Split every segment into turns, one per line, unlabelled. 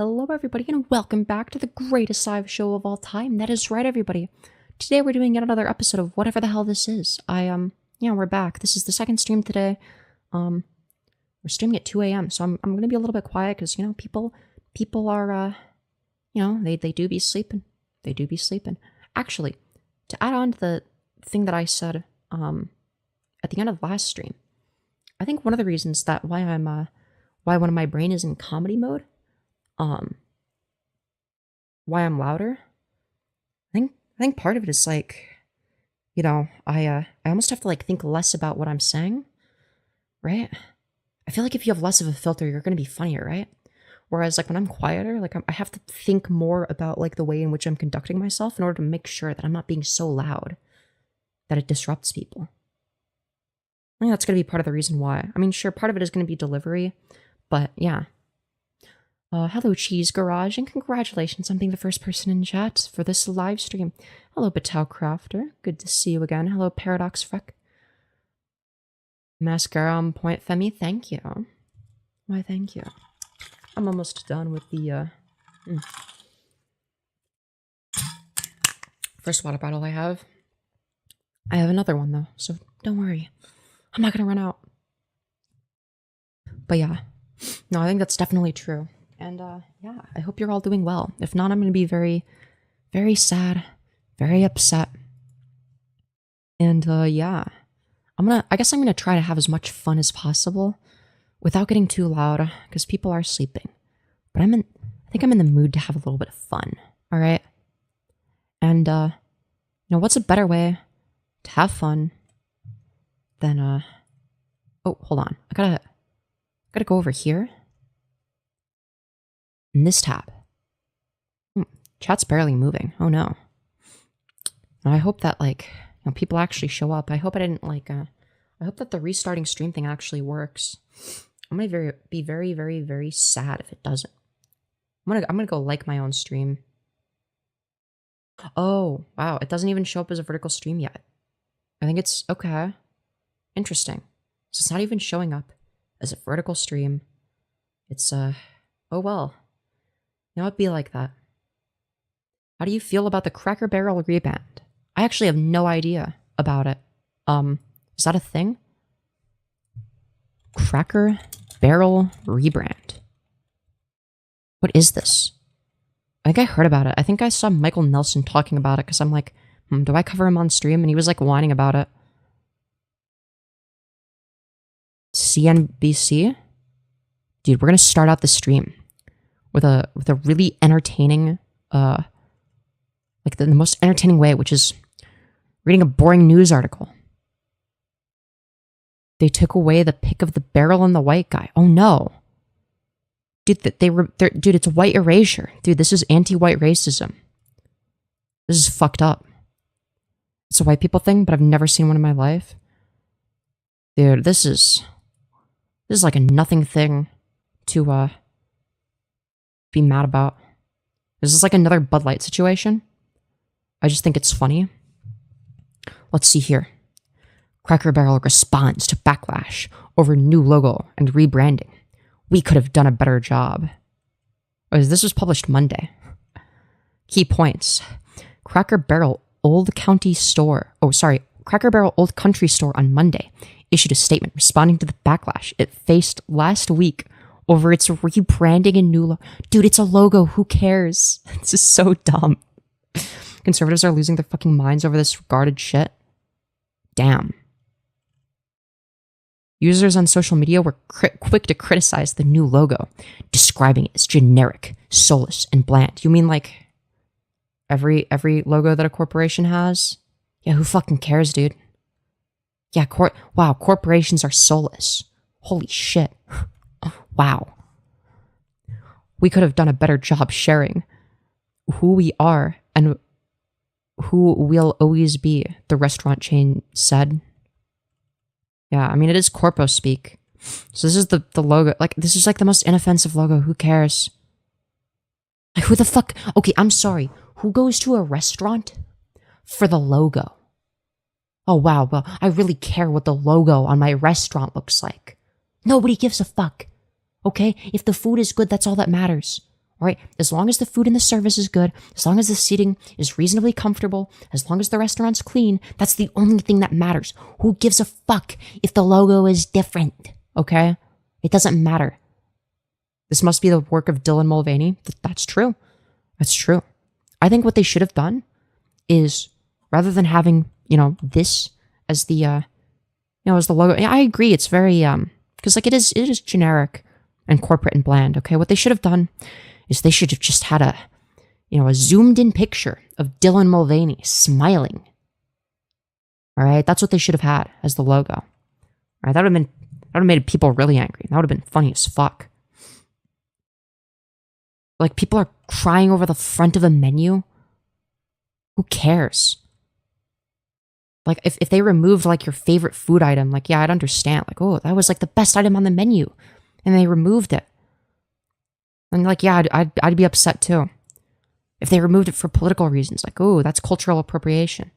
Hello, everybody, and welcome back to the greatest live show of all time. That is right, everybody. Today we're doing yet another episode of whatever the hell this is. We're back. This is the second stream today. We're streaming at 2 a.m., so I'm gonna be a little bit quiet because people are they do be sleeping. They do be sleeping. Actually, to add on to the thing that I said at the end of the last stream, I think one of the reasons that why one of my brain is in comedy mode. Why I'm louder? I think part of it is like, I almost have to like think less about what I'm saying, right? I feel like if you have less of a filter, you're gonna be funnier, right? Whereas like when I'm quieter, like I have to think more about like the way in which I'm conducting myself in order to make sure that I'm not being so loud that it disrupts people. I think that's gonna be part of the reason why. I mean, sure, part of it is gonna be delivery, but yeah. Hello, Cheese Garage, and congratulations on being the first person in chat for this live stream. Hello, Batal Crafter. Good to see you again. Hello, Paradox Freck. Mascara on point, Femi. Thank you. Why, thank you. I'm almost done with the, first water bottle I have. I have another one, though, so don't worry. I'm not gonna run out. But yeah. No, I think that's definitely true. And, yeah, I hope you're all doing well. If not, I'm going to be very, very sad, very upset. And, yeah, I guess I'm going to try to have as much fun as possible without getting too loud, because people are sleeping. But I think I'm in the mood to have a little bit of fun, all right? And, what's a better way to have fun than, oh, hold on. I gotta go over here. In this tab. Chat's barely moving. Oh no. And I hope that people actually show up. I hope I didn't I hope that the restarting stream thing actually works. I'm gonna be very, very, very sad if it doesn't. I'm gonna go like my own stream. Oh, wow. It doesn't even show up as a vertical stream yet. I think it's okay. Interesting. So it's not even showing up as a vertical stream. It's oh well. It'd be like that. How do you feel about the Cracker Barrel rebrand? I actually have no idea about it. Is that a thing? Cracker Barrel rebrand. What is this? I think I heard about it. I think I saw Michael Nelson talking about it because I'm like, do I cover him on stream? And he was like whining about it. CNBC? Dude, we're gonna start out the stream with a really entertaining, the most entertaining way, which is reading a boring news article. They took away the pick of the barrel and the white guy. Oh no. Dude, dude, it's white erasure. Dude, this is anti-white racism. This is fucked up. It's a white people thing, but I've never seen one in my life. Dude, this is like a nothing thing to, be mad about. Is this like another Bud Light situation? I just think it's funny. Let's see here. Cracker Barrel responds to backlash over new logo and rebranding. We could have done a better job. This was published Monday. Key points. Cracker Barrel Old Country Store on Monday issued a statement responding to the backlash it faced last week over its rebranding and new logo. Dude, it's a logo. Who cares? This is so dumb. Conservatives are losing their fucking minds over this regarded shit. Damn. Users on social media were quick to criticize the new logo, describing it as generic, soulless, and bland. You mean like every logo that a corporation has? Yeah, who fucking cares, dude? Yeah, wow, corporations are soulless. Holy shit. Wow. We could have done a better job sharing who we are and who we'll always be, the restaurant chain said. Yeah, I mean, it is corpo speak. So this is the logo. Like, this is like the most inoffensive logo. Who cares? Like, who the fuck? Okay, I'm sorry. Who goes to a restaurant for the logo? Oh, wow. Well, I really care what the logo on my restaurant looks like. Nobody gives a fuck. Okay? If the food is good, that's all that matters. All right, as long as the food and the service is good, as long as the seating is reasonably comfortable, as long as the restaurant's clean, that's the only thing that matters. Who gives a fuck if the logo is different? Okay? It doesn't matter. This must be the work of Dylan Mulvaney. That's true. That's true. I think what they should have done is, rather than having, this as the, as the logo. I agree. It's very, because like it is generic and corporate and bland. Okay. What they should have done is they should have just had a zoomed in picture of Dylan Mulvaney smiling. All right. That's what they should have had as the logo. All right. That would have made people really angry. That would have been funny as fuck. Like, people are crying over the front of a menu. Who cares? Like, if they removed, like, your favorite food item, like, yeah, I'd understand. Like, oh, that was, like, the best item on the menu. And they removed it. And, like, yeah, I'd be upset, too. If they removed it for political reasons. Like, oh, that's cultural appropriation.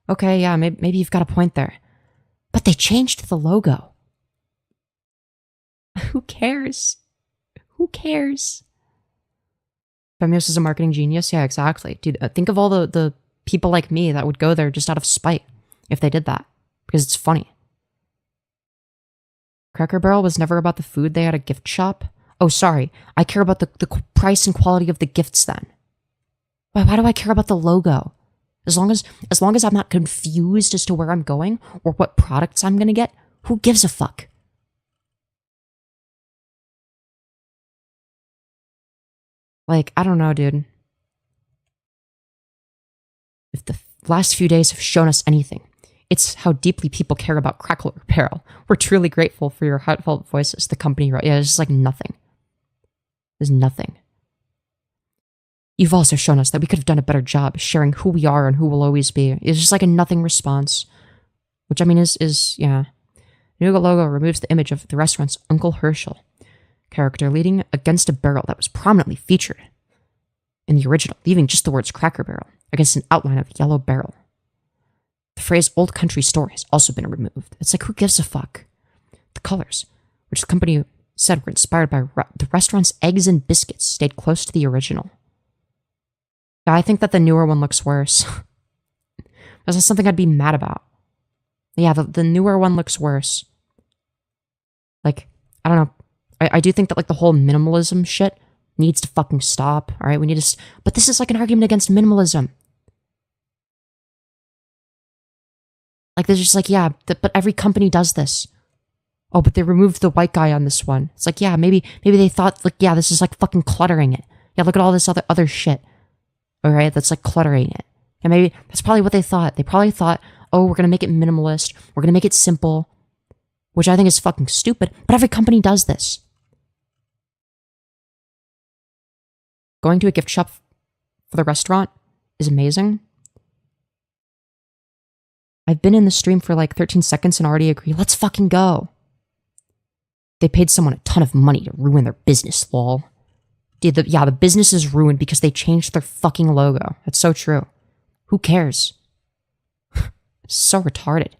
Okay, yeah, maybe you've got a point there. But they changed the logo. Who cares? Who cares? Femyoz is a marketing genius? Yeah, exactly. Dude, think of all the people like me that would go there just out of spite if they did that. Because it's funny. Cracker Barrel was never about the food. They had a gift shop. Oh, sorry. I care about the price and quality of the gifts then. Why do I care about the logo? As long as I'm not confused as to where I'm going or what products I'm going to get, who gives a fuck? Like, I don't know, dude. If the last few days have shown us anything, it's how deeply people care about Cracker Barrel. We're truly grateful for your heartfelt voices. The company wrote. Yeah, it's just like nothing. There's nothing. You've also shown us that we could have done a better job sharing who we are and who we'll always be. It's just like a nothing response. Which, I mean, is yeah. The new logo removes the image of the restaurant's Uncle Herschel character leaning against a barrel that was prominently featured in the original, leaving just the words Cracker Barrel against an outline of a yellow barrel. The phrase Old Country Store has also been removed. It's like, who gives a fuck? The colors, which the company said were inspired by the restaurant's eggs and biscuits, stayed close to the original. Yeah, I think that the newer one looks worse. That's something I'd be mad about. Yeah, the newer one looks worse. Like, I don't know. I do think that, like, the whole minimalism shit needs to fucking stop, all right? We need to... But this is, like, an argument against minimalism. Like, there's just, like, yeah, but every company does this. Oh, but they removed the white guy on this one. It's like, yeah, maybe they thought, like, yeah, this is, like, fucking cluttering it. Yeah, look at all this other shit. All right? That's, like, cluttering it. And maybe that's probably what they thought. They probably thought, oh, we're going to make it minimalist. We're going to make it simple. Which I think is fucking stupid. But every company does this. Going to a gift shop for the restaurant is amazing. I've been in the stream for like 13 seconds and already agree. Let's fucking go. They paid someone a ton of money to ruin their business, lol. Dude, the business is ruined because they changed their fucking logo. That's so true. Who cares? So retarded.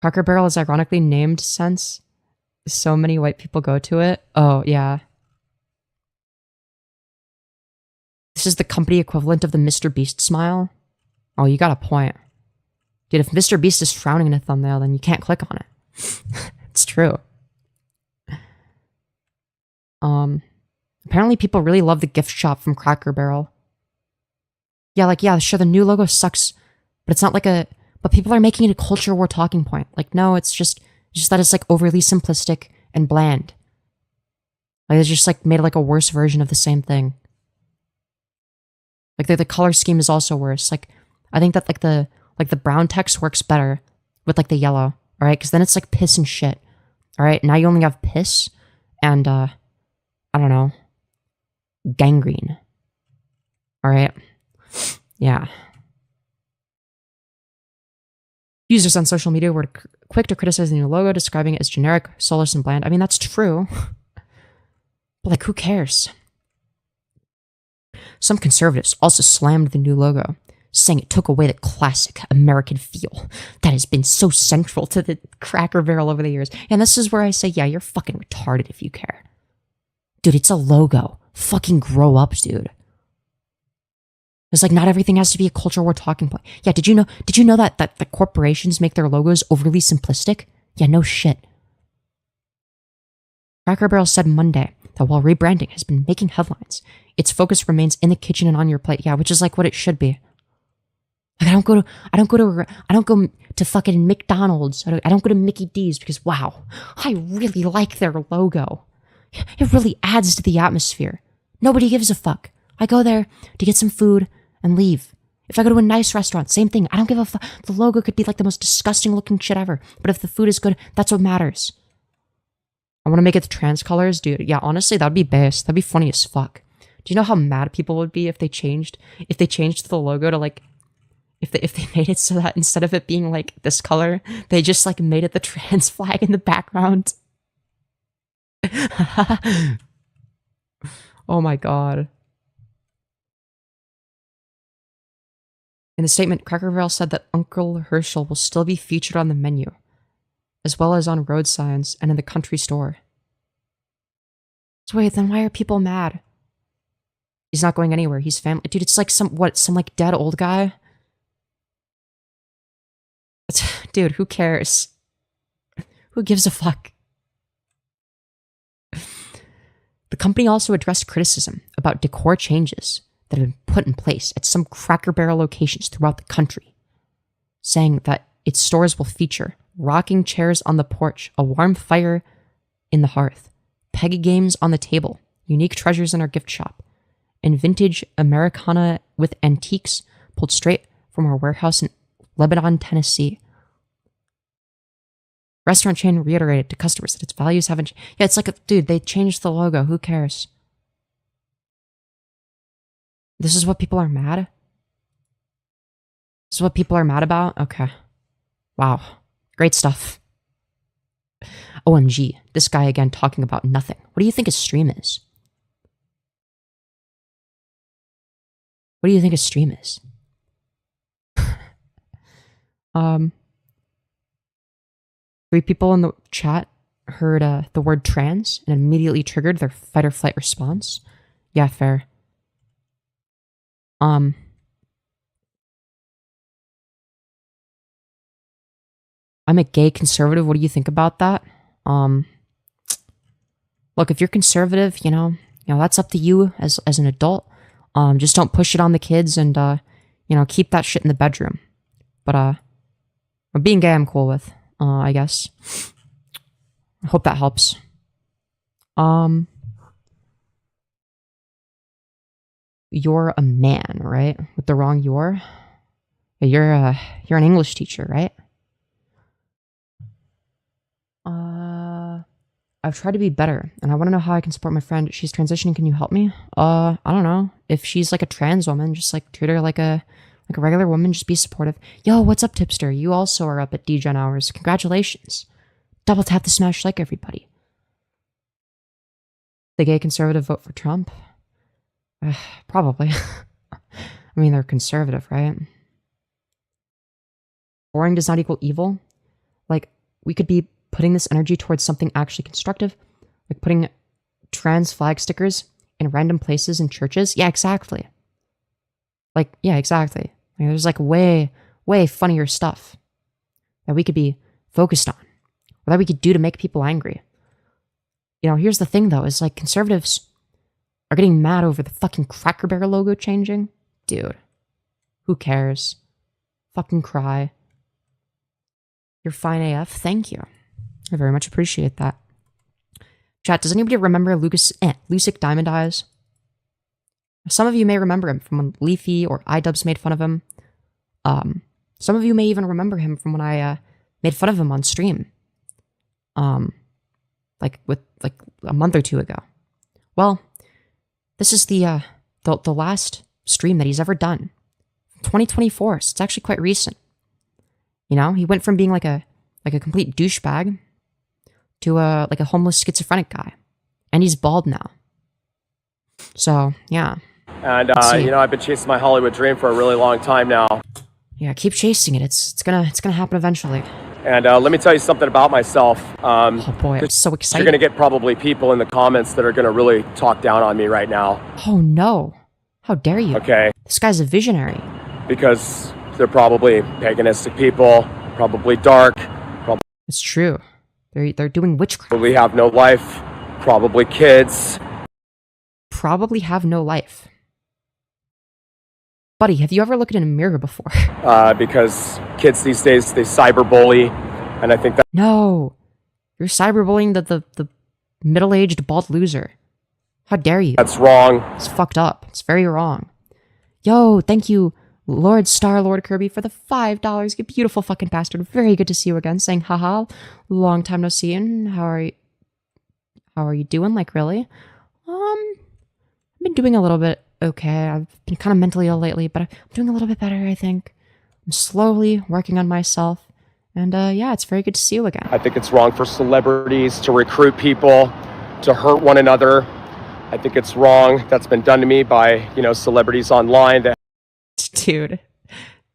Cracker Barrel is ironically named since so many white people go to it. Oh, yeah. This is the company equivalent of the Mr. Beast smile. Oh, you got a point. Dude, if Mr. Beast is frowning in a thumbnail, then you can't click on it. It's true. Apparently people really love the gift shop from Cracker Barrel. Yeah, like, yeah, sure, the new logo sucks, but it's not like but people are making it a culture war talking point. Like, no, it's just that it's, like, overly simplistic and bland. Like, it's just, like, made, like, a worse version of the same thing. Like, the color scheme is also worse. Like, I think that, like, the brown text works better with, like, the yellow, all right? Because then it's, like, piss and shit, all right? Now you only have piss and, I don't know, gangrene, all right? Yeah. Users on social media were quick to criticize the new logo, describing it as generic, soulless, and bland. I mean, that's true. But, like, who cares? Some conservatives also slammed the new logo, saying it took away the classic American feel that has been so central to the Cracker Barrel over the years. And this is where I say, yeah, you're fucking retarded if you care. Dude, it's a logo. Fucking grow up, dude. It's like not everything has to be a culture war talking point. Yeah, did you know that the corporations make their logos overly simplistic? Yeah, no shit. Cracker Barrel said Monday that while rebranding has been making headlines, its focus remains in the kitchen and on your plate. Yeah, which is like what it should be. Like I don't go to fucking McDonald's. I don't go to Mickey D's because wow, I really like their logo. It really adds to the atmosphere. Nobody gives a fuck. I go there to get some food and leave. If I go to a nice restaurant, same thing. I don't give a fuck. The logo could be like the most disgusting looking shit ever. But if the food is good, that's what matters. I want to make it the trans colors, dude. Yeah, honestly, that'd be best. That'd be funny as fuck. Do you know how mad people would be if they changed the logo to like, if they made it so that instead of it being like this color, they just like made it the trans flag in the background? Oh my god. In the statement, Cracker Barrel said that Uncle Herschel will still be featured on the menu, as well as on road signs and in the country store. So wait, then why are people mad? He's not going anywhere. He's family. Dude, it's like some like dead old guy. Dude, who cares? Who gives a fuck? The company also addressed criticism about decor changes that have been put in place at some Cracker Barrel locations throughout the country, saying that its stores will feature rocking chairs on the porch, a warm fire in the hearth, peg games on the table, unique treasures in our gift shop, and vintage Americana with antiques pulled straight from our warehouse in Lebanon, Tennessee. Restaurant chain reiterated to customers that its values haven't... Yeah, it's like, dude, they changed the logo. Who cares? This is what people are mad? This is what people are mad about? Okay. Wow. Great stuff. OMG. This guy again talking about nothing. What do you think his stream is? What do you think his stream is? Three people in the chat heard the word trans and immediately triggered their fight or flight response. Yeah, fair. I'm a gay conservative. What do you think about that? Look, if you're conservative, you know, that's up to you as an adult. Just don't push it on the kids and keep that shit in the bedroom. But being gay I'm cool with. I guess. I hope that helps. You're a man, right? With the wrong you're? You're an English teacher, right? I've tried to be better, and I want to know how I can support my friend. She's transitioning. Can you help me? I don't know. If she's like a trans woman, just like treat her like a regular woman. Just be supportive. Yo, what's up, tipster? You also are up at DGen hours. Congratulations. Double tap the smash like, everybody. The gay conservative vote for Trump? Probably. I mean, they're conservative, right? Boring does not equal evil. Like, we could be putting this energy towards something actually constructive, like putting trans flag stickers in random places in churches. Yeah, exactly. Like, yeah, exactly. Like, there's like way funnier stuff that we could be focused on, or that we could do to make people angry. Here's the thing though, is like conservatives are getting mad over the fucking Cracker Barrel logo changing. Dude, who cares? Fucking cry. You're fine AF. Thank you. I very much appreciate that. Chat, does anybody remember Lucic Diamond Eyes? Some of you may remember him from when Leafy or iDubbbz made fun of him. Some of you may even remember him from when I made fun of him on stream. Like a month or two ago. Well, this is the last stream that he's ever done. 2024, so it's actually quite recent. He went from being like a complete douchebag to a homeless schizophrenic guy. And he's bald now. So, yeah.
And, I've been chasing my Hollywood dream for a really long time now.
Yeah, keep chasing it. It's gonna happen eventually.
And let me tell you something about myself.
Oh boy, I'm so
You're
excited.
going to get probably people in the comments that are going to really talk down on me right now.
Oh no. How dare you?
Okay.
This guy's a visionary.
Because they're probably paganistic people, probably dark,
It's true. They're doing witchcraft.
probably have no life, probably kids.
Probably have no life. Buddy, have you ever looked in a mirror before?
Because kids these days, they cyberbully. And I think
No. You're cyberbullying the middle-aged bald loser. How dare you?
that's wrong.
It's fucked up. It's very wrong. Yo, thank you, Lord Kirby, for the $5. You beautiful fucking bastard. Very good to see you again. Saying haha, long time no see. And how are you doing? Like really? I've been doing a little bit okay. I've been kind of mentally ill lately, but I'm doing a little bit better, I think. I'm slowly working on myself. And yeah, it's very good to see you again.
I think it's wrong for celebrities to recruit people to hurt one another. I think it's wrong. That's been done to me by, celebrities online that
Dude,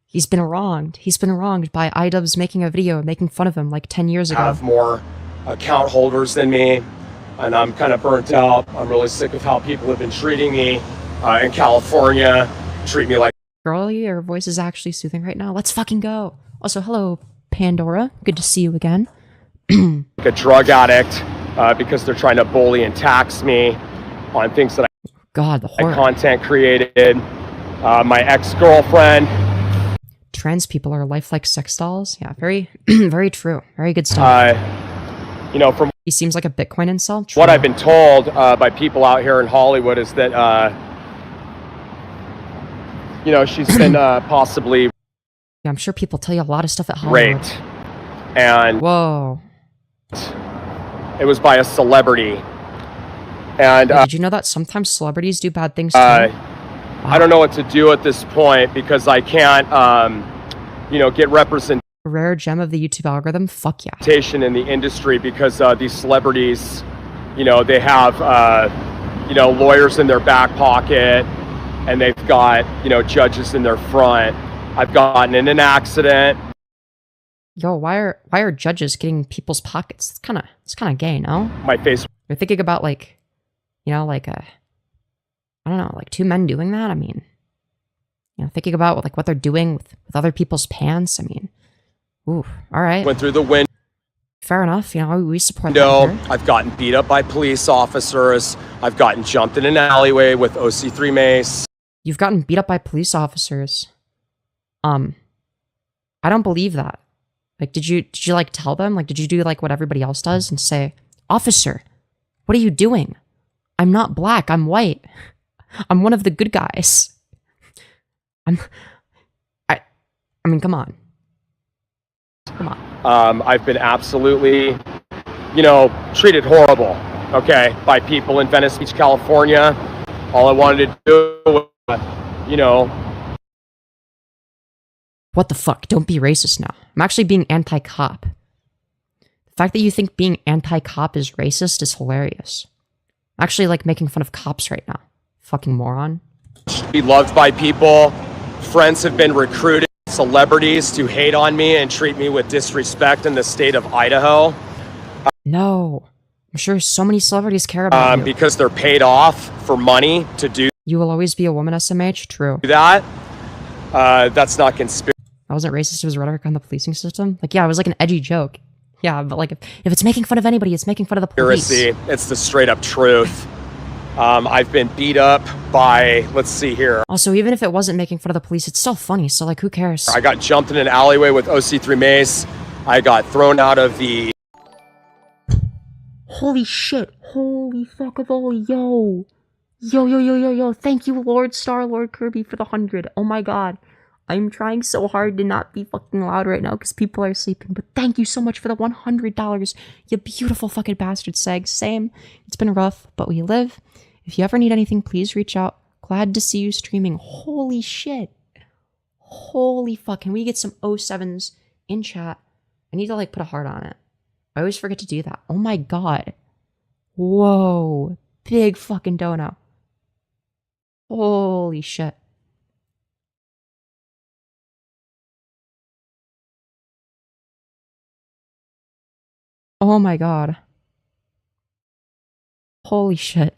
he's been wronged. He's been wronged by iDubbbz making a video making fun of him like 10 years ago.
have more account holders than me. And I'm kind of burnt out. I'm really sick of how people have been treating me in California. Treat me like
Girl, your voice is actually soothing right now. Let's fucking go. Also, hello, Pandora. Good to see you again.
a drug addict because they're trying to bully and tax me on things that
God, the horror.
content created. My ex-girlfriend.
Trans people are lifelike sex dolls. Yeah, very, very true. Very good stuff.
From
He seems like a Bitcoin incel. True.
what I've been told by people out here in Hollywood is that, she's been possibly
Yeah, I'm sure people tell you a lot of stuff at Hollywood.
raped. And
Whoa.
it was by a celebrity. And
Did you know that sometimes celebrities do bad things too?
I don't know what to do at this point because I can't, get representation
A rare gem of the YouTube algorithm? Fuck yeah.
in the industry because these celebrities, they have, lawyers in their back pocket and they've got, judges in their front. I've gotten in an accident.
Yo, why are judges getting people's pockets? It's kind of gay, no?
My face
You're thinking about like I don't know, like two men doing that. I mean, thinking about like what they're doing with other people's pants. I mean, ooh, all right,
went through the window.
fair enough. We support that here.
I've gotten beat up by police officers. I've gotten jumped in an alleyway with OC3 mace.
You've gotten beat up by police officers. I don't believe that. Like, did you like tell them? Like, did you do like what everybody else does and say, "Officer, what are you doing? I'm not black. I'm white. I'm one of the good guys. I mean, come on. Come on."
I've been absolutely, treated horrible, okay, by people in Venice Beach, California. All I wanted to do was,
What the fuck? Don't be racist now. I'm actually being anti-cop. The fact that you think being anti-cop is racist is hilarious. I'm actually like making fun of cops right now. Fucking moron.
be loved by people. Friends have been recruited, celebrities to hate on me and treat me with disrespect in the state of Idaho.
No. I'm sure so many celebrities care about you.
Because they're paid off for money to do
You will always be a woman, SMH? True.
that. That's not conspiracy.
I wasn't racist, it was rhetoric on the policing system. Like, yeah, it was like an edgy joke. Yeah, but like, if it's making fun of anybody, it's making fun of the police.
It's the straight up truth. I've been beat up by, let's see here.
Also, even if it wasn't making fun of the police, it's still funny, so like, who cares?
I got jumped in an alleyway with OC3 mace. I got thrown out of the...
Holy shit. Holy fucking holy, yo. Yo. Thank you, Lord Kirby, for the 100. Oh my god. I'm trying so hard to not be fucking loud right now because people are sleeping, but thank you so much for the $100. You beautiful fucking bastard, Seg. Same. It's been rough, but we live. If you ever need anything, please reach out. Glad to see you streaming. Holy shit. Holy fuck. Can we get some 07s in chat? I need to like put a heart on it. I always forget to do that. Oh my god. Whoa. Big fucking dono. Holy shit. Oh my god. Holy shit.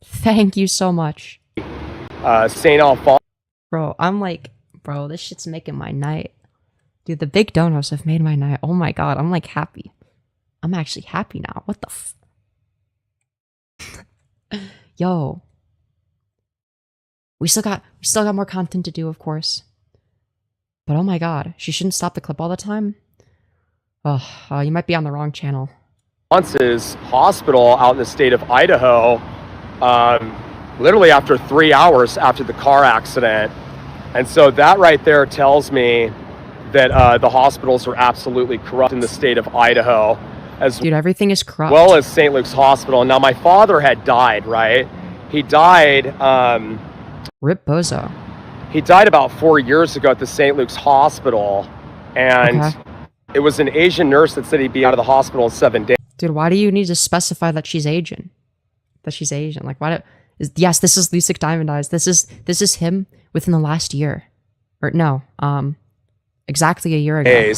Thank you so much.
St. Alphonse.
Bro, I'm like, bro, this shit's making my night. Dude, the big donos have made my night. Oh my god, I'm like happy. I'm actually happy now. What the Yo. We still got more content to do, of course. But oh my god, she shouldn't stop the clip all the time. Oh, you might be on the wrong channel.
Hospital out in the state of Idaho, literally after 3 hours after the car accident. And so that right there tells me that the hospitals are absolutely corrupt in the state of Idaho.
Dude, everything is corrupt.
Well as St. Luke's Hospital. Now, my father had died, right? He died...
Rip Bozo.
He died about 4 years ago at the St. Luke's Hospital. And it was an Asian nurse that said he'd be out of the hospital in 7 days.
Dude, why do you need to specify that she's Asian? Like, why yes, this is Lusik Diamond Eyes. This is him within the last year. Or no, exactly a year ago.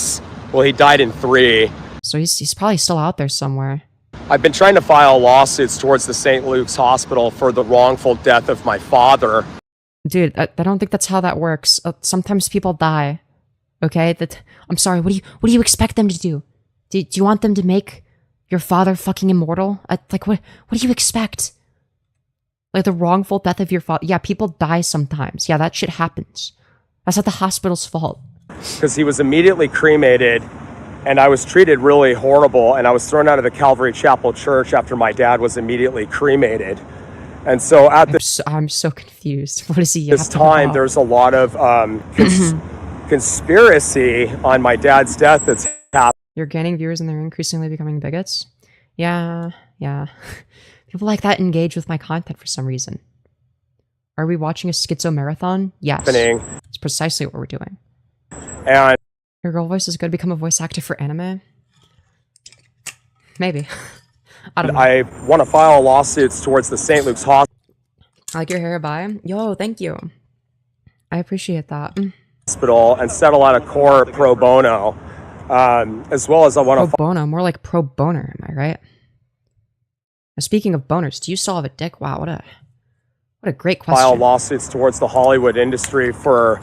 Well, he died in 3.
So he's probably still out there somewhere.
I've been trying to file lawsuits towards the St. Luke's Hospital for the wrongful death of my father.
Dude, I don't think that's how that works. Sometimes people die. Okay? I'm sorry, what do you expect them to do? Do you want them to make your father fucking immortal? Like, what do you expect? Like, the wrongful death of your father? Yeah, people die sometimes. Yeah, that shit happens. That's not the hospital's fault.
Because he was immediately cremated, and I was treated really horrible, and I was thrown out of the Calvary Chapel Church after my dad was immediately cremated. And so at
I'm so confused. What is he
this time, there's a lot of conspiracy on my dad's death that's happening.
You're gaining viewers and they're increasingly becoming bigots? Yeah. People like that engage with my content for some reason. Are we watching a schizo marathon? Yes. It's precisely what we're doing.
And
your girl voice is going to become a voice actor for anime? Maybe. I don't know.
I want to file lawsuits towards the St. Luke's Hospital.
I like your hair, bye. Yo, thank you. I appreciate that.
Hospital and settle out of court pro bono. As well as I want to...
Pro bono? More like pro boner, am I right? Now, speaking of boners, do you still have a dick? Wow, what a great question.
File lawsuits towards the Hollywood industry for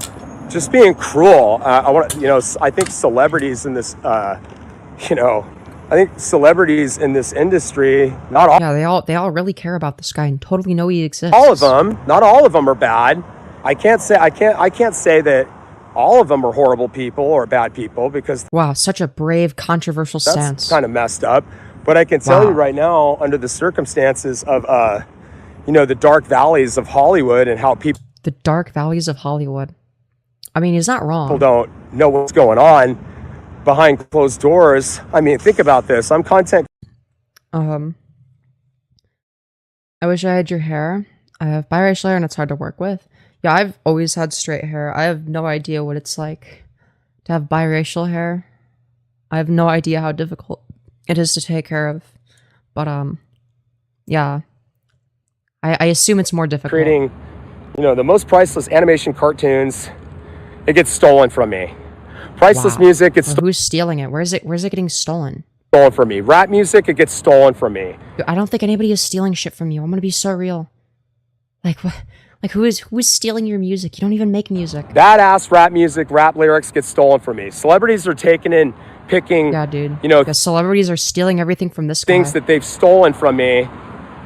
just being cruel. I think celebrities in this, celebrities in this industry, not all.
Yeah, they all really care about this guy and totally know he exists.
All of them, not all of them are bad. I can't say that all of them are horrible people or bad people because...
Wow, such a brave, controversial stance.
That's kind of messed up. But I can tell you right now, under the circumstances of, the dark valleys of Hollywood and how people...
The dark valleys of Hollywood. I mean, he's not wrong.
People don't know what's going on behind closed doors. I mean, think about this. I'm content...
I wish I had your hair. I have biracial hair and it's hard to work with. Yeah, I've always had straight hair. I have no idea what it's like to have biracial hair. I have no idea how difficult it is to take care of. But, yeah. I assume it's more difficult.
Creating, the most priceless animation cartoons, it gets stolen from me. Priceless music, it's
who's stealing it? Where's it getting stolen?
Stolen from me. Rap music, it gets stolen from me.
I don't think anybody is stealing shit from you. I'm gonna be so real. Like, what? Like, who is stealing your music? You don't even make music.
Badass rap music, rap lyrics get stolen from me. Celebrities are taking in, picking...
Yeah, dude. Because celebrities are stealing everything from this guy.
Things that they've stolen from me,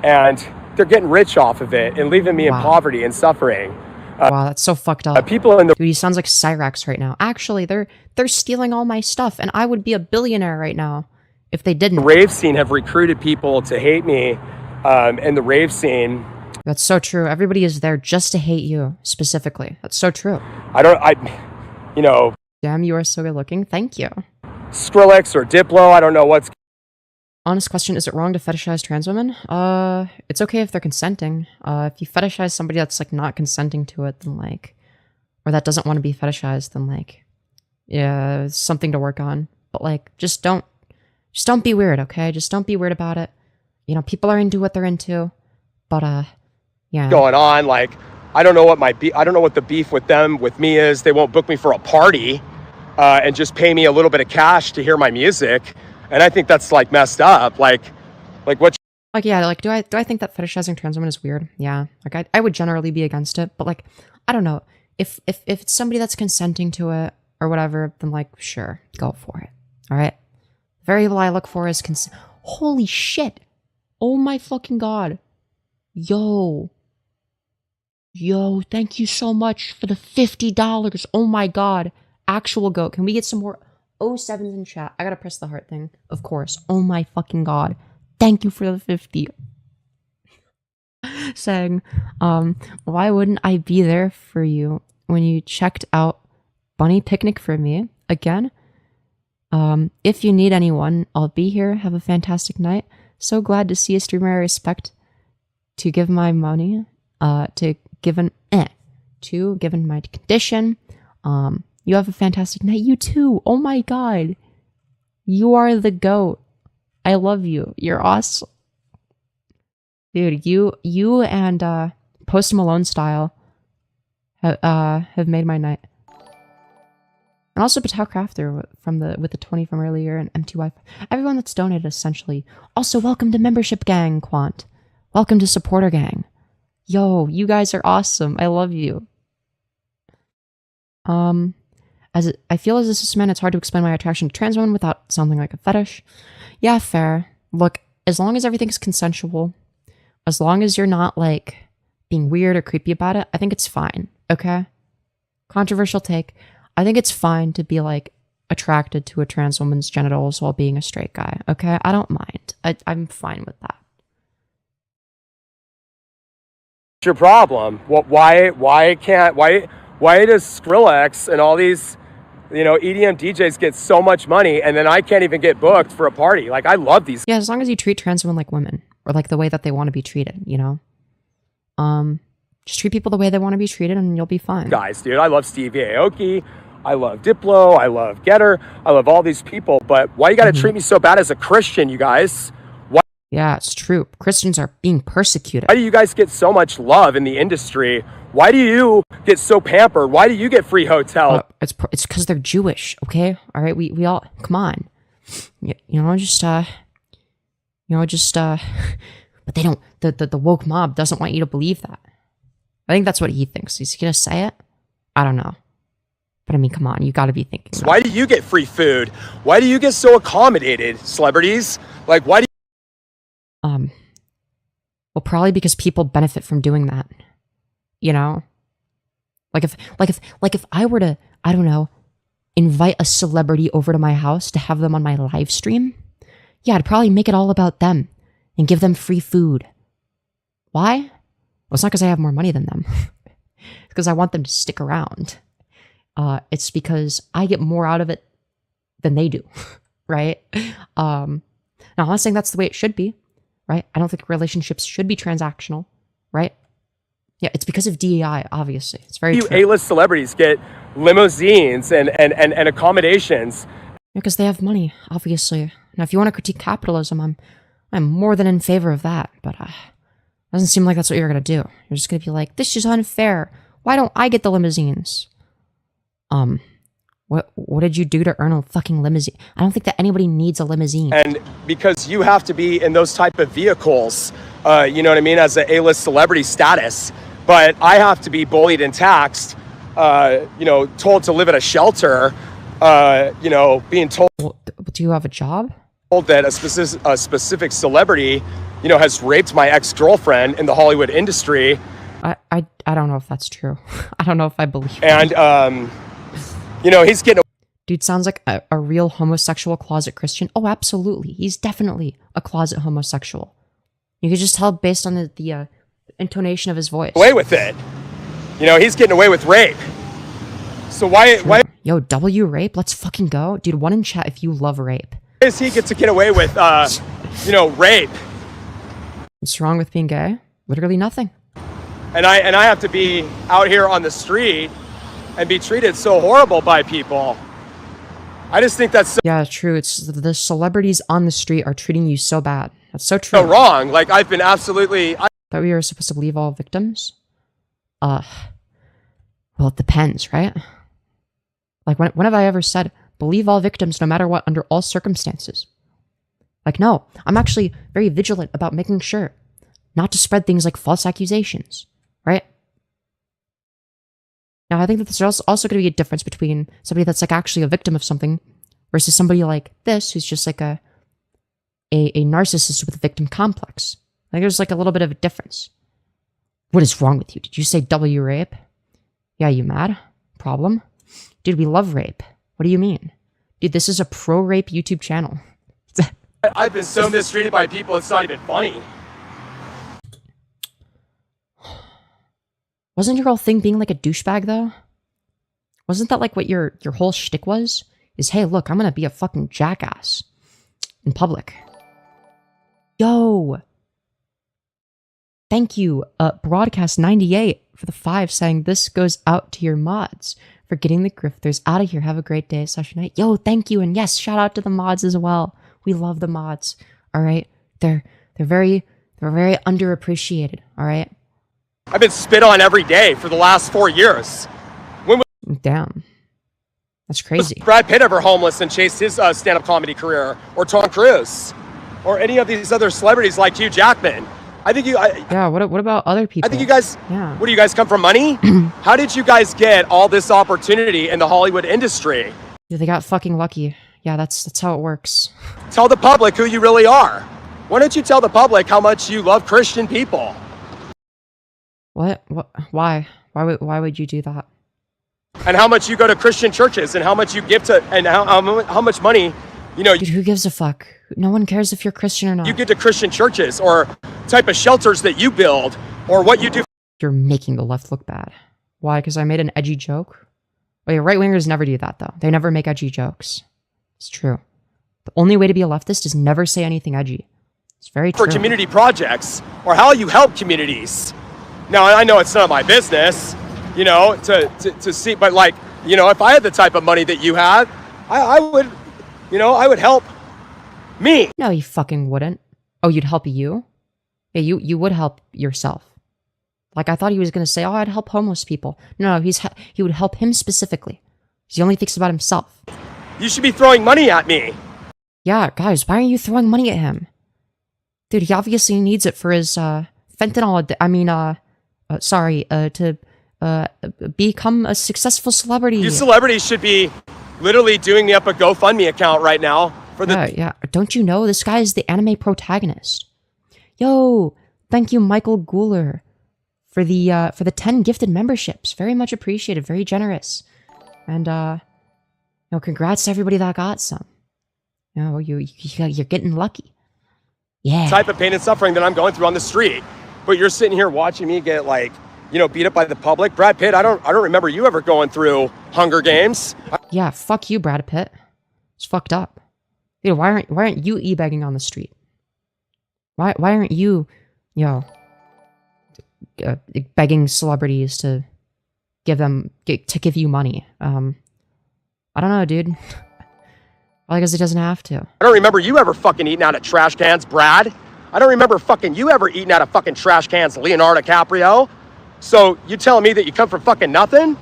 and they're getting rich off of it and leaving me in poverty and suffering.
Wow, that's so fucked up.
People in the...
Dude, he sounds like Cyrax right now. Actually, they're stealing all my stuff, and I would be a billionaire right now if they didn't.
The rave scene have recruited people to hate me, and the rave scene...
That's so true. Everybody is there just to hate you, specifically. That's so true. Damn, you are so good looking. Thank you.
Skrillex or Diplo, I don't know what's...
Honest question, is it wrong to fetishize trans women? It's okay if they're consenting. If you fetishize somebody that's, like, not consenting to it, then, like... Or that doesn't want to be fetishized, then, like... Yeah, it's something to work on. But, like, just don't be weird, okay? Just don't be weird about it. People are into what they're into. But, yeah.
Going on, like, I don't know what the beef with me is. They won't book me for a party and just pay me a little bit of cash to hear my music. And I think that's like messed up. Like what?
Like, yeah, like, do I think that fetishizing trans women is weird? Yeah. Like, I would generally be against it, but like, I don't know. If it's somebody that's consenting to it or whatever, then like, sure, go for it. All right. The very little I look for is consent. Holy shit. Oh my fucking God. Yo, thank you so much for the $50. Oh my God. Actual goat. Can we get some more 07s in chat? I gotta press the heart thing. Of course. Oh my fucking God. Thank you for the 50. Saying, why wouldn't I be there for you when you checked out Bunny Picnic for me? Again, if you need anyone, I'll be here. Have a fantastic night. So glad to see a streamer I respect to give my money, given my condition. You have a fantastic night. You too. Oh my God. You are the GOAT. I love you. You're awesome. Dude, you and Post Malone style have made my night. And also Patel Crafter with the 20 from earlier and MT Wi-Fi. Everyone that's donated essentially. Also, welcome to Membership Gang, Quant. Welcome to Supporter Gang. Yo, you guys are awesome. I love you. I feel as a cis man, it's hard to explain my attraction to trans women without sounding like a fetish. Yeah, fair. Look, as long as everything's consensual, as long as you're not like being weird or creepy about it, I think it's fine. Okay? Controversial take. I think it's fine to be like attracted to a trans woman's genitals while being a straight guy. Okay? I don't mind. I'm fine with that.
What's your problem? Why does Skrillex and all these, EDM DJs get so much money and then I can't even get booked for a party? Like, I love these.
Yeah, as long as you treat trans women like women or like the way that they want to be treated, just treat people the way they want to be treated and you'll be fine.
Guys, dude, I love Stevie Aoki. I love Diplo. I love Getter. I love all these people. But why you got to treat me so bad as a Christian, you guys?
Yeah, it's true. Christians are being persecuted.
Why do you guys get so much love in the industry? Why do you get so pampered? Why do you get free hotel?
It's because they're Jewish, okay? All right, we all, come on. But they don't, the woke mob doesn't want you to believe that. I think that's what he thinks. He's going to say it? I don't know. But I mean, come on, you got to be thinking that.
Why do you get free food? Why do you get so accommodated, celebrities? Like, why do
well, probably because people benefit from doing that. Like if I were to, I don't know, invite a celebrity over to my house to have them on my live stream, yeah, I'd probably make it all about them and give them free food. Why? Well, it's not because I have more money than them. It's because I want them to stick around. It's because I get more out of it than they do, right? Now, I'm not saying that's the way it should be, right? I don't think relationships should be transactional, right? Yeah, it's because of DEI, obviously. It's very true.
A-list celebrities get limousines and accommodations?
Because they have money, obviously. Now, if you want to critique capitalism, I'm more than in favor of that, but it doesn't seem like that's what you're going to do. You're just going to be like, this is unfair. Why don't I get the limousines? What did you do to earn a fucking limousine? I don't think that anybody needs a limousine.
And because you have to be in those type of vehicles, you know what I mean, as a A-list celebrity status, but I have to be bullied and taxed, told to live at a shelter, being told.
Well, do you have a job?
That a specific celebrity, has raped my ex-girlfriend in the Hollywood industry.
I don't know if that's true. I don't know if I believe
and,
that.
He's getting...
Dude sounds like a real homosexual closet Christian. Oh, absolutely. He's definitely a closet homosexual. You could just tell based on the intonation of his voice.
Away with it. He's getting away with rape. So why...
Yo, W rape? Let's fucking go. Dude, one in chat if you love rape.
Why does he get to get away with, rape?
What's wrong with being gay? Literally nothing.
And I have to be out here on the street and be treated so horrible by people. I just think that's
yeah, true. It's the celebrities on the street are treating you so bad. That's so true.
So wrong. Like, I've been absolutely...
Thought we were supposed to believe all victims? Well, it depends, right? Like, when have I ever said, believe all victims no matter what, under all circumstances? Like, no, I'm actually very vigilant about making sure not to spread things like false accusations, right? Now, I think that there's also going to be a difference between somebody that's like actually a victim of something versus somebody like this who's just like a narcissist with a victim complex. I think there's like a little bit of a difference. What is wrong with you? Did you say W rape? Yeah, you mad? Problem? Dude, we love rape. What do you mean? Dude, this is a pro-rape YouTube channel.
I've been so mistreated by people, it's not even funny.
Wasn't your whole thing being like a douchebag, though? Wasn't that like what your whole shtick was? Is, hey, look, I'm gonna be a fucking jackass in public. Yo! Thank you, Broadcast98, for the 5 saying this goes out to your mods for getting the grifters out of here. Have a great day, session night. Yo, thank you, and yes, shout out to the mods as well. We love the mods. All right, they're very underappreciated. All right.
I've been spit on every day for the last 4 years. When
Damn, that's crazy.
was Brad Pitt ever homeless and chased his stand-up comedy career, or Tom Cruise, or any of these other celebrities like Hugh Jackman? I think you.
Yeah. What about other people?
I think you guys.
Yeah.
What do you guys come from? Money? How did you guys get all this opportunity in the Hollywood industry?
Yeah, they got fucking lucky. Yeah, that's how it works.
Tell the public who you really are. Why don't you tell the public how much you love Christian people?
What? Why? Why would you do that?
And how much you go to Christian churches, and how much you give to, and how much money, you know,
Dude, who gives a fuck? No one cares if you're Christian or not.
you give to Christian churches, or type of shelters that you build, or what you do.
You're making the left look bad. Why? Because I made an edgy joke? Wait, right-wingers never do that, though. They never make edgy jokes. It's true. The only way to be a leftist is never say anything edgy. It's very true.
For community projects, or how you help communities. Now, I know it's none of my business, you know, to see, but like, you know, if I had the type of money that you had, I would, you know, I would help me.
No, you fucking wouldn't. Oh, you'd help you? Yeah, you would help yourself. Like, I thought he was going to say, oh, I'd help homeless people. No, he would help him specifically. He only thinks about himself.
You should be throwing money at me.
Yeah, guys, why are you throwing money at him? Dude, he obviously needs it for his fentanyl. To become a successful celebrity.
You celebrities should be literally doing me up a GoFundMe account right now for the.
Yeah. Don't you know this guy is the anime protagonist? Yo, thank you, Michael Gooler, for the 10 gifted memberships. Very much appreciated. Very generous. And congrats to everybody that got some. You're getting lucky. Yeah.
Type of pain and suffering that I'm going through on the street, but you're sitting here watching me get, like, you know, beat up by the public. Brad Pitt, I don't remember you ever going through Hunger Games.
Yeah, fuck you, Brad Pitt. It's fucked up. Dude, why aren't you e-begging on the street? Why aren't you, begging celebrities to give you money? I don't know, dude. Well, I guess he doesn't have to.
I don't remember you ever fucking eating out of trash cans, Brad. I don't remember fucking you ever eating out of fucking trash cans, Leonardo DiCaprio. So you telling me that you come from fucking nothing?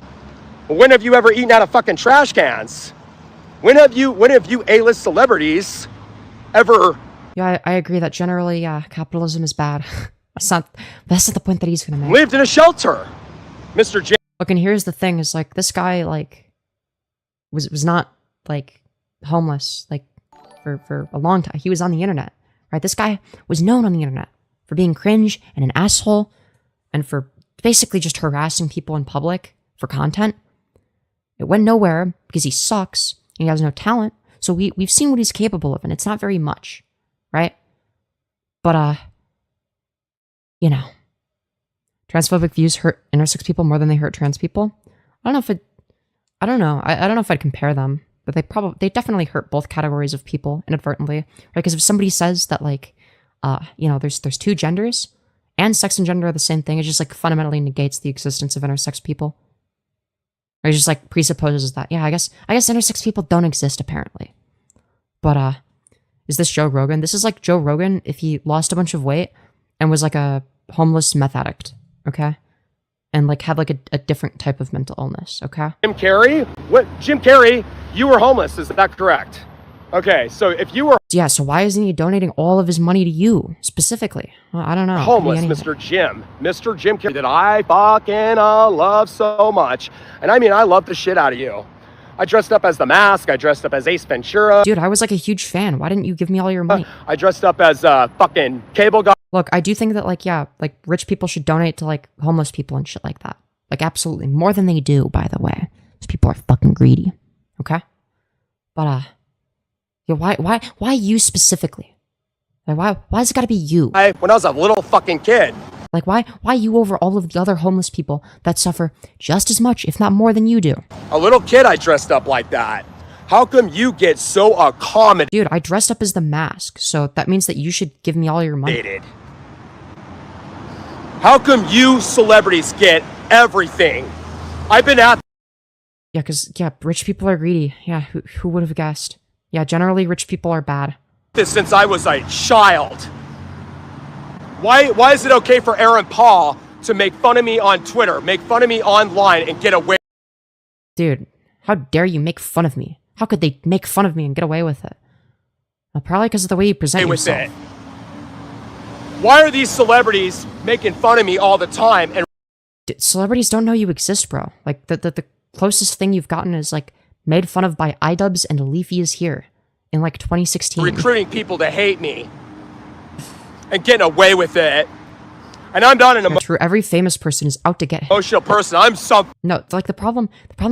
When have you ever eaten out of fucking trash cans? When have you A-list celebrities ever?
Yeah, I agree that generally, capitalism is bad. That's not the point that he's gonna make.
Lived in a shelter, Mr. J.
Look, and here's the thing: is like this guy was not like homeless for a long time. He was on the internet, right? This guy was known on the internet for being cringe and an asshole, and for basically just harassing people in public for content. It went nowhere because he sucks and he has no talent. So we've seen what he's capable of, and it's not very much, right? But transphobic views hurt intersex people more than they hurt trans people. I don't know if I'd compare them, but they definitely hurt both categories of people inadvertently, right? Because if somebody says that there's two genders and sex and gender are the same thing, it just like fundamentally negates the existence of intersex people. Or it just like presupposes that, I guess intersex people don't exist apparently. But is this Joe Rogan? This is like Joe Rogan if he lost a bunch of weight and was like a homeless meth addict, okay? And like had like a different type of mental illness, okay?
Jim Carrey? What? Jim Carrey, you were homeless, is that correct? Okay, so if you were
Yeah, so why isn't he donating all of his money to you, specifically? Well, I don't know.
homeless, Mr. Jim Carrey, that I fucking love so much, and I mean, I love the shit out of you. I dressed up as the Mask. I dressed up as Ace Ventura.
Dude, I was like a huge fan. Why didn't you give me all your money?
I dressed up as fucking Cable Guy.
Look, I do think that, like, yeah, like, rich people should donate to, like, homeless people and shit like that. Like, absolutely. More than they do, by the way. These people are fucking greedy. Okay? But, yeah, why you specifically? Like, why's it gotta be you?
When I was a little fucking kid.
Like, why you over all of the other homeless people that suffer just as much, if not more than you do?
A little kid, I dressed up like that. How come you get so accommodated?
Dude, I dressed up as the Mask, so that means that you should give me all your money.
How come you celebrities get everything? I've been at
Yeah, because, yeah, rich people are greedy. Yeah, who would have guessed? Yeah, generally, rich people are bad.
this since I was a child. Why is it okay for Aaron Paul to make fun of me on Twitter, make fun of me online, and get away?
Dude, how dare you make fun of me? How could they make fun of me and get away with it? Well, probably because of the way you present yourself.
It. Why are these celebrities making fun of me all the time? And
celebrities don't know you exist, bro. Like, the closest thing you've gotten is, like, made fun of by iDubbbz and Leafy is Here in, like, 2016.
Recruiting people to hate me and getting away with it. And I'm not an
true. Every famous person is out to get him.
Emotional person. I'm so...
No, like, the problem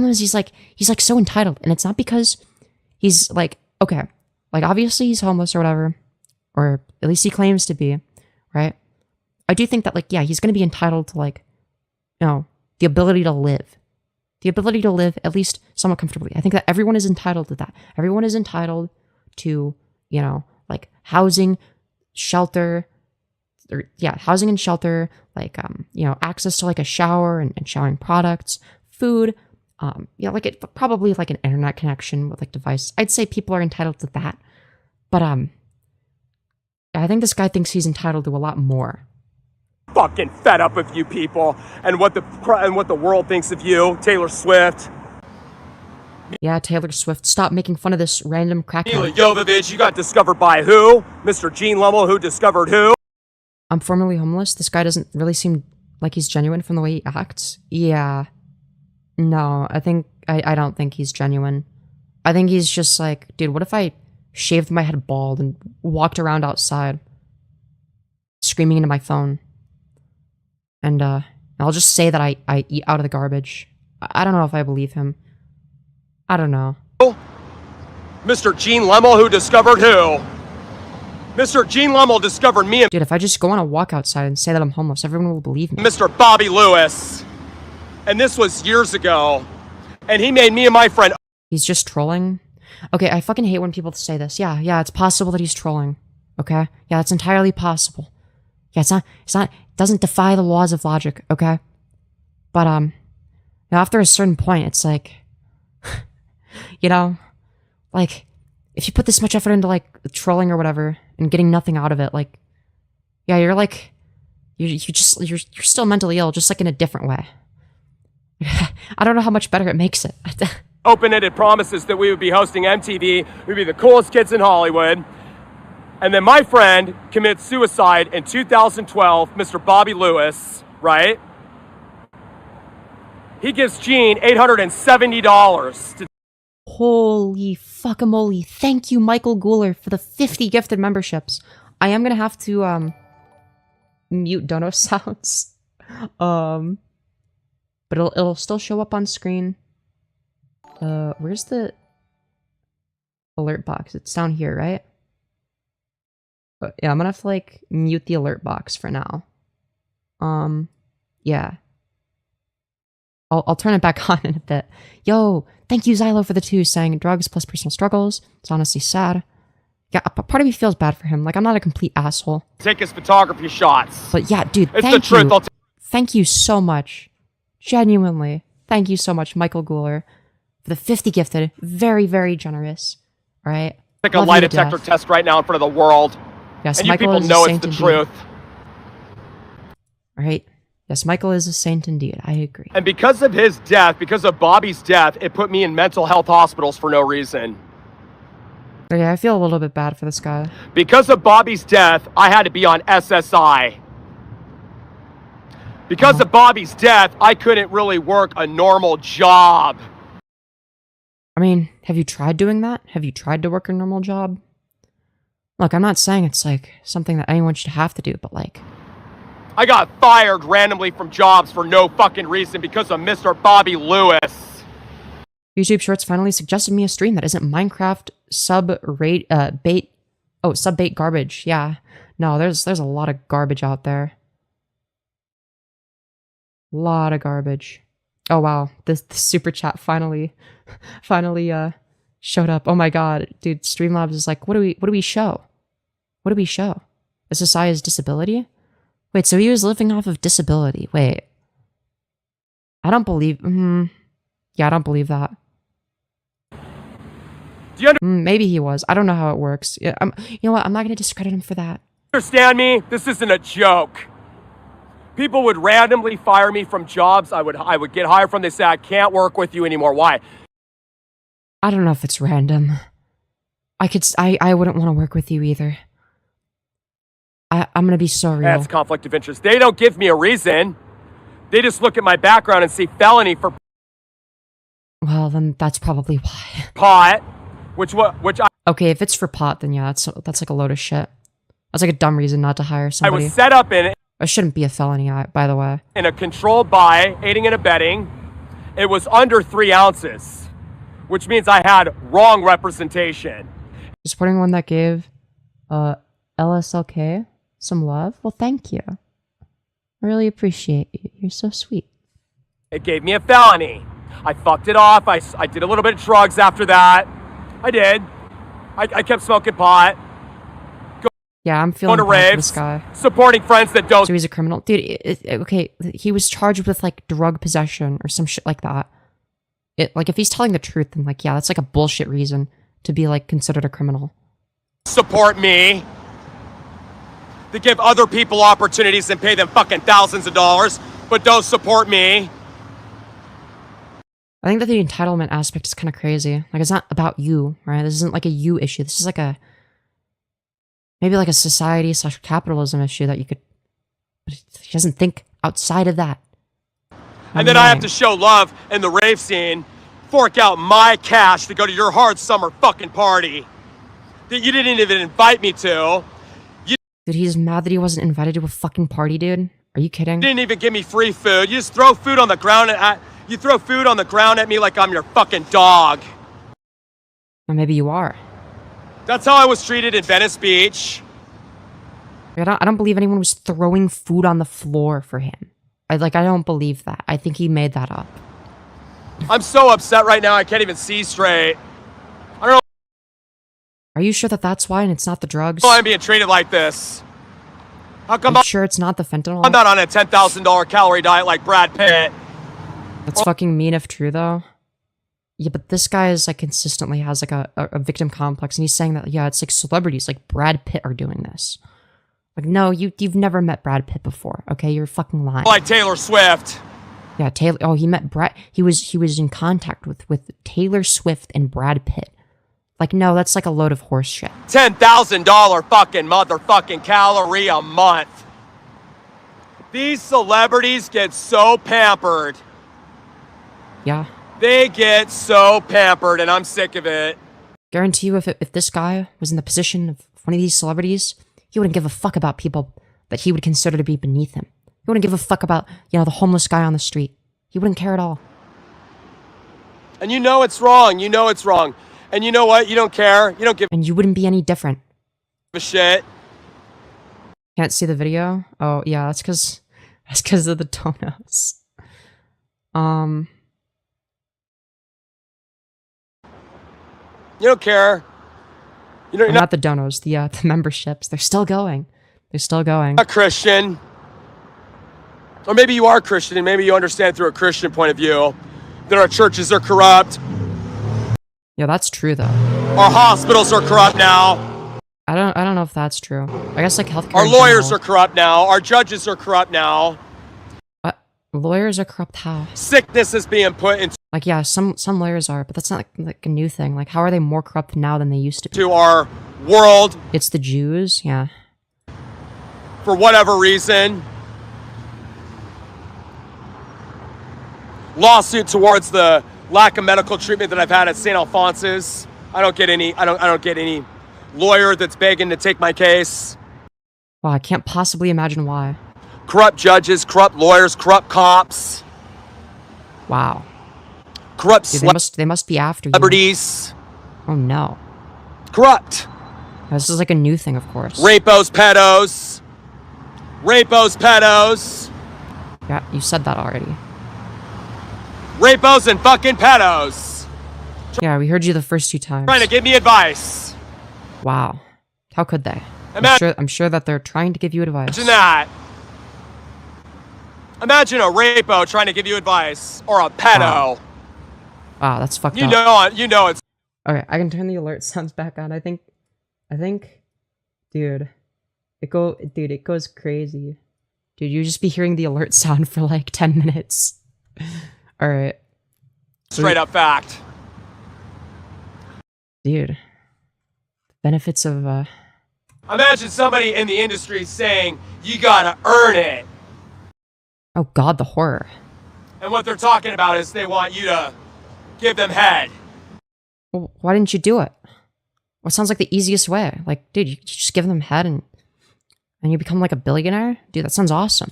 is he's so entitled. And it's not because he's, like, okay, like, obviously he's homeless or whatever. Or at least he claims to be, right? I do think that, like, yeah, he's going to be entitled to, like, you know, the ability to live. The ability to live at least somewhat comfortably. I think that everyone is entitled to that. Everyone is entitled to, you know, like, housing, shelter, or, yeah, housing and shelter, like, you know, access to, like, a shower and showering products, food, yeah, like, it probably, like, an internet connection with, like, devices. I'd say people are entitled to that. But, I think this guy thinks he's entitled to a lot more.
Fucking fed up with you people and what the world thinks of you, Taylor Swift.
Yeah, Taylor Swift. Stop making fun of this random crackhead.
Mila Jovovich, you got discovered by who? Mr. Gene Lummel, who discovered who?
I'm formerly homeless. This guy doesn't really seem like he's genuine from the way he acts. Yeah. No, I don't think he's genuine. I think he's just like, dude, what if I shaved my head bald and walked around outside screaming into my phone? And I'll just say that I eat out of the garbage. I don't know if I believe him. I don't know.
Mr. Gene Lummel, who discovered who? Mr. Gene Lummel discovered me and...
Dude, if I just go on a walk outside and say that I'm homeless, everyone will believe me.
Mr. Bobby Lewis. And this was years ago. And he made me and my friend...
He's just trolling? Okay, I fucking hate when people say this. Yeah, it's possible that he's trolling. Okay? Yeah, it's entirely possible. Yeah, it's not, it doesn't defy the laws of logic, okay? But, you know, after a certain point, it's like, you know, like, if you put this much effort into, like, trolling or whatever, and getting nothing out of it, like, yeah, you're like, you're still mentally ill, just, like, in a different way. I don't know how much better it makes it.
Open-ended promises that we would be hosting MTV, we'd be the coolest kids in Hollywood. And then my friend commits suicide in 2012, Mr. Bobby Lewis, right? He gives Gene $870 to...
Holy fuckamole. Thank you, Michael Gooler, for the 50 gifted memberships. I am gonna have to, mute dono sounds. But it'll still show up on screen. Where's the alert box? It's down here, right? Yeah, I'm gonna have to, like, mute the alert box for now. Yeah. I'll turn it back on in a bit. Yo, thank you, Xylo, for the 2, saying drugs plus personal struggles. It's honestly sad. Yeah, part of me feels bad for him. Like, I'm not a complete asshole.
Take his photography shots.
But yeah, dude,
it's the truth.
Thank you so much. Genuinely. Thank you so much, Michael Gooler, for the 50 gifted. Very, very generous. All right?
Take a lie detector test right now in front of the world.
Yes,
and
Michael
you people know it's the truth.
All right. Yes, Michael is a saint indeed. I agree.
And because of his death, because of Bobby's death, it put me in mental health hospitals for no reason.
Okay, I feel a little bit bad for this guy.
Because of Bobby's death, I had to be on SSI. Because of Bobby's death, I couldn't really work a normal job.
I mean, have you tried doing that? Have you tried to work a normal job? Look, I'm not saying it's like something that anyone should have to do, but like...
I got fired randomly from jobs for no fucking reason because of Mr. Bobby Lewis.
YouTube Shorts finally suggested me a stream that isn't Minecraft sub-bait garbage. Yeah. No, there's a lot of garbage out there. Lot of garbage. Oh wow, the super chat finally showed up. Oh my god, dude, Streamlabs is like, what do we show? What do we show? The society's disability? Wait, so he was living off of disability. Wait. I don't believe yeah, I don't believe that.
Do you
maybe he was. I don't know how it works. Yeah, you know what? I'm not gonna discredit him for that.
understand me? This isn't a joke. People would randomly fire me from jobs I would get hired from. They say, I can't work with you anymore. Why?
I don't know if it's random. I wouldn't want to work with you either. I'm gonna be so real.
That's conflict of interest. They don't give me a reason. They just look at my background and see felony for
Well, then that's probably why.
pot, which I
Okay, if it's for pot, then yeah, that's like a load of shit. That's like a dumb reason not to hire somebody.
was set up in
It shouldn't be a felony, by the way.
in a controlled buy, aiding and abetting. It was under 3 ounces, which means I had wrong representation.
Supporting one that gave LSLK some love? Well, thank you. I really appreciate you. You're so sweet.
It gave me a felony. I fucked it off. I did a little bit of drugs after that. I did. I kept smoking pot.
Yeah, I'm feeling
Going to
bad for
raves.
this guy.
Supporting friends that don't.
So he's a criminal. Dude, okay, he was charged with, like, drug possession or some shit like that. Like, if he's telling the truth, then, like, yeah, that's, like, a bullshit reason to be, like, considered a criminal.
Support me. They give other people opportunities and pay them fucking thousands of dollars, but don't support me.
I think that the entitlement aspect is kind of crazy. Like, it's not about you, right? This isn't, like, a you issue. This is, like, maybe like a society/capitalism issue that you could, but he doesn't think outside of that.
And then I have to show love in the rave scene, fork out my cash to go to your hard summer fucking party that you didn't even invite me to.
Dude, he's mad that he wasn't invited to a fucking party, dude. Are you kidding?
You didn't even give me free food. You just throw food on the ground you throw food on the ground at me like I'm your fucking dog.
Or maybe you are.
That's how I was treated in Venice Beach.
I don't believe anyone was throwing food on the floor for him. I don't believe that. I think he made that up.
I'm so upset right now I can't even see straight. I don't know
Are you sure that that's why and it's not the drugs?
why I'm being treated like this. How come
Are you sure it's not the fentanyl?
I'm not on a $10,000 calorie diet like Brad Pitt?
That's fucking mean if true, though. Yeah, but this guy is, like, consistently has, like, a victim complex, and he's saying that, yeah, it's, like, celebrities like Brad Pitt are doing this. Like, no, you've never met Brad Pitt before, okay? You're fucking lying.
Like Taylor Swift.
Yeah, Taylor. Oh, he met Brad. He was in contact with Taylor Swift and Brad Pitt. Like, no, that's like a load of horse shit.
$10,000 fucking motherfucking calorie a month. These celebrities get so pampered.
Yeah.
They get so pampered, and I'm sick of it.
Guarantee you, if this guy was in the position of one of these celebrities, he wouldn't give a fuck about people that he would consider to be beneath him. He wouldn't give a fuck about, you know, the homeless guy on the street. He wouldn't care at all.
And you know it's wrong. You know it's wrong. And you know what? You don't care. You don't give
And you wouldn't be any different.
a shit.
Can't see the video? Oh, yeah, that's because of the donuts.
You don't care. You're
not the donos, the memberships. They're still going. They're still going.
not Christian. Or maybe you are Christian and maybe you understand through a Christian point of view that our churches are corrupt.
Yeah, that's true though.
Our hospitals are corrupt now.
I don't know if that's true. I guess like healthcare.
Our lawyers are corrupt now. Our judges are corrupt now.
What? Lawyers are corrupt how?
Sickness is being put into
Like, yeah, some lawyers are, but that's not like a new thing. Like, how are they more corrupt now than they used to be?
To our world.
It's the Jews, yeah.
For whatever reason. Lawsuit towards the lack of medical treatment that I've had at St. Alphonsus. I don't get any lawyer that's begging to take my case.
Wow, I can't possibly imagine why.
Corrupt judges, corrupt lawyers, corrupt cops.
Wow.
Corrupt
Dude, they must be after you.
celebrities.
Oh no.
Corrupt.
This is like a new thing, of course.
Rapos, pedos. Rapos, pedos.
Yeah, you said that already.
Rapos and fucking pedos.
Yeah, we heard you the first 2 times.
Trying to give me advice.
Wow. How could they? I'm sure that they're trying to give you advice.
Imagine that. Imagine a rapo trying to give you advice. Or a pedo.
Wow, that's fucked up.
You know it's...
Okay, I can turn the alert sounds back on. I think, dude, it goes crazy. Dude, you just be hearing the alert sound for like 10 minutes. All right.
Straight up fact.
Dude, benefits of,
Imagine somebody in the industry saying, you gotta earn it.
Oh god, the horror.
And what they're talking about is they want you to give them head.
Well, why didn't you do it? What sounds like the easiest way? Like, dude, you just give them head and you become like a billionaire? Dude, that sounds awesome.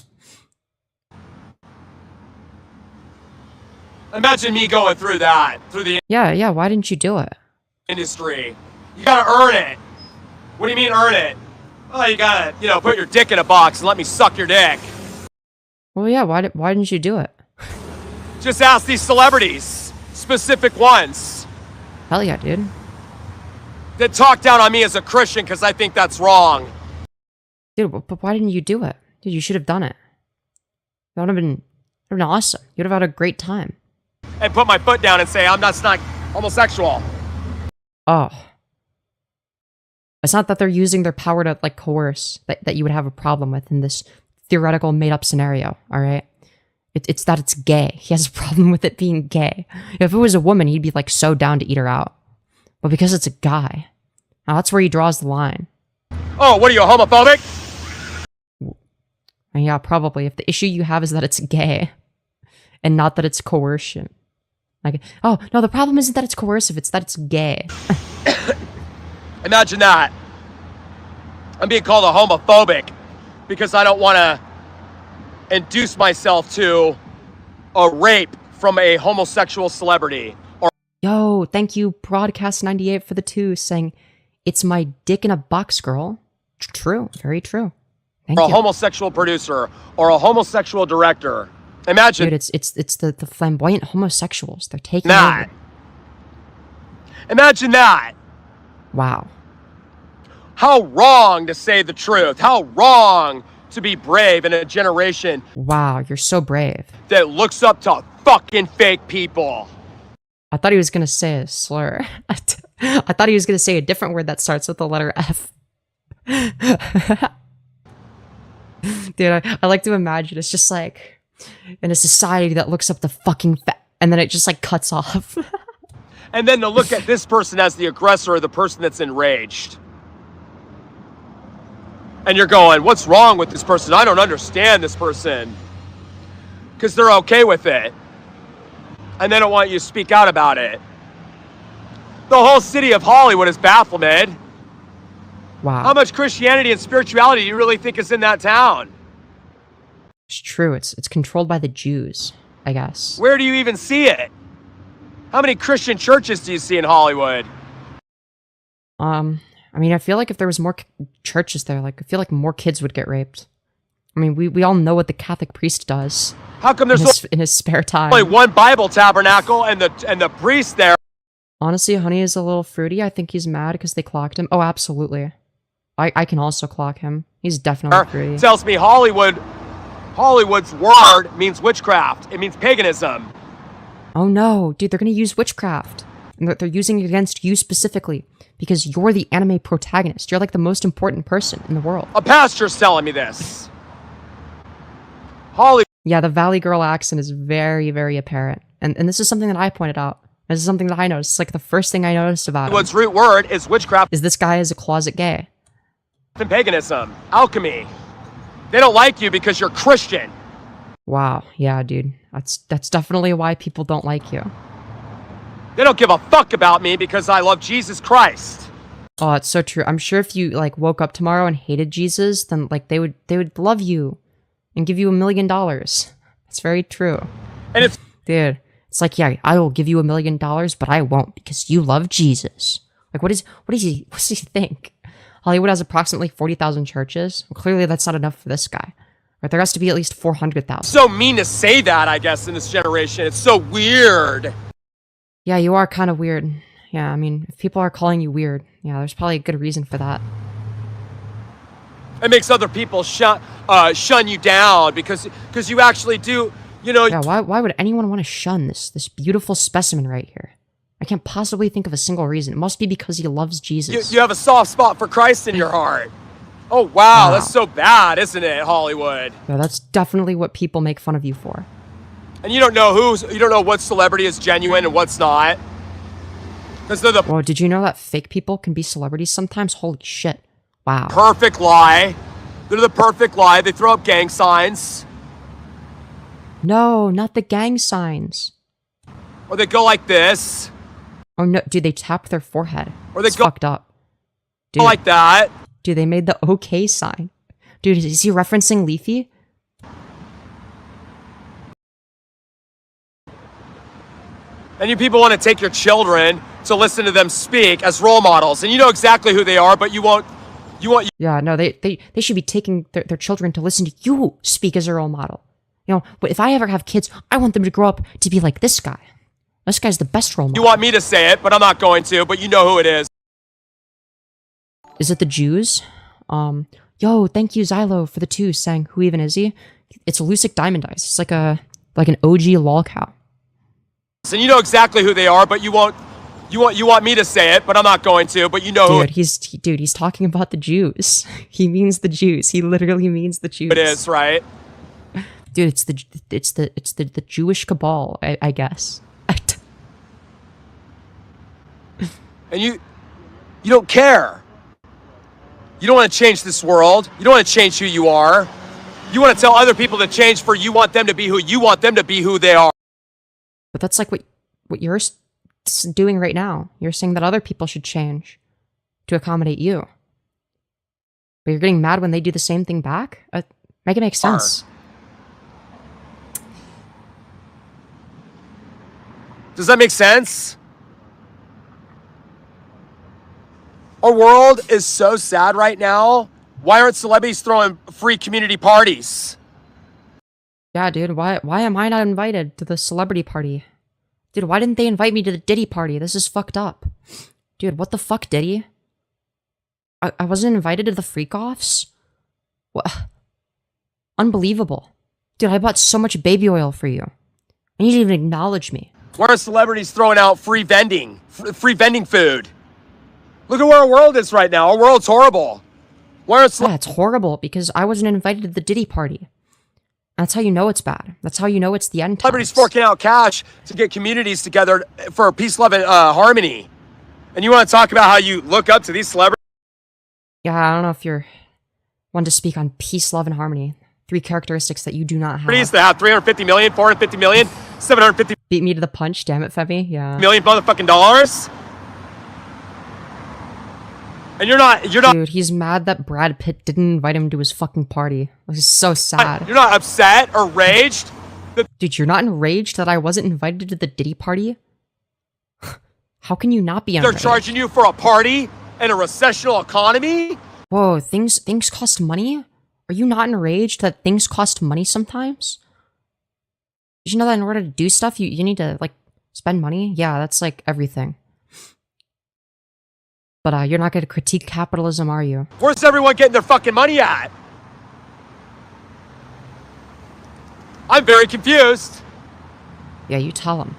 Imagine me going through that, through the
Yeah, why didn't you do it?
industry. You gotta earn it. What do you mean earn it? Oh, you gotta, put your dick in a box and let me suck your dick.
Well, yeah, why didn't you do it?
Just ask these celebrities, specific ones,
Hell yeah, dude.
that talk down on me as a Christian because I think that's wrong.
Dude, but why didn't you do it? Dude, you should have done it. That would have been awesome. You'd have had a great time.
And put my foot down and say, that's not homosexual.
Oh. It's not that they're using their power to, like, coerce that you would have a problem with in this theoretical made-up scenario, all right? It's that it's gay. He has a problem with it being gay. If it was a woman, he'd be, like, so down to eat her out. But because it's a guy, now that's where he draws the line.
Oh, what are you, homophobic?
And yeah, probably. If the issue you have is that it's gay and not that it's coercion. Like, oh, no, the problem isn't that it's coercive, it's that it's gay.
Imagine that. I'm being called a homophobic because I don't want to induce myself to a rape from a homosexual celebrity.
Yo, thank you, Broadcast 98 for the 2, saying, it's my dick in a box, girl. True, very true. Thank
Or a
you.
homosexual producer or a homosexual director. Imagine
Dude, it's the flamboyant homosexuals. They're taking
that.
over.
Imagine that.
Wow.
How wrong to say the truth. How wrong to be brave in a generation
Wow, you're so brave.
that looks up to fucking fake people.
I thought he was going to say a slur. I thought he was going to say a different word that starts with the letter F. Dude, I like to imagine it's just like in a society that looks up to fucking and then it just like cuts off.
And then to look at this person as the aggressor or the person that's enraged. And you're going, what's wrong with this person? I don't understand this person. Because they're okay with it. And they don't want you to speak out about it. The whole city of Hollywood is bafflement.
Wow.
How much Christianity and spirituality do you really think is in that town?
It's true. It's controlled by the Jews, I guess.
Where do you even see it? How many Christian churches do you see in Hollywood?
I mean, I feel like if there was more churches there, like I feel like more kids would get raped. I mean, we all know what the Catholic priest does.
How come there's
in his spare time?
only one Bible tabernacle and the priest there?
Honestly, Honey is a little fruity. I think he's mad because they clocked him. Oh, absolutely. I can also clock him. He's definitely fruity.
Tells me Hollywood's word means witchcraft. It means paganism.
Oh no, dude, they're gonna use witchcraft. And they're using it against you specifically because you're the anime protagonist. You're like the most important person in the world.
A pastor's telling me this. Hollywood
Yeah, the Valley Girl accent is very, very apparent. And this is something that I pointed out. This is something that I noticed. It's like the first thing I noticed about him.
Hollywood's root word is witchcraft.
Is this guy is a closet gay.
And paganism, alchemy. They don't like you because you're Christian.
Wow. Yeah, dude. That's definitely why people don't like you.
They don't give a fuck about me because I love Jesus Christ.
Oh, it's so true. I'm sure if you like woke up tomorrow and hated Jesus, then like they would love you and give you $1 million. It's very true.
And it's
dude, it's like, yeah, I will give you $1 million, but I won't because you love Jesus. Like, what does he think? Hollywood has approximately 40,000 churches. Well, clearly that's not enough for this guy. Right? There has to be at least 400,000.
so mean to say that, I guess, in this generation. It's so weird.
Yeah, you are kind of weird. Yeah, I mean, if people are calling you weird, yeah, there's probably a good reason for that.
It makes other people shun you down because you actually do, you know.
Yeah, why would anyone want to shun this beautiful specimen right here? I can't possibly think of a single reason. It must be because he loves Jesus.
You have a soft spot for Christ in your heart. Oh, wow, that's so bad, isn't it, Hollywood?
Yeah, that's definitely what people make fun of you for.
And you don't know what celebrity is genuine and what's not. Because they're the
Whoa, did you know that fake people can be celebrities sometimes? Holy shit. Wow.
perfect lie. They're the perfect lie. They throw up gang signs.
No, not the gang signs.
Or they go like this.
Oh no, dude, they tap their forehead.
Or they
It's
go
fucked up. Dude,
like that.
dude, they made the okay sign. Dude, is he referencing Leafy?
And you people want to take your children to listen to them speak as role models. And you know exactly who they are, but you want.
Yeah, no, they should be taking their children to listen to you speak as a role model. You know, but if I ever have kids, I want them to grow up to be like this guy. This guy's the best role model.
You want me to say it, but I'm not going to, but you know who it is.
Is it the Jews? Yo, thank you, Xylo, for the 2 saying, who even is he? It's Lucic Diamond Eyes. It's like an OG lol cow.
And you know exactly who they are, but you want me to say it, but I'm not going to, but you know who
He's talking about the Jews. He means the Jews. He literally means the Jews.
it is, right?
Dude, it's the Jewish cabal, I guess.
And you don't care. You don't want to change this world. You don't want to change who you are. You want to tell other people to change for you want them to be who you want them to be who they are.
But that's like what you're doing right now. You're saying that other people should change to accommodate you. But you're getting mad when they do the same thing back? Make it make sense.
Does that make sense? Our world is so sad right now. Why aren't celebrities throwing free community parties?
Yeah, dude, why am I not invited to the celebrity party? Dude, why didn't they invite me to the Diddy party? This is fucked up. Dude, what the fuck, Diddy? I wasn't invited to the freak-offs? What? Unbelievable. Dude, I bought so much baby oil for you. And you didn't even acknowledge me.
Why are celebrities throwing out free vending food? Look at where our world is right now. Our world's horrible. Why are
Yeah, it's horrible because I wasn't invited to the Diddy party. That's how you know it's bad. That's how you know it's the end times.
celebrities forking out cash to get communities together for peace, love, and harmony? And you want to talk about how you look up to these celebrities?
Yeah, I don't know if you're one to speak on peace, love, and harmony. 3 characteristics that you do not have.
That have 350 million, 450 million, 750
Beat me to the punch, damn it, Femi. Yeah.
million motherfucking dollars. And you're not.
Dude, he's mad that Brad Pitt didn't invite him to his fucking party. This is so sad.
You're not upset or raged.
Dude, you're not enraged that I wasn't invited to the Diddy party? How can you not be
They're
enraged?
charging you for a party in a recessional economy?
Whoa, things cost money? Are you not enraged that things cost money sometimes? Did you know that in order to do stuff, you need to, like, spend money? Yeah, that's, like, everything. But you're not going to critique capitalism, are you?
Where's everyone getting their fucking money at? I'm very confused.
Yeah, you tell him.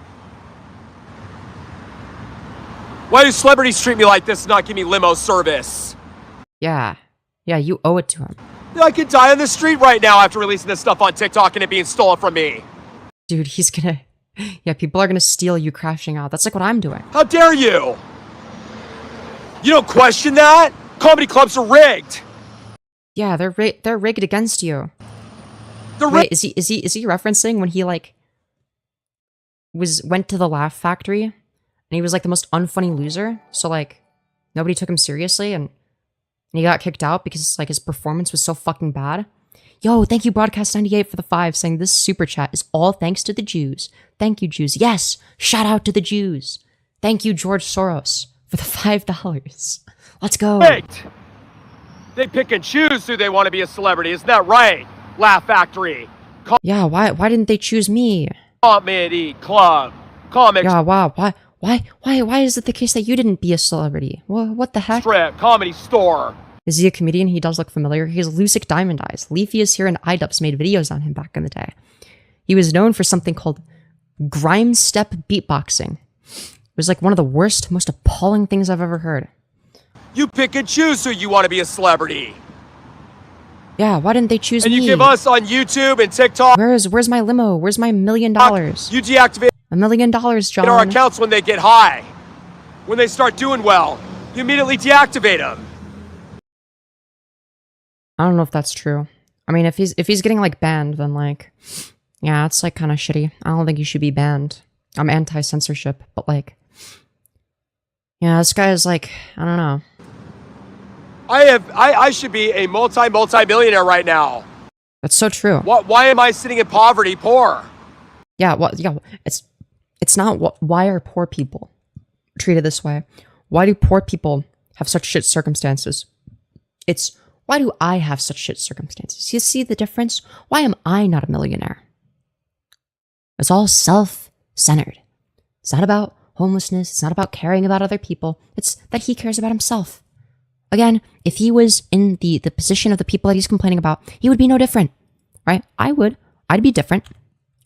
Why do celebrities treat me like this and not give me limo service?
Yeah. Yeah, you owe it to him.
I could die on the street right now after releasing this stuff on TikTok and it being stolen from me.
Dude, he's gonna Yeah, people are gonna steal you crashing out. That's like what I'm doing.
How dare you? You don't question that? Comedy clubs are rigged.
Yeah, they're rigged against you.
They're
Wait,
rigged.
is he referencing when he like went to the Laugh Factory and he was like the most unfunny loser? So like nobody took him seriously and he got kicked out because like his performance was so fucking bad. Yo, thank you Broadcast 98 for the 5 saying this super chat is all thanks to the Jews. Thank you Jews. Yes, shout out to the Jews. Thank you George Soros for the $5. Let's go.
Rigged. They pick and choose who they want to be a celebrity. Isn't that right? Laugh Factory.
Yeah, why didn't they choose me?
Comedy club. Comic
Yeah, wow, why is it the case that you didn't be a celebrity? What the heck?
strip. Comedy store.
Is he a comedian? He does look familiar. He has Lucic Diamond Eyes. Leafy is here and iDubbbz made videos on him back in the day. He was known for something called grime step beatboxing. It was like one of the worst, most appalling things I've ever heard.
You pick and choose who you want to be a celebrity.
Yeah, why didn't they choose
And
me?
you give us on YouTube and TikTok.
Where's my limo? Where's my $1 million?
You deactivate
$1 million, John.
our accounts when they get high. When they start doing well, you immediately deactivate them.
I don't know if that's true. I mean, if he's getting like banned, then like, yeah, it's like kind of shitty. I don't think he should be banned. I'm anti-censorship, but like, yeah, this guy is like, I don't know.
I should be a multi-millionaire right now.
That's so true.
Why am I sitting in poverty, poor?
Yeah, well, yeah, it's not why are poor people treated this way? Why do poor people have such shit circumstances? It's why do I have such shit circumstances? You see the difference? Why am I not a millionaire? It's all self-centered. It's not about homelessness. It's not about caring about other people. It's that he cares about himself. Again, if he was in the position of the people that he's complaining about, he would be no different, right? I'd be different.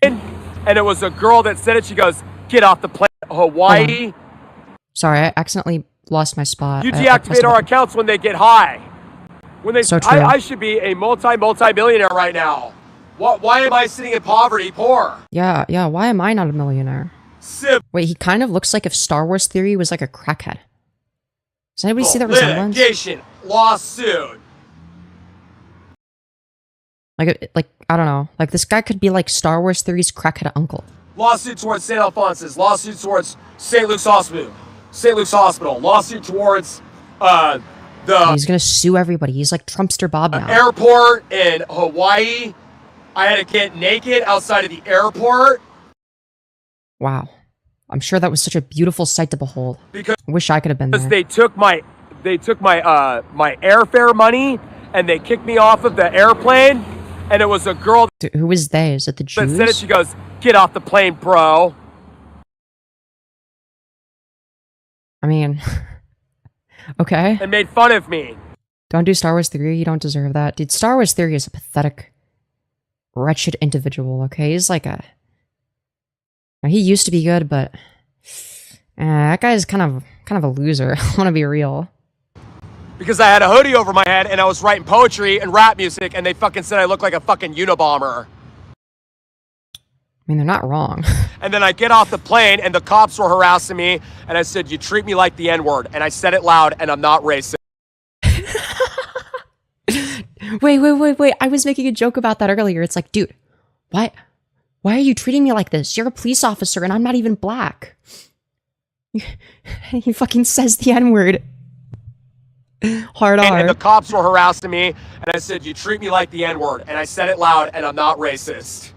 And it was a girl that said it. She goes, get off the plane, Hawaii.
Sorry, I accidentally lost my spot.
You deactivate our accounts when they get high. When they,
So true.
I should be a multi-millionaire right now. Why am I sitting in poverty, poor?
Yeah, why am I not a millionaire? Wait, he kind of looks like if Star Wars Theory was like a crackhead. Does anybody see that resemblance?
Litigation, lawsuit.
Like, I don't know. Like, this guy could be like Star Wars Theory's crackhead uncle.
Lawsuit towards St. Alphonsus. Lawsuit towards St. Luke's Hospital. Lawsuit towards
He's gonna sue everybody. He's like Trumpster Bob now.
Airport in Hawaii. I had to get naked outside of the airport.
Wow. I'm sure that was such a beautiful sight to behold.
Because
I wish I could have been there.
they took my my airfare money and they kicked me off of the airplane. And it was a girl
Dude, who is they? Is it the Jews?
that said it. She goes, "Get off the plane, bro."
I mean, okay.
And made fun of me.
Don't do Star Wars Theory. You don't deserve that. Dude, Star Wars Theory is a pathetic, wretched individual, okay? He's like a... He used to be good, but... that guy is kind of a loser. I want to be real.
Because I had a hoodie over my head and I was writing poetry and rap music and they fucking said I look like a fucking Unabomber.
I mean, they're not wrong.
And then I get off the plane and the cops were harassing me and I said, "You treat me like the N-word." And I said it loud and I'm not racist.
Wait. I was making a joke about that earlier. It's like, dude, why are you treating me like this? You're a police officer and I'm not even black. He fucking says the N-word. Hard R.
And the cops were harassing me and I said, "You treat me like the N-word." And I said it loud and I'm not racist.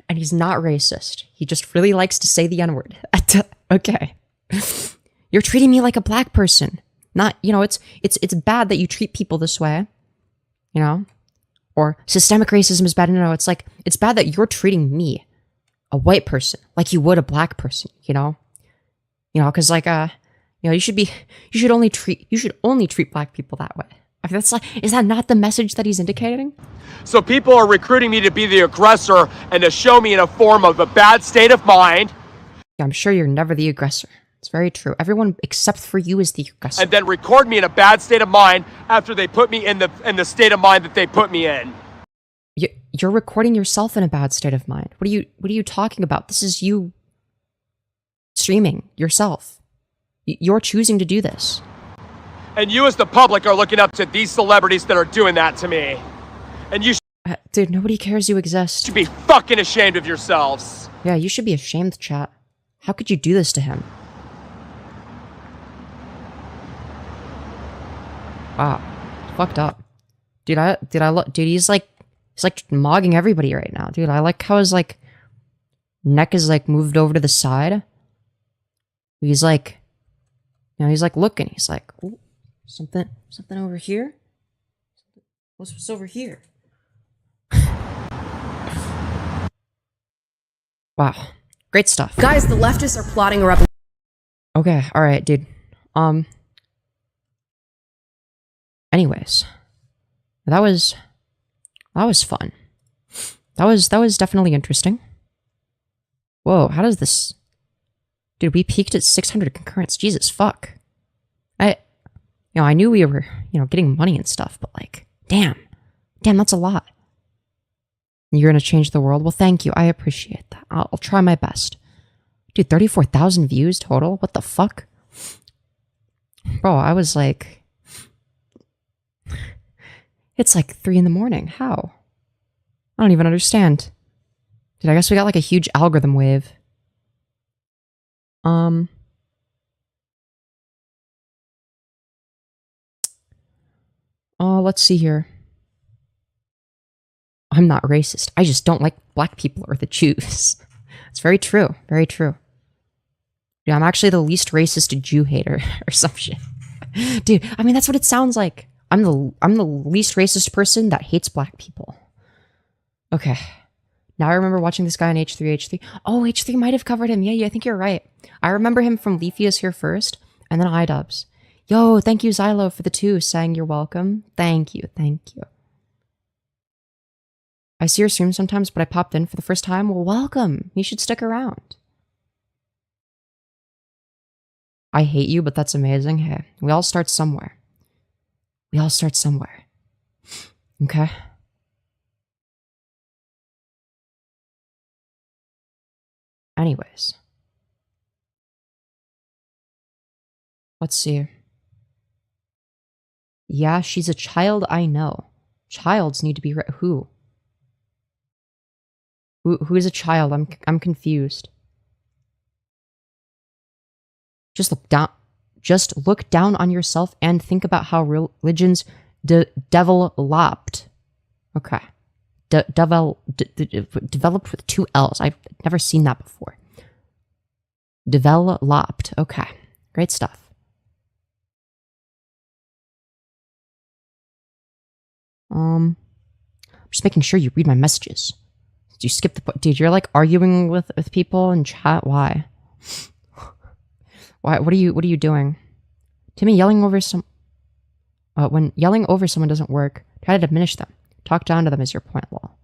And he's not racist. He just really likes to say the N-word. Okay. You're treating me like a black person. Not, it's bad that you treat people this way. Or systemic racism is bad. No, it's like, it's bad that you're treating me, a white person, like you would a black person, because like, you should only treat black people that way. I mean, that's like, is that not the message that he's indicating?
So people are recruiting me to be the aggressor and to show me in a form of a bad state of mind.
Yeah, I'm sure you're never the aggressor. It's very true. Everyone except for you is the aggressor.
And then record me in a bad state of mind after they put me in the state of mind that they put me in.
You're recording yourself in a bad state of mind. What are you talking about? This is you streaming yourself. You're choosing to do this.
And you as the public are looking up to these celebrities that are doing that to me. And you
dude, nobody cares you exist.
should be fucking ashamed of yourselves.
Yeah, you should be ashamed, chat. How could you do this to him? Wow. Fucked up. Dude, dude, he's like mogging everybody right now. Dude, I like how his like neck is like moved over to the side. He's like, you know, he's like looking. He's like, ooh, something over here. What's over here? Wow, great stuff.
Guys, the leftists are plotting a revolution.
Okay, all right, dude. Anyways, that was fun. That was definitely interesting. Whoa, how does this? Dude, we peaked at 600 concurrents. Jesus fuck. I knew we were, getting money and stuff, but like, damn, that's a lot. You're gonna change the world? Well, thank you. I appreciate that. I'll try my best. Dude, 34,000 views total? What the fuck? Bro, I was like... It's like 3 in the morning. How? I don't even understand. Dude, I guess we got like a huge algorithm wave. Let's see here. I'm not racist. I just don't like black people or the Jews. It's very true. Very true. Yeah, I'm actually the least racist Jew hater or some shit. Dude, I mean, that's what it sounds like. I'm the least racist person that hates black people. Okay. Now I remember watching this guy on H3. Oh, H3 might have covered him. Yeah, I think you're right. I remember him from Leafy is Here First, and then iDubbbz. Yo, thank you, Xylo, for the 2, saying you're welcome. Thank you. I see your stream sometimes, but I popped in for the first time. Well, welcome. You should stick around. I hate you, but that's amazing. Hey, we all start somewhere. Okay? Anyways. Let's see. Yeah, she's a child, I know. Childs need to be who? Who is a child? I'm confused. Just look down on yourself and think about how religions developed. Okay. Developed with 2 L's. I've never seen that before. Developed. Okay. Great stuff. Just making sure you read my messages. Did you skip the... Dude, you're like arguing with people in chat? Why? Why? What are you doing? Timmy, yelling over when yelling over someone doesn't work, try to diminish them. Talk down to them is your point, lol.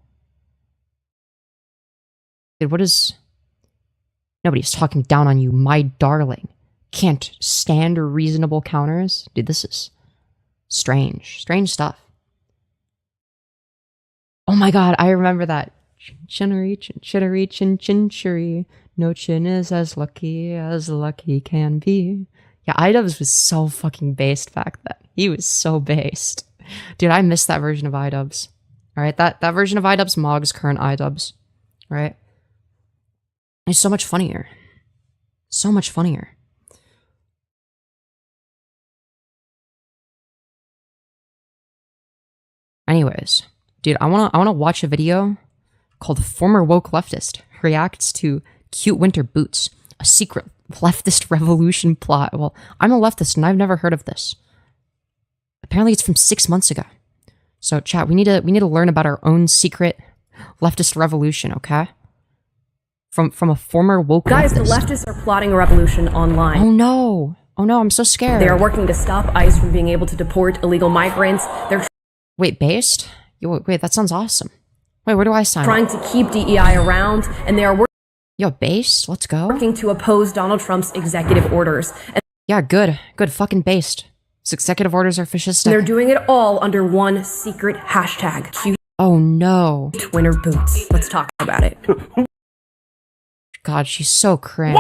Dude, what is... Nobody's talking down on you, my darling. Can't stand reasonable counters? Dude, this is strange. Strange stuff. Oh my god, I remember that. Chinnery, chinchery. No chin is as lucky can be. Yeah, iDubbbz was so fucking based back then. He was so based. Dude, I miss that version of iDubbbz. Alright, that version of iDubbbz mogs current iDubbbz. Right? It's so much funnier. So much funnier. Anyways, dude, I wanna watch a video called Former Woke Leftist Reacts to Cute Winter Boots, a secret leftist revolution plot. Well, I'm a leftist and I've never heard of this. Apparently it's from 6 months ago. So chat, we need to learn about our own secret leftist revolution, okay? From a former woke
Guys,
leftist.
The leftists are plotting a revolution online.
Oh no, I'm so scared.
They are working to stop ICE from being able to deport illegal migrants. They're
Wait, based? Wait, that sounds awesome. Wait, where do I sign
trying
up?
to keep DEI around, and they are
Yo, based? Let's go.
working to oppose Donald Trump's executive orders. And
Yeah, good, fucking based. His executive orders are fascistic.
they're doing it all under one secret hashtag.
Oh no.
winter boots. Let's talk about it.
God, she's so cringe.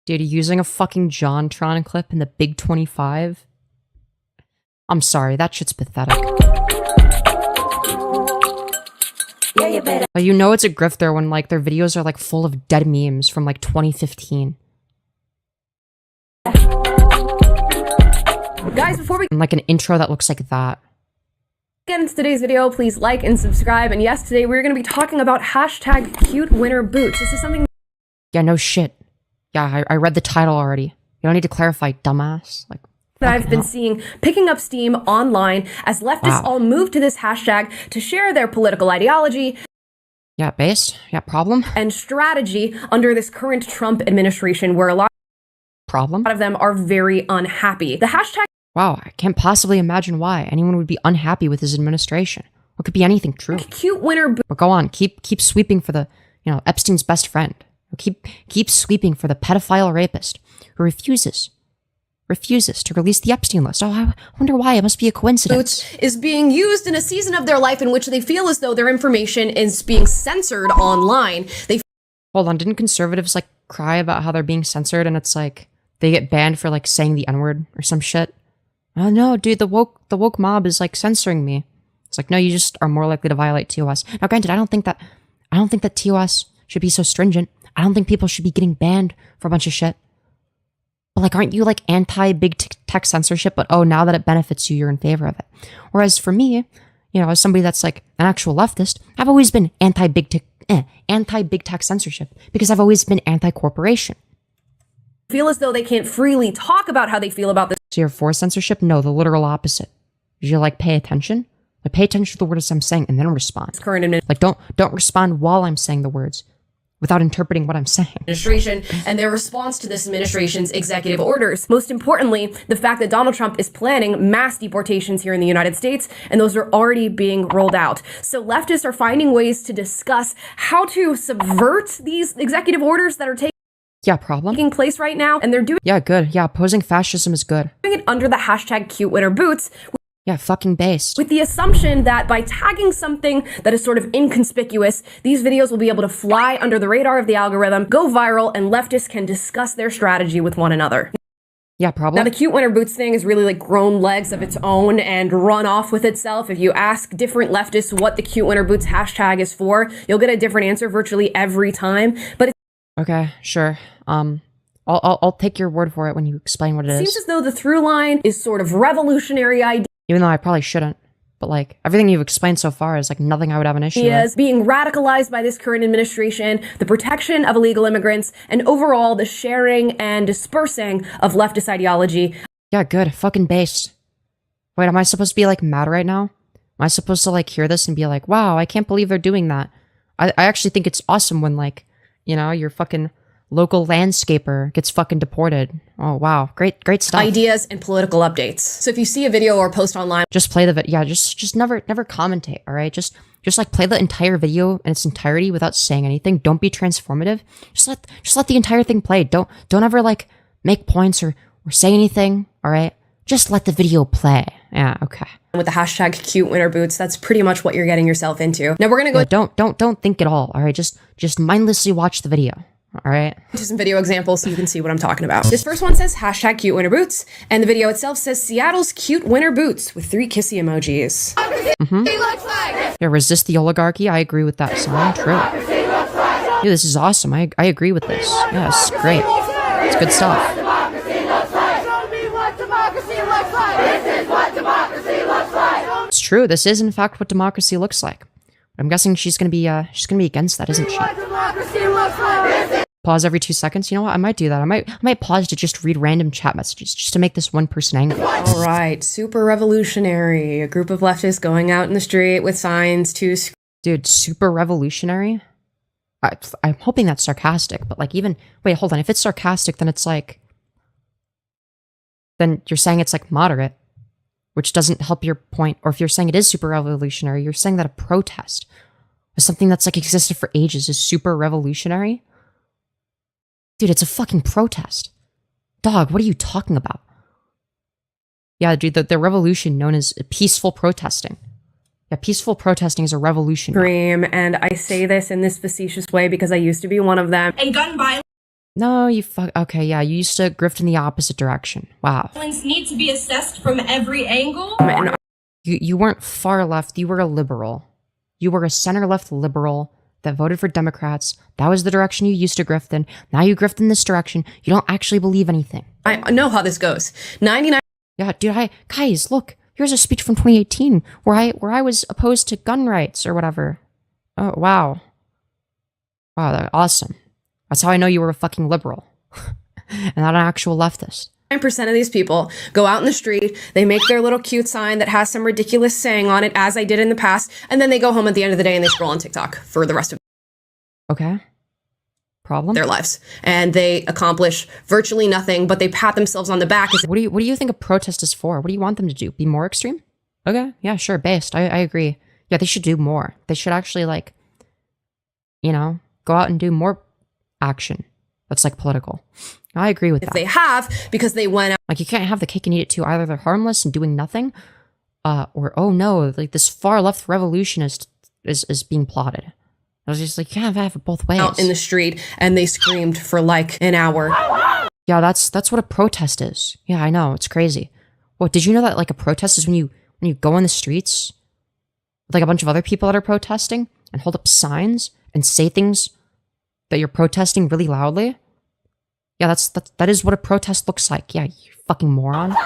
Dude, using a fucking JonTron clip in the Big 25? I'm sorry, that shit's pathetic. You know it's a grifter when like their videos are like full of dead memes from like 2015.
Guys, before we
And like an intro that looks like that.
get into today's video, please like and subscribe. And yes, today we're going to be talking about hashtag cute winter boots. This is something
Yeah, no shit. Yeah, I read the title already. You don't need to clarify, dumbass. Like,
that I've been seeing picking up steam online as leftists all move to this hashtag to share their political ideology.
Yeah, based. Yeah, problem.
And strategy under this current Trump administration, where a lot of them are very unhappy. The hashtag
Wow, I can't possibly imagine why anyone would be unhappy with his administration. Or could be anything true.
cute winter boots
But go on, keep sweeping for the, Epstein's best friend. Keep sweeping for the pedophile rapist who refuses to release the Epstein list. Oh, I wonder why. It must be a coincidence.
is being used in a season of their life in which they feel as though their information is being censored online.
Hold on, didn't conservatives like cry about how they're being censored and it's like they get banned for like saying the N-word or some shit? Oh no, dude, the woke mob is like censoring me. It's like, no, you just are more likely to violate TOS. Now, granted, I don't think that TOS should be so stringent. I don't think people should be getting banned for a bunch of shit. But like, aren't you like anti-big tech censorship? But oh, now that it benefits you, you're in favor of it. Whereas for me, as somebody that's like an actual leftist, I've always been anti-big tech censorship because I've always been anti-corporation.
Feel as though they can't freely talk about how they feel about this
So you're for censorship? No, the literal opposite. You like pay attention? Like pay attention to the words I'm saying and then respond.
current
Like don't respond while I'm saying the words without interpreting what I'm saying.
administration and their response to this administration's executive orders. Most importantly, the fact that Donald Trump is planning mass deportations here in the United States, and those are already being rolled out. So leftists are finding ways to discuss how to subvert these executive orders that are
Yeah, problem.
taking place right now, and they're doing
Yeah, good. Yeah, opposing fascism is good.
it under the hashtag cute winter boots,
Yeah, fucking based.
with the assumption that by tagging something that is sort of inconspicuous, these videos will be able to fly under the radar of the algorithm, go viral, and leftists can discuss their strategy with one another.
Yeah,
Now,
problem.
the cute winter boots thing is really like grown legs of its own and run off with itself. If you ask different leftists what the cute winter boots hashtag is for, you'll get a different answer virtually every time. But it
Okay, sure. I'll take your word for it when you explain what it
seems
is.
as though the through line is sort of revolutionary
Even though I probably shouldn't. But like everything you've explained so far is like nothing I would have an issue with.
ideas, being radicalized by this current administration, the protection of illegal immigrants, and overall the sharing and dispersing of leftist ideology.
Yeah, good. Fucking based. Wait, am I supposed to be like mad right now? Am I supposed to like hear this and be like, wow, I can't believe they're doing that? I actually think it's awesome when like, your fucking local landscaper gets fucking deported. Oh, wow. Great stuff.
Ideas and political updates. So if you see a video or post online,
Just play the video. Yeah, just never commentate, all right? Just like play the entire video in its entirety without saying anything. Don't be transformative. Just let the entire thing play. Don't ever like make points or say anything, all right? Just let the video play. Yeah, okay.
with the hashtag cute winter boots, that's pretty much what you're getting yourself into. Now we're gonna go
Don't think at all, all right? Just mindlessly watch the video, all right?
to some video examples so you can see what I'm talking about. This first one says hashtag cute winter boots, and the video itself says Seattle's cute winter boots with 3 kissy emojis.
Yeah, resist the oligarchy. I agree with that sign. True. Yeah, this is awesome. I agree with this. Yeah, it's great. It's good stuff. It's true. This is in fact what democracy looks like. I'm guessing she's gonna be against that, isn't she? Pause every 2 seconds. You know what? I might do that. I might pause to just read random chat messages just to make this one person angry.
All right, super revolutionary. A group of leftists going out in the street with signs to
Dude, super revolutionary? I'm hoping that's sarcastic, but like wait, hold on. If it's sarcastic, then it's like, then you're saying it's like moderate, which doesn't help your point. Or if you're saying it is super revolutionary, you're saying that a protest is something that's like existed for ages is super revolutionary? Dude, it's a fucking protest. Dog, what are you talking about? Yeah, dude, the revolution known as peaceful protesting. Yeah, peaceful protesting is a revolution.
Scream, and I say this in this facetious way because I used to be one of them. And gun violence.
No, you fuck. Okay, yeah, you used to grift in the opposite direction. Wow.
Need to be assessed from every angle.
You weren't far left. You were a liberal. You were a center-left liberal that voted for Democrats. That was the direction you used to grift in. Now you grift in this direction. You don't actually believe anything.
I know how this goes. 99.
Yeah, dude. Guys, look. Here's a speech from 2018 where I was opposed to gun rights or whatever. Oh wow. Wow, that's awesome. That's how I know you were a fucking liberal and not an actual leftist.
9% of these people go out in the street, they make their little cute sign that has some ridiculous saying on it, as I did in the past, and then they go home at the end of the day and they scroll on TikTok for the rest of
Okay. Problem?
Their lives. And they accomplish virtually nothing, but they pat themselves on the back.
What do you think a protest is for? What do you want them to do? Be more extreme? Okay, yeah, sure, based. I agree. Yeah, they should do more. They should actually, like, you know, go out and do more action that's, like, political. I agree with that.
They have, because they went out.
Like, you can't have the cake and eat it too. Either they're harmless and doing nothing, or, oh no, like, this far-left revolution is being plotted. I was just like, you can't have it both ways.
Out in the street, and they screamed for, like, an hour.
Yeah, that's what a protest is. Yeah, I know, it's crazy. Well, did you know that, like, a protest is when you go in the streets with, like, a bunch of other people that are protesting and hold up signs and say things that you're protesting really loudly? Yeah, that is what a protest looks like. Yeah, you fucking moron.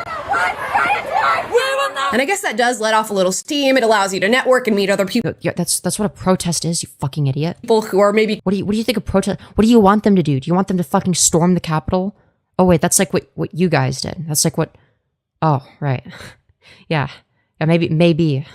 And I guess that does let off a little steam. It allows you to network and meet other people.
Yeah, that's what a protest is, you fucking idiot.
People who are maybe.
What do you think a protest? What do you want them to do? Do you want them to fucking storm the Capitol? Oh wait, that's like what you guys did. That's like what. Oh right, yeah, maybe.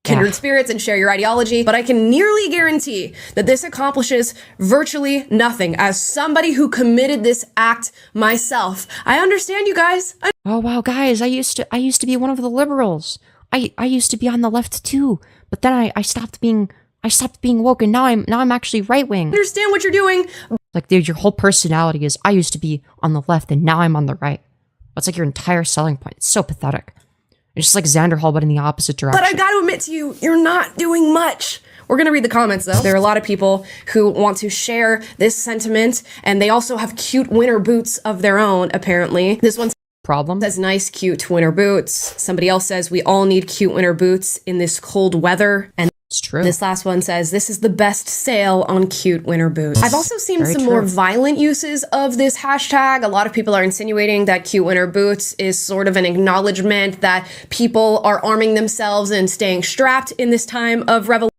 Kindred spirits and share your ideology, but I can nearly guarantee that this accomplishes virtually nothing. As somebody who committed this act myself, I understand you guys.
Oh wow, guys, I used to be one of the liberals. I used to be on the left too, but then I stopped being woke, and now I'm actually right wing.
Understand what you're doing.
Like, dude, your whole personality is I used to be on the left and now I'm on the right. That's like your entire selling point. It's so pathetic. It's just like Xander Hall, but in the opposite direction.
But I gotta admit to you, you're not doing much. We're gonna read the comments though. There are a lot of people who want to share this sentiment, and they also have cute winter boots of their own, apparently. This one says nice, cute winter boots. Somebody else says we all need cute winter boots in this cold weather. And
it's true.
This last one says this is the best sale on cute winter boots. I've also seen some more violent uses of this hashtag. A lot of people are insinuating that cute winter boots is sort of an acknowledgement that people are arming themselves and staying strapped in this time of revolution.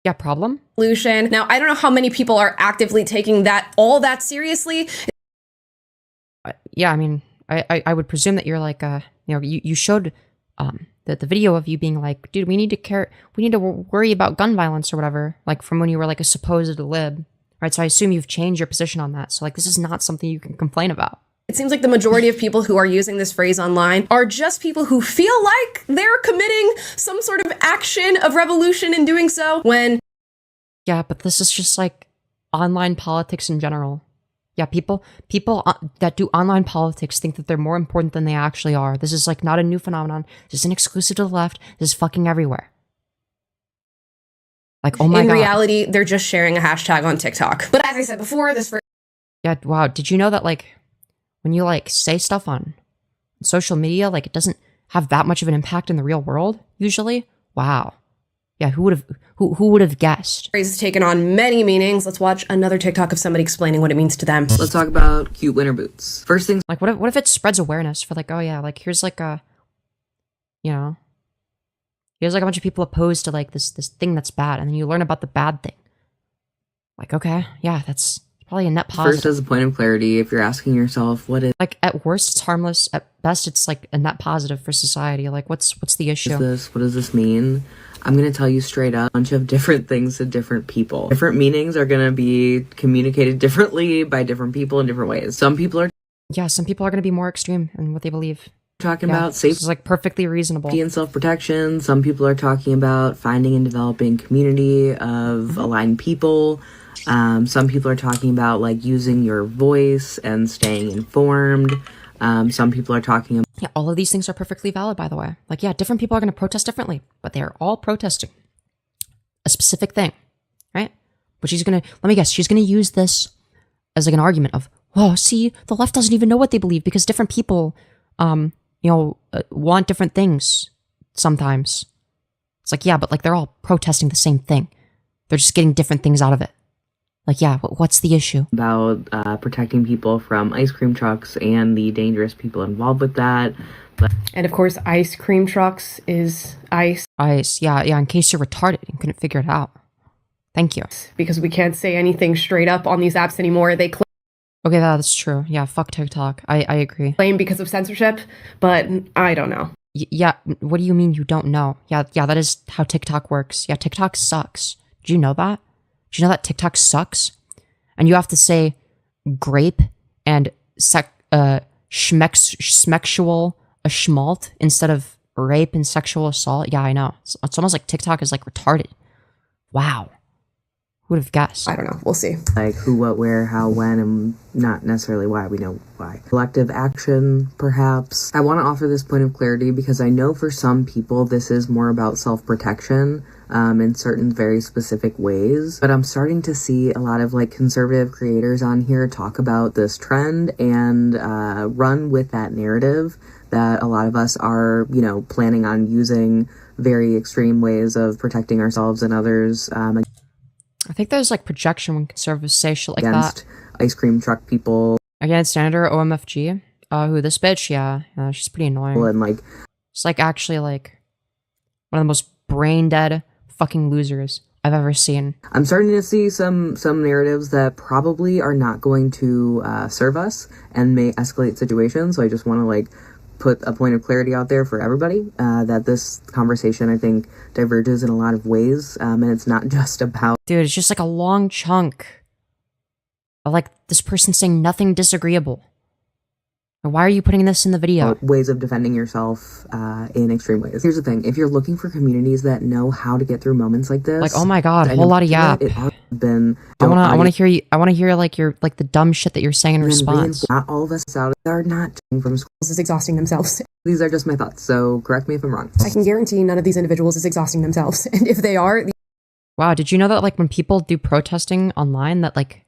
Yeah, problem?
Now, I don't know how many people are actively taking all that seriously.
Yeah, I mean, I would presume that you're like, you showed the video of you being like, dude, we need to worry about gun violence or whatever, like from when you were like a supposed lib, right? So I assume you've changed your position on that. So like, this is not something you can complain about.
It seems like the majority of people who are using this phrase online are just people who feel like they're committing some sort of action of revolution in doing so when...
Yeah, but this is just like online politics in general. Yeah, people that do online politics think that they're more important than they actually are. This is like not a new phenomenon. This isn't exclusive to the left. This is fucking everywhere. Like, oh my God.
In reality, they're just sharing a hashtag on TikTok. But as I said before,
yeah, wow. Did you know that like when you like say stuff on social media, like it doesn't have that much of an impact in the real world usually? Wow. Yeah, who would have guessed?
Phrase has taken on many meanings. Let's watch another TikTok of somebody explaining what it means to them.
Let's talk about cute winter boots. First things
like, what if it spreads awareness for like, oh yeah, like here's like a, here's like a bunch of people opposed to like this thing that's bad, and then you learn about the bad thing. Like, okay, yeah, that's probably a net positive.
First, as a point of clarity, if you're asking yourself, what is
like at worst it's harmless, at best it's like a net positive for society. Like, what's the issue?
What does this mean? I'm going to tell you straight up, a bunch of different things to different people. Different meanings are going to be communicated differently by different people in different ways. Some people are
going to be more extreme in what they believe.
Talking about safety.
It's like perfectly reasonable.
And self-protection. Some people are talking about finding and developing community of aligned people. Some people are talking about like using your voice and staying informed. Some people are talking about
Yeah, all of these things are perfectly valid, by the way. Like, yeah, different people are going to protest differently, but they are all protesting a specific thing, right? But she's going to, let me guess, she's going to use this as like an argument of, oh, see, the left doesn't even know what they believe because different people, want different things sometimes. It's like, yeah, but like they're all protesting the same thing. They're just getting different things out of it. Like, yeah, what's the issue?
About protecting people from ice cream trucks and the dangerous people involved with that.
And of course, ice cream trucks is ice.
Ice, yeah, in case you're retarded and couldn't figure it out. Thank you.
Because we can't say anything straight up on these apps anymore. They
Okay, that's true. Yeah, fuck TikTok. I agree.
claim because of censorship, but I don't know.
Yeah, what do you mean you don't know? Yeah, that is how TikTok works. Yeah, TikTok sucks. Do you know that? Do you know that TikTok sucks? And you have to say grape and schmexual a schmalt instead of rape and sexual assault. Yeah, I know. It's almost like TikTok is like retarded. Wow. Who would have guessed?
I don't know. We'll see.
Like who, what, where, how, when, and not necessarily why. We know why. Collective action, perhaps. I want to offer this point of clarity because I know for some people this is more about self-protection in certain very specific ways. But I'm starting to see a lot of like conservative creators on here talk about this trend and run with that narrative that a lot of us are, planning on using very extreme ways of protecting ourselves and others
I think there's like projection when conservatives say shit like
against
that.
Ice cream truck people.
Against Senator OMFG. Who, this bitch? Yeah, she's pretty annoying.
And like,
it's like actually like one of the most brain dead fucking losers I've ever seen.
I'm starting to see some narratives that probably are not going to serve us and may escalate situations. So I just want to like put a point of clarity out there for everybody that this conversation, I think, diverges in a lot of ways. And it's not just about...
Dude, it's just like a long chunk of like this person saying nothing disagreeable. Why are you putting this in the video?
Ways of defending yourself in extreme ways. Here's the thing. If you're looking for communities that know how to get through moments like this...
Like, oh my god, a whole lot of yap. I want to hear you. I want to hear like your like the dumb shit that you're saying in response.
Not all of us out there are not from schools.
Is exhausting themselves.
These are just my thoughts, so correct me if I'm wrong.
I can guarantee none of these individuals is exhausting themselves. And if they are...
Wow, did you know that like when people do protesting online that like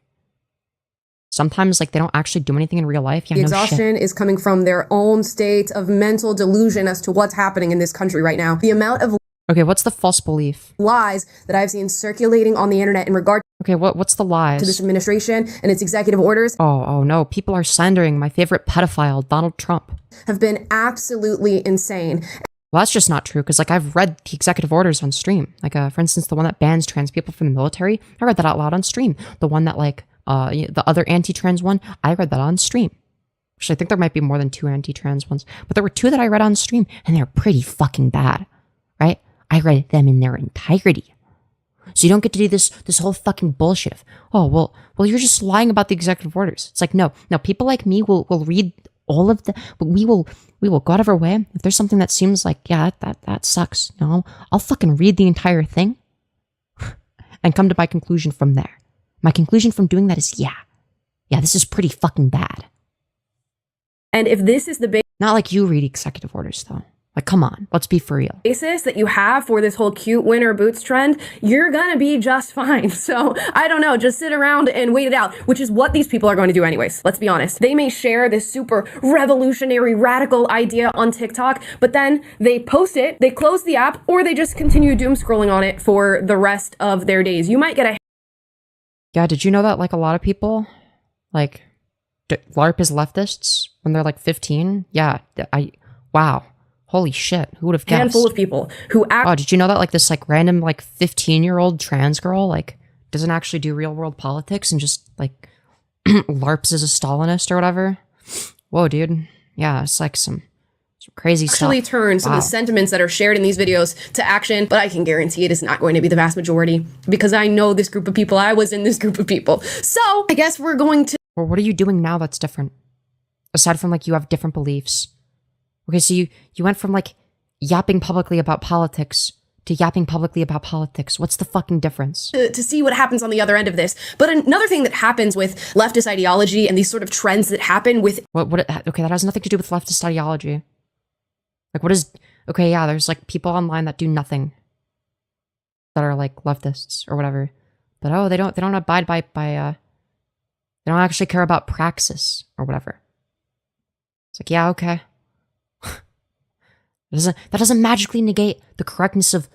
sometimes like they don't actually do anything in real life? Yeah,
the
no
exhaustion
shit.
is coming from their own state of mental delusion as to what's happening in this country right now. The amount of
Okay, what's the false belief?
Lies that I've seen circulating on the internet in regard
Okay, what's the lies?
to this administration and its executive orders
Oh no, people are slandering my favorite pedophile, Donald Trump.
have been absolutely insane.
Well, that's just not true, because like I've read the executive orders on stream. Like for instance, the one that bans trans people from the military, I read that out loud on stream. The one that like the other anti-trans one, I read that on stream. Actually, I think there might be more than 2 anti-trans ones, but there were 2 that I read on stream, and they're pretty fucking bad, right? I read them in their entirety. So you don't get to do this whole fucking bullshit of, oh, well, you're just lying about the executive orders. It's like, no, people like me will read all of the, but we will go out of our way. If there's something that seems like, yeah, that sucks, no, I'll fucking read the entire thing and come to my conclusion from there. My conclusion from doing that is, yeah, this is pretty fucking bad.
And if this is the
Not like you read executive orders, though. Like, come on, let's be for real.
basis that you have for this whole cute winter boots trend, you're gonna be just fine. So I don't know, just sit around and wait it out, which is what these people are going to do anyways. Let's be honest. They may share this super revolutionary, radical idea on TikTok, but then they post it, they close the app, or they just continue doom scrolling on it for the rest of their days. You might get a
Yeah, did you know that like a lot of people, like, LARP is leftists when they're like 15? Yeah, wow. Holy shit, who would have guessed?
handful of people who
Oh, did you know that like this like random like 15-year-old trans girl like doesn't actually do real world politics and just like LARPs as a Stalinist or whatever? Whoa, dude. Yeah, it's like some crazy stuff.
actually turn some of the sentiments that are shared in these videos to action, but I can guarantee it is not going to be the vast majority because I know this group of people. I was in this group of people. So I guess we're going to...
Well, what are you doing now that's different? Aside from like you have different beliefs. Okay, so you went from like yapping publicly about politics to yapping publicly about politics. What's the fucking difference?
To see what happens on the other end of this. But another thing that happens with leftist ideology and these sort of trends that happen with
Okay, that has nothing to do with leftist ideology. Like, what is, okay, yeah, there's like people online that do nothing, that are like leftists or whatever. But oh, they don't abide by they don't actually care about praxis or whatever. It's like, yeah, okay. That doesn't magically negate the correctness of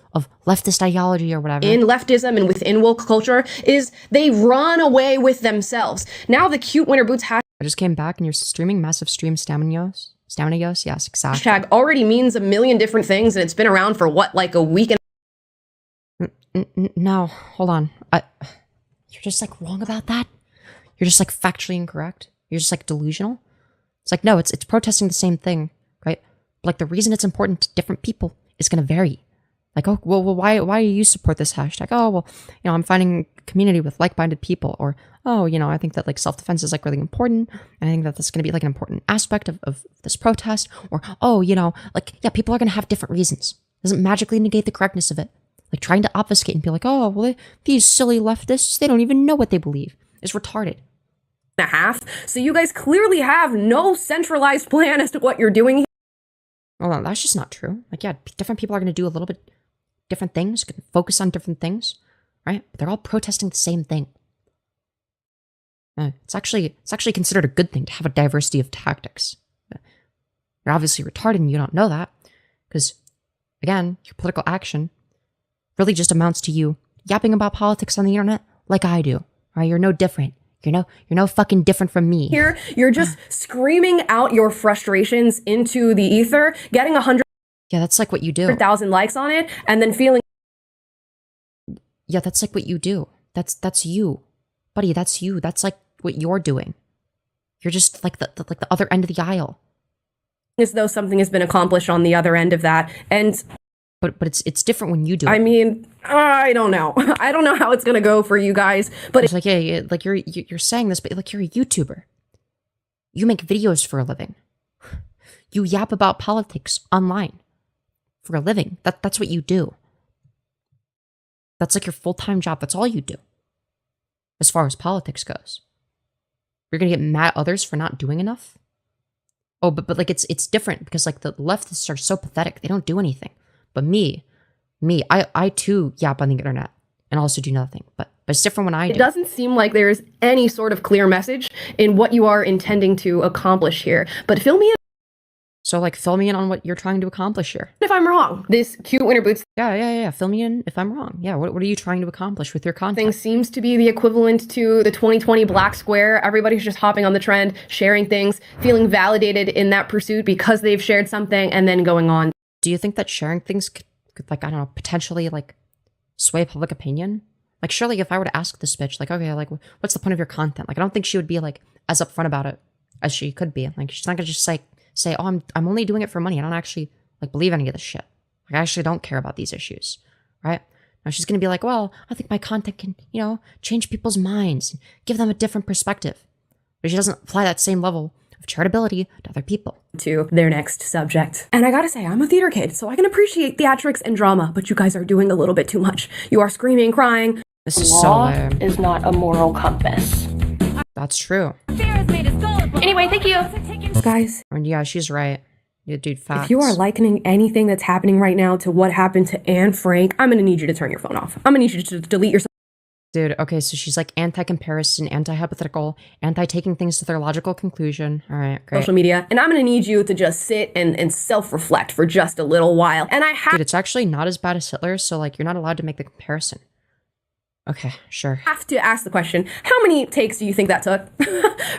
leftist ideology or whatever.
In leftism and within woke culture is they run away with themselves. Now the cute winter boots
I just came back and you're streaming massive stream Femyoz? Femyoz? Yes, exactly.
hashtag already means a million different things, and it's been around for what, like a week and
No, hold on. You're just like wrong about that? You're just like factually incorrect? You're just like delusional? It's like, no, it's protesting the same thing, right? Like the reason it's important to different people is going to vary. Like, oh, well, why do you support this hashtag? Oh, well, I'm finding community with like-minded people. Or, oh, I think that like self-defense is like really important. And I think that that's going to be like an important aspect of this protest. Or, oh, like, yeah, people are going to have different reasons. It doesn't magically negate the correctness of it. Like trying to obfuscate and be like, oh, well, these silly leftists, they don't even know what they believe. It's retarded.
a half. So you guys clearly have no centralized plan as to what you're doing here.
Well, that's just not true. Like, yeah, different people are going to do a little bit different things, can focus on different things, right? But they're all protesting the same thing. It's actually considered a good thing to have a diversity of tactics. You're obviously retarded and you don't know that, because, again, your political action really just amounts to you yapping about politics on the internet like I do. Right? You're no different. You're no fucking different from me.
Here, you're just screaming out your frustrations into the ether, getting 100,000
Yeah, that's like what you do.
likes on it, and then feeling.
Yeah, that's like what you do. That's you, buddy. That's you. That's like what you're doing. You're just like the other end of the aisle.
As though something has been accomplished on the other end of that, and.
But it's different when you do it.
I mean, I don't know. I don't know how it's gonna go for you guys, but
it's like, yeah, like you're saying this, but like you're a YouTuber. You make videos for a living. You yap about politics online for a living. That's what you do. That's like your full-time job. That's all you do. As far as politics goes. You're gonna get mad at others for not doing enough? Oh, but like it's different because like the leftists are so pathetic. They don't do anything. But me, I too yap on the internet and also do nothing. But it's different when I do.
It doesn't seem like there's any sort of clear message in what you are intending to accomplish here. But fill me in.
So like fill me in on what you're trying to accomplish here.
If I'm wrong. This cute winter boots
Yeah. Fill me in if I'm wrong. Yeah, what are you trying to accomplish with your content?
thing seems to be the equivalent to the 2020 Black Square. Everybody's just hopping on the trend, sharing things, feeling validated in that pursuit because they've shared something, and then going on.
Do you think that sharing things could like, I don't know, potentially like sway public opinion? Like surely if I were to ask this bitch, like, okay, like what's the point of your content? Like I don't think she would be like as upfront about it as she could be. Like she's not gonna just like say, oh, I'm only doing it for money. I don't actually like believe any of this shit. Like I actually don't care about these issues, right? Now she's gonna be like, well, I think my content can, change people's minds and give them a different perspective. But she doesn't apply that same level of charitability to other people.
To their next subject. And I gotta say, I'm a theater kid, so I can appreciate theatrics and drama, but you guys are doing a little bit too much. You are screaming, crying.
This is so lame.
Is not a moral compass.
That's true.
Anyway, thank you. Guys,
And yeah, she's right. Yeah, dude, facts.
if you are likening anything that's happening right now to what happened to Anne Frank, I'm gonna need you to turn your phone off. I'm gonna need you to delete your.
Dude, okay, so she's like anti-comparison, anti-hypothetical, anti-taking things to their logical conclusion. All right, great.
Social media, and I'm gonna need you to just sit and self-reflect for just a little while. And I
Dude, it's actually not as bad as Hitler, so like you're not allowed to make the comparison. Okay, sure.
have to ask the question, how many takes do you think that took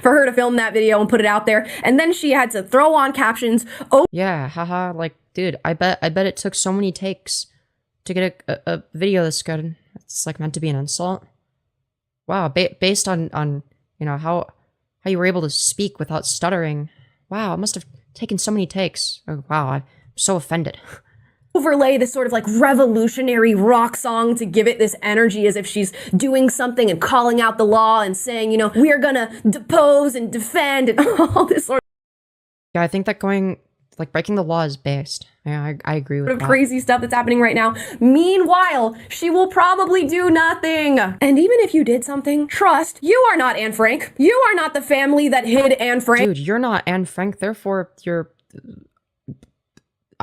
for her to film that video and put it out there? And then she had to throw on captions. Oh,
Yeah, haha, like, dude, I bet it took so many takes to get a video this good. It's like meant to be an insult. Wow, based on how you were able to speak without stuttering. Wow, it must have taken so many takes. Oh, wow, I'm so offended.
overlay this sort of like revolutionary rock song to give it this energy as if she's doing something and calling out the law and saying, we are gonna depose and defend and all this sort
Yeah, I think that breaking the law is based. Yeah, I agree with
of
that.
crazy stuff that's happening right now. Meanwhile, she will probably do nothing. And even if you did something, trust, you are not Anne Frank. You are not the family that hid Anne Frank.
Dude, you're not Anne Frank, therefore you're...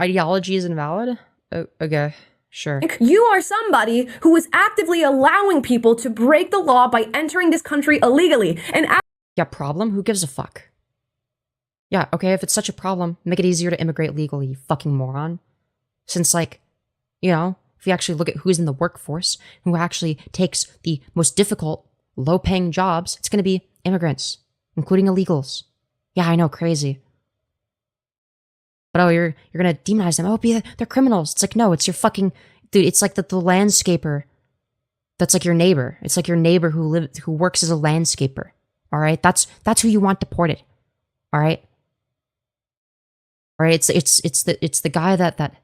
ideology is invalid? Okay, sure.
You are somebody who is actively allowing people to break the law by entering this country illegally. And
Yeah, problem? Who gives a fuck? Yeah, okay, if it's such a problem, make it easier to immigrate legally, you fucking moron. Since, like, you know, if you actually look at who's in the workforce, who actually takes the most difficult, low-paying jobs, it's gonna be immigrants, including illegals. Yeah, I know, crazy. But oh, you're gonna demonize them. Oh, they're criminals. It's like, no, it's your fucking dude. It's like the landscaper. That's like your neighbor. It's like your neighbor who works as a landscaper. All right, that's who you want deported. All right. All right. It's the guy that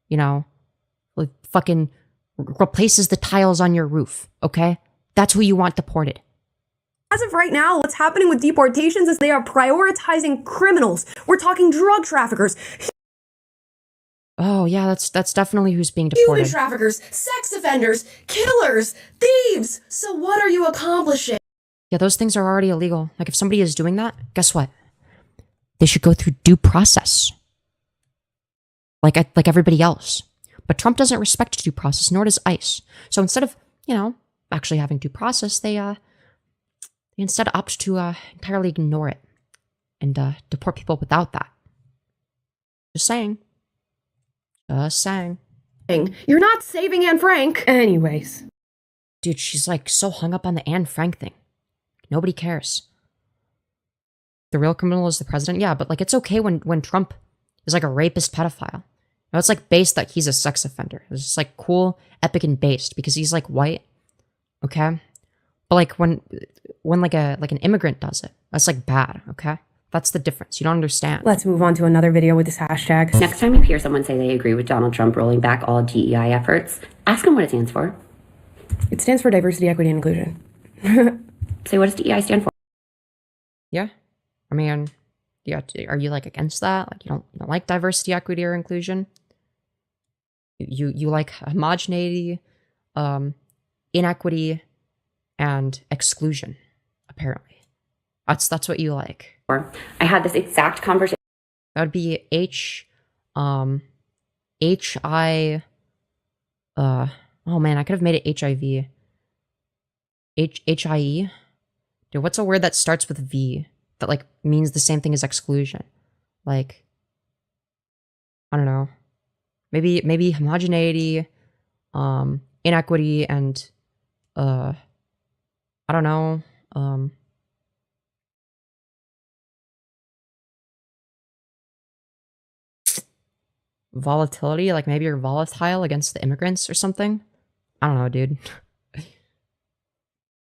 you know, like fucking replaces the tiles on your roof. Okay, that's who you want deported.
as of right now, what's happening with deportations is they are prioritizing criminals. We're talking drug traffickers.
Oh yeah, that's definitely who's being deported.
Human traffickers, sex offenders, killers, thieves. So what are you accomplishing?
Yeah, those things are already illegal. Like if somebody is doing that, guess what? They should go through due process. Like everybody else. But Trump doesn't respect due process, nor does ICE. So instead of, you know, actually having due process, they instead opt to entirely ignore it and deport people without that. Just saying. Just saying.
You're not saving Anne Frank. Anyways.
Dude, she's like so hung up on the Anne Frank thing. Nobody cares. The real criminal is the president? Yeah, but like it's okay when Trump is like a rapist pedophile. Now it's like based that he's a sex offender. It's just like cool, epic, and based because he's like white. Okay? But like when like an immigrant does it, that's like bad, okay? That's the difference. You don't understand.
Let's move on to another video with this hashtag.
Next time you hear someone say they agree with Donald Trump rolling back all DEI efforts, ask them what it stands for.
It stands for diversity, equity, and inclusion.
Say, what does DEI stand for?
Yeah. I mean, yeah, are you like against that? Like you don't like diversity, equity, or inclusion? You like homogeneity, inequity, and exclusion, apparently. That's what you like.
I had this exact conversation.
That would be oh man, I could have made it HIV. HIE? Dude, what's a word that starts with V that like means the same thing as exclusion? Like, I don't know. Maybe homogeneity, inequity, and I don't know. Volatility, like maybe you're volatile against the immigrants or something. I don't know, dude.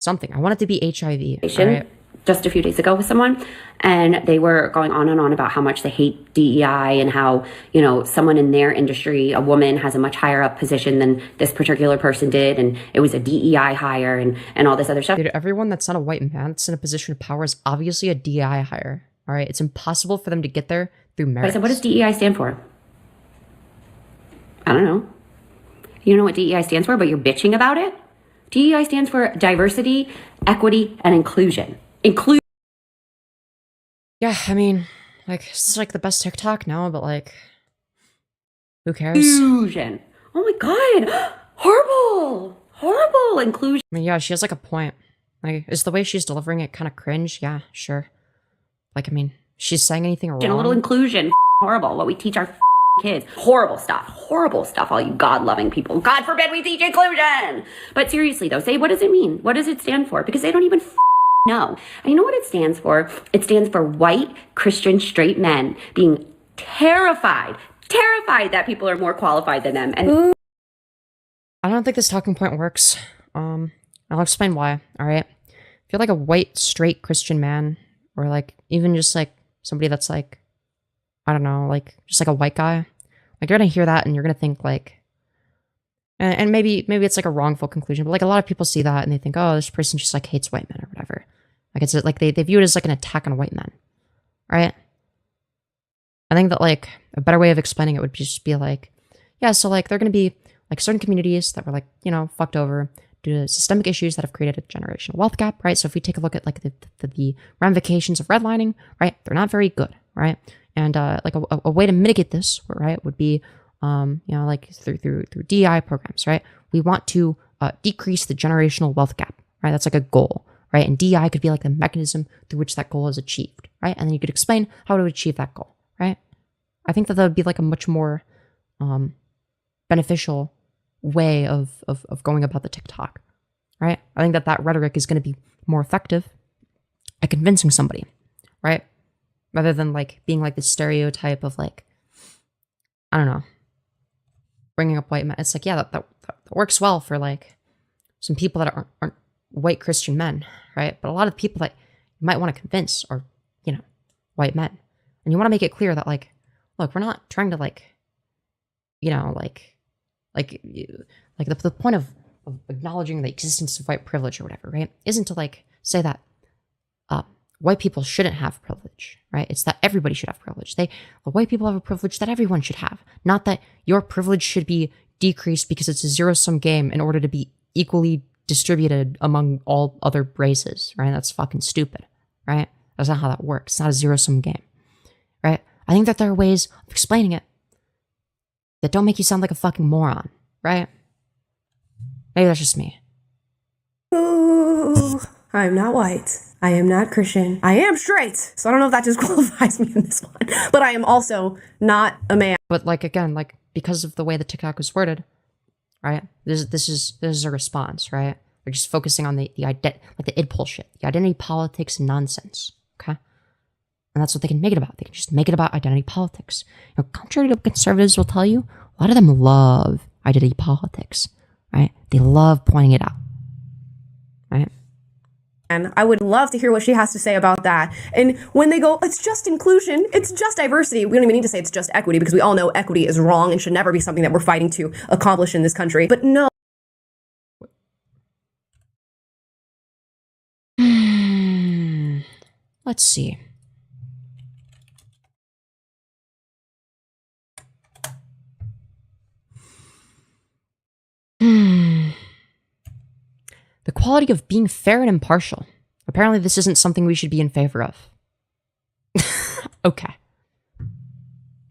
Something. I want it to be HIV. Right?
Just a few days ago with someone, and they were going on and on about how much they hate DEI and how, you know, someone in their industry, a woman, has a much higher up position than this particular person did, and it was a DEI hire and all this other stuff.
Dude, everyone that's not a white man that's in a position of power is obviously a DEI hire. All right, it's impossible for them to get there through merit.
I said, what does DEI stand for? I don't know. You know what DEI stands for, but you're bitching about it? DEI stands for diversity, equity, and inclusion.
Yeah, I mean, like, this is like the best TikTok now, but like, who cares?
Inclusion. Oh my God. Horrible inclusion.
I mean, yeah, she has like a point. Like, is the way she's delivering it kind of cringe? Yeah, sure. Like, I mean, she's saying anything wrong?
A little inclusion. Horrible. What we teach our kids. Horrible stuff, all you God-loving people. God forbid we teach inclusion. But seriously though, say, what does it mean? What does it stand for? Because they don't even know. And you know what it stands for? It stands for white, Christian, straight men being terrified that people are more qualified than them. And
I don't think this talking point works. I'll explain why, all right? If you're like a white, straight Christian man, or like even just like somebody that's like, I don't know, like just like a white guy, like you're gonna hear that and you're gonna think like, and maybe it's like a wrongful conclusion, but like a lot of people see that and they think, oh, this person just like hates white men or whatever. Like it's like they view it as like an attack on white men, right? I think that like a better way of explaining it would just be like, yeah, so like they're gonna be like certain communities that were like, you know, fucked over due to systemic issues that have created a generational wealth gap, right? So if we take a look at like the ramifications of redlining, right, they're not very good, right? And like a way to mitigate this, right, would be, like through DEI programs, right? We want to decrease the generational wealth gap, right? That's like a goal, right? And DEI could be like the mechanism through which that goal is achieved, right? And then you could explain how to achieve that goal, right? I think that would be like a much more beneficial way of going about the TikTok, right? I think that rhetoric is going to be more effective at convincing somebody, right? Rather than like being like the stereotype of like, I don't know, bringing up white men. It's like, yeah, that works well for like some people that aren't white Christian men, right? But a lot of people that you might want to convince are, white men. And you want to make it clear that like, look, we're not trying to like, the point of acknowledging the existence of white privilege or whatever, right? Isn't to like say that white people shouldn't have privilege, right? It's that everybody should have privilege. The white people have a privilege that everyone should have. Not that your privilege should be decreased because it's a zero-sum game in order to be equally distributed among all other races, right? That's fucking stupid, right? That's not how that works. It's not a zero-sum game, right? I think that there are ways of explaining it that don't make you sound like a fucking moron, right? Maybe that's just me.
Ooh, I'm not white. I am not Christian. I am straight. So I don't know if that disqualifies me in this one. But I am also not a man.
But like, again, like because of the way the TikTok was worded, right? This is a response, right? We're just focusing on the id bullshit, the identity politics nonsense, okay? And that's what they can make it about. They can just make it about identity politics. Contrary to what conservatives will tell you, a lot of them love identity politics, right? They love pointing it out, right?
And I would love to hear what she has to say about that. And when they go, it's just inclusion, it's just diversity, we don't even need to say it's just equity because we all know equity is wrong and should never be something that we're fighting to accomplish in this country. But no.
Let's see. The quality of being fair and impartial. Apparently this isn't something we should be in favor of. Okay.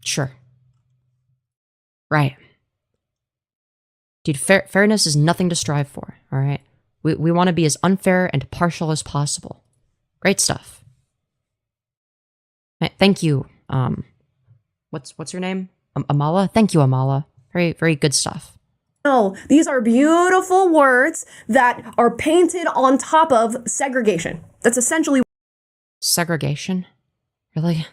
Sure. Right. Dude, fairness is nothing to strive for, alright? We want to be as unfair and partial as possible. Great stuff. Thank you. What's your name? Amala? Thank you, Amala. Very, very good stuff.
No, these are beautiful words that are painted on top of segregation. That's essentially
segregation. Really?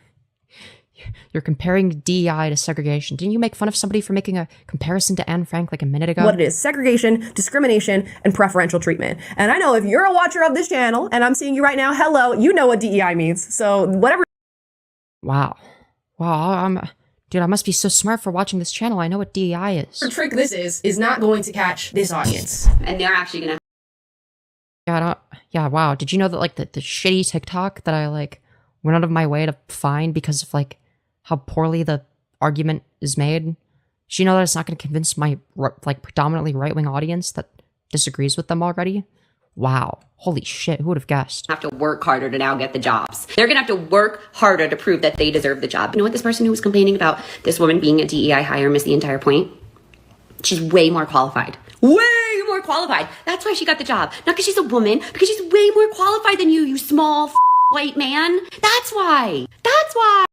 You're comparing DEI to segregation. Didn't you make fun of somebody for making a comparison to Anne Frank like a minute ago?
what it is: segregation, discrimination, and preferential treatment. And I know if you're a watcher of this channel, and I'm seeing you right now, hello, you know what DEI means. So whatever.
Wow. Dude, I must be so smart for watching this channel. I know what DEI is.
The trick this is not going to catch this audience.
And they're actually gonna.
Yeah, wow. Did you know that like the shitty TikTok that I like went out of my way to find because of like how poorly the argument is made? Did you know that it's not going to convince my like predominantly right-wing audience that disagrees with them already? Wow. Holy shit, who would have guessed?
Have to work harder to now get the jobs. They're gonna have to work harder to prove that they deserve the job. You know what this person who was complaining about this woman being a DEI hire missed the entire point? She's way more qualified. Way more qualified. That's why she got the job. Not because she's a woman, because she's way more qualified than you small white man. That's why. That's why.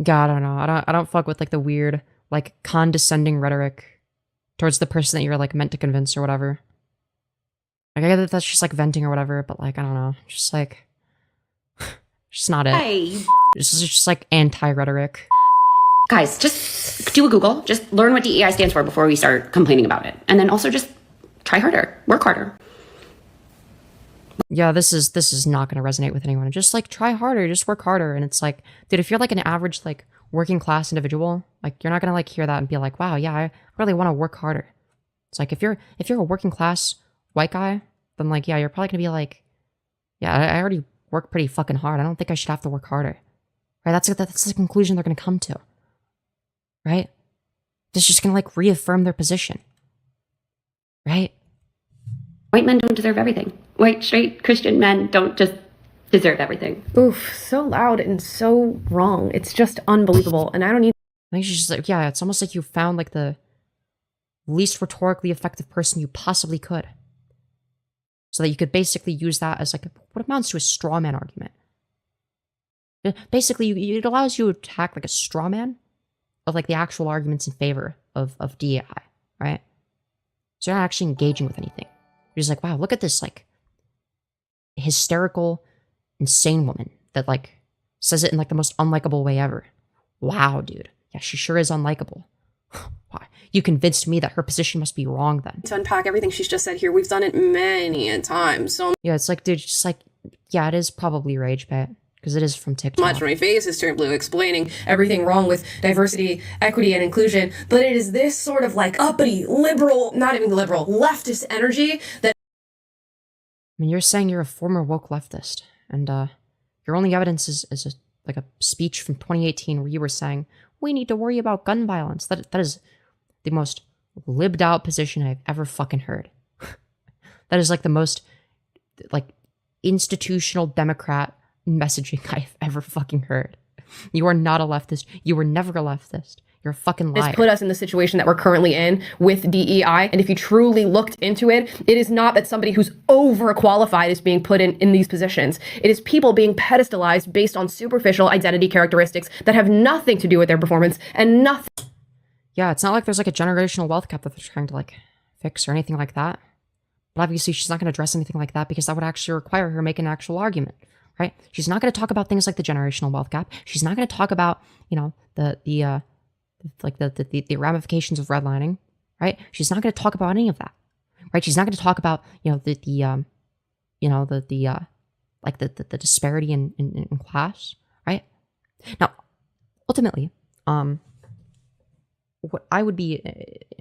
God, I don't know. I don't fuck with like the weird, like condescending rhetoric towards the person that you're like meant to convince or whatever. Like, I get that that's just like venting or whatever, but like, I don't know. Just like, just not it.
Hey.
This is just like anti-rhetoric.
Guys, just do a Google. Just learn what DEI stands for before we start complaining about it. And then also just try harder. Work harder.
Yeah, this is not going to resonate with anyone. Just like try harder, just work harder. And it's like, dude, if you're like an average like working class individual, like you're not going to like hear that and be like, wow, yeah, I really want to work harder. It's like if you're a working class white guy, then like, yeah, you're probably gonna be like, yeah, I already work pretty fucking hard. I don't think I should have to work harder. Right? That's the conclusion they're gonna come to. Right? It's just gonna like reaffirm their position. Right?
White men don't deserve everything. White, straight, Christian men don't just deserve everything.
Oof, so loud and so wrong. It's just unbelievable. And I don't need.
I think she's just like, yeah, it's almost like you found like the least rhetorically effective person you possibly could. So that you could basically use that as like what amounts to a straw man argument. Basically, it allows you to attack like a straw man of like the actual arguments in favor of DEI, right? So you're not actually engaging with anything. You're just like, wow, look at this like hysterical, insane woman that like says it in like the most unlikable way ever. Wow, dude. Yeah, she sure is unlikable. You convinced me that her position must be wrong then.
To unpack everything she's just said here, we've done it many a time. So
yeah, it's like, dude, just like, yeah, it is probably rage bait because it is from TikTok.
much my face is turned blue explaining everything wrong with diversity, equity, and inclusion. But it is this sort of like uppity, liberal, not even liberal, leftist energy that.
I mean, you're saying you're a former woke leftist, and your only evidence is like a speech from 2018 where you were saying we need to worry about gun violence. That is the most libbed out position I've ever fucking heard. That is like the most like institutional Democrat messaging I've ever fucking heard. You are not a leftist. You were never a leftist. You're a fucking liar.
It's put us in the situation that we're currently in with DEI. And if you truly looked into it, it is not that somebody who's overqualified is being put in these positions. It is people being pedestalized based on superficial identity characteristics that have nothing to do with their performance and nothing.
Yeah, it's not like there's like a generational wealth gap that they're trying to like fix or anything like that. But obviously she's not going to address anything like that because that would actually require her make an actual argument, right? She's not going to talk about things like the generational wealth gap. She's not going to talk about, you know, the ramifications of redlining, right? She's not going to talk about any of that, right? She's not going to talk about, you know, the disparity in class, right? Now, ultimately, what I would be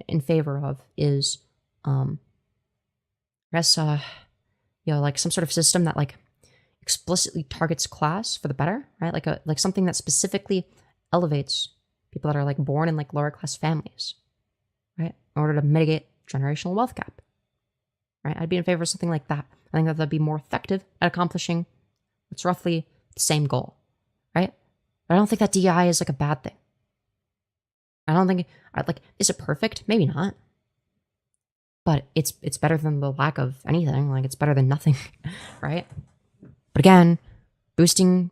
in favor of is, I guess, you know, like some sort of system that like explicitly targets class for the better, right? Like something that specifically elevates people that are like born in like lower class families, right? In order to mitigate generational wealth gap, right? I'd be in favor of something like that. I think that that'd be more effective at accomplishing what's roughly the same goal, right? But I don't think that DEI is like a bad thing. I don't think, like, is it perfect? Maybe not. But it's better than the lack of anything. Like, it's better than nothing, right? But again, boosting,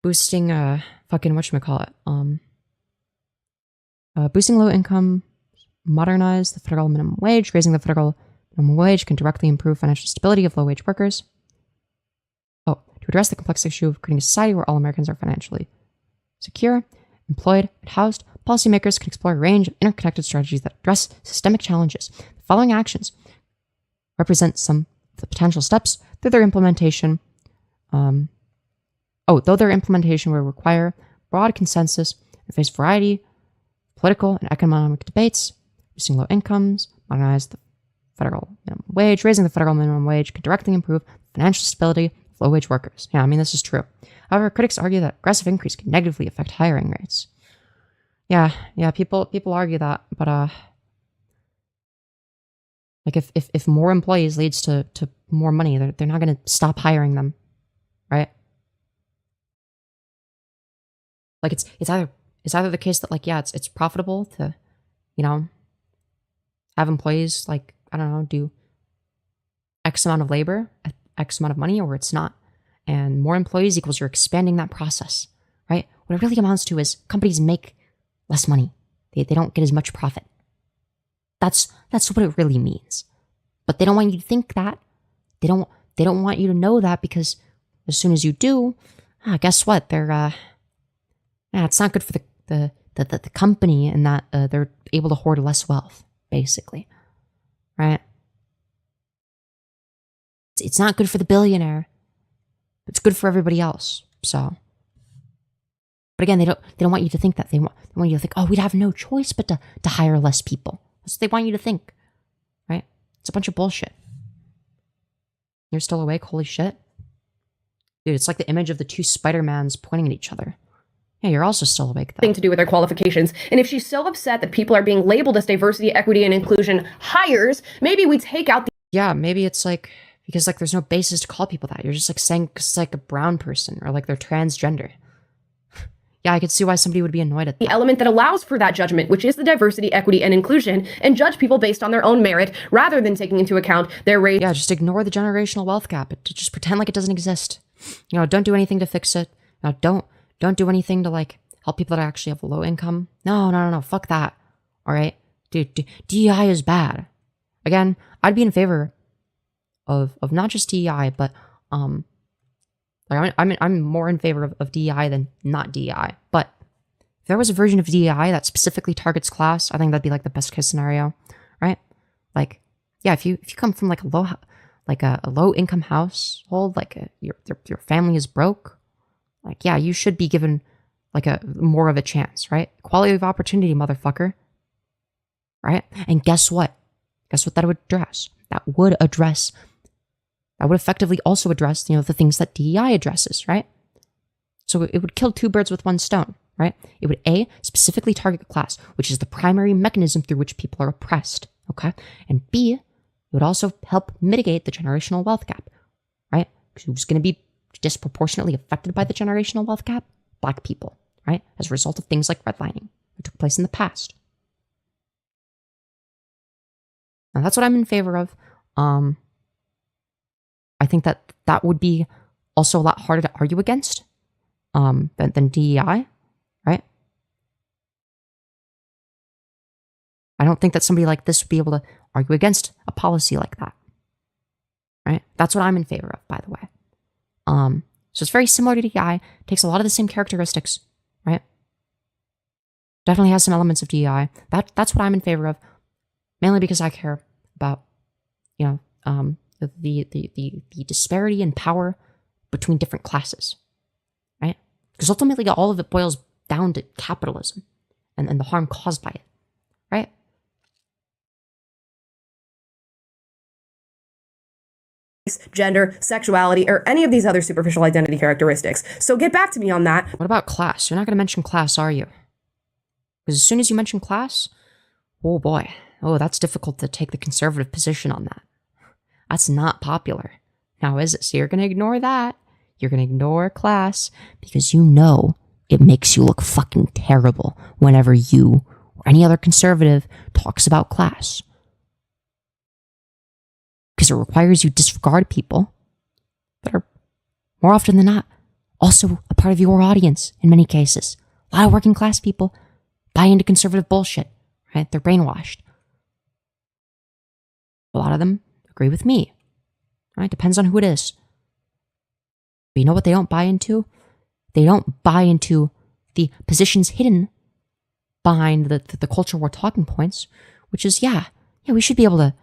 fucking whatchamacallit, boosting low income, modernize the federal minimum wage. Raising the federal minimum wage can directly improve financial stability of low wage workers. Oh, to address the complex issue of creating a society where all Americans are financially secure, employed, and housed, policymakers can explore a range of interconnected strategies that address systemic challenges. The following actions represent some of the potential steps through their implementation. Though their implementation will require broad consensus and face variety of political and economic debates, boosting low incomes, modernize the federal minimum wage, raising the federal minimum wage can directly improve financial stability of low-wage workers. Yeah, I mean, this is true. However, critics argue that aggressive increase can negatively affect hiring rates. Yeah, people argue that, but like if more employees leads to more money, they're not going to stop hiring them, right? Like it's either the case that like, yeah, it's profitable to, you know, have employees like, I don't know, do X amount of labor at X amount of money, or it's not. And more employees equals you're expanding that process, right? What it really amounts to is companies make less money. They don't get as much profit. That's what it really means. But they don't want you to think that. They don't want you to know that, because as soon as you do, guess what? It's not good for the company, and that they're able to hoard less wealth, basically, right? It's not good for the billionaire. It's good for everybody else. So, but again, they don't want you to think that. They want you to think, oh, we'd have no choice but to hire less people. That's what they want you to think, right? It's a bunch of bullshit. You're still awake? Holy shit. Dude, it's like the image of the two Spider-Mans pointing at each other. Yeah, you're also still awake, though.
Thing to do with their qualifications. And if she's so upset that people are being labeled as diversity, equity, and inclusion hires, maybe we take out the...
Yeah, maybe it's like Because like there's no basis to call people that. You're just like saying it's like a brown person or like they're transgender. Yeah, I could see why somebody would be annoyed at that.
The element that allows for that judgment, which is the diversity, equity, and inclusion, and judge people based on their own merit rather than taking into account their race.
Yeah, just ignore the generational wealth gap. Just pretend like it doesn't exist. You know, don't do anything to fix it. No, don't do anything to like help people that actually have low income. No, fuck that. All right, dude, DEI is bad. Again, I'd be in favor of not just DEI, but like I'm more in favor of DEI than not DEI. But if there was a version of DEI that specifically targets class, I think that'd be like the best case scenario, right? Like, yeah, if you come from like a low income household, like your family is broke, like yeah, you should be given like a more of a chance, right? Quality of opportunity, motherfucker, right? And guess what? Guess what that would address? That would effectively also address, you know, the things that DEI addresses, right? So it would kill two birds with one stone, right? It would A, specifically target class, which is the primary mechanism through which people are oppressed, okay? And B, it would also help mitigate the generational wealth gap, right? Because who's going to be disproportionately affected by the generational wealth gap? Black people, right? As a result of things like redlining that took place in the past. Now that's what I'm in favor of. I think that would be also a lot harder to argue against than DEI, right? I don't think that somebody like this would be able to argue against a policy like that, right? That's what I'm in favor of, by the way. So it's very similar to DEI, takes a lot of the same characteristics, right? Definitely has some elements of DEI. That's what I'm in favor of, mainly because I care about, you know, the disparity in power between different classes, right? Because ultimately all of it boils down to capitalism and the harm caused by it, right?
Gender, sexuality, or any of these other superficial identity characteristics. So get back to me on that.
What about class? You're not going to mention class, are you? Because as soon as you mention class, oh boy, that's difficult to take the conservative position on that. That's not popular. Now, is it? So you're going to ignore that. You're going to ignore class because you know it makes you look fucking terrible whenever you or any other conservative talks about class. Because it requires you disregard people that are, more often than not, also a part of your audience in many cases. A lot of working class people buy into conservative bullshit, right? They're brainwashed. A lot of them agree with me, right? Depends on who it is. But you know what they don't buy into? They don't buy into the positions hidden behind the culture war talking points, which is, yeah, we should be able to,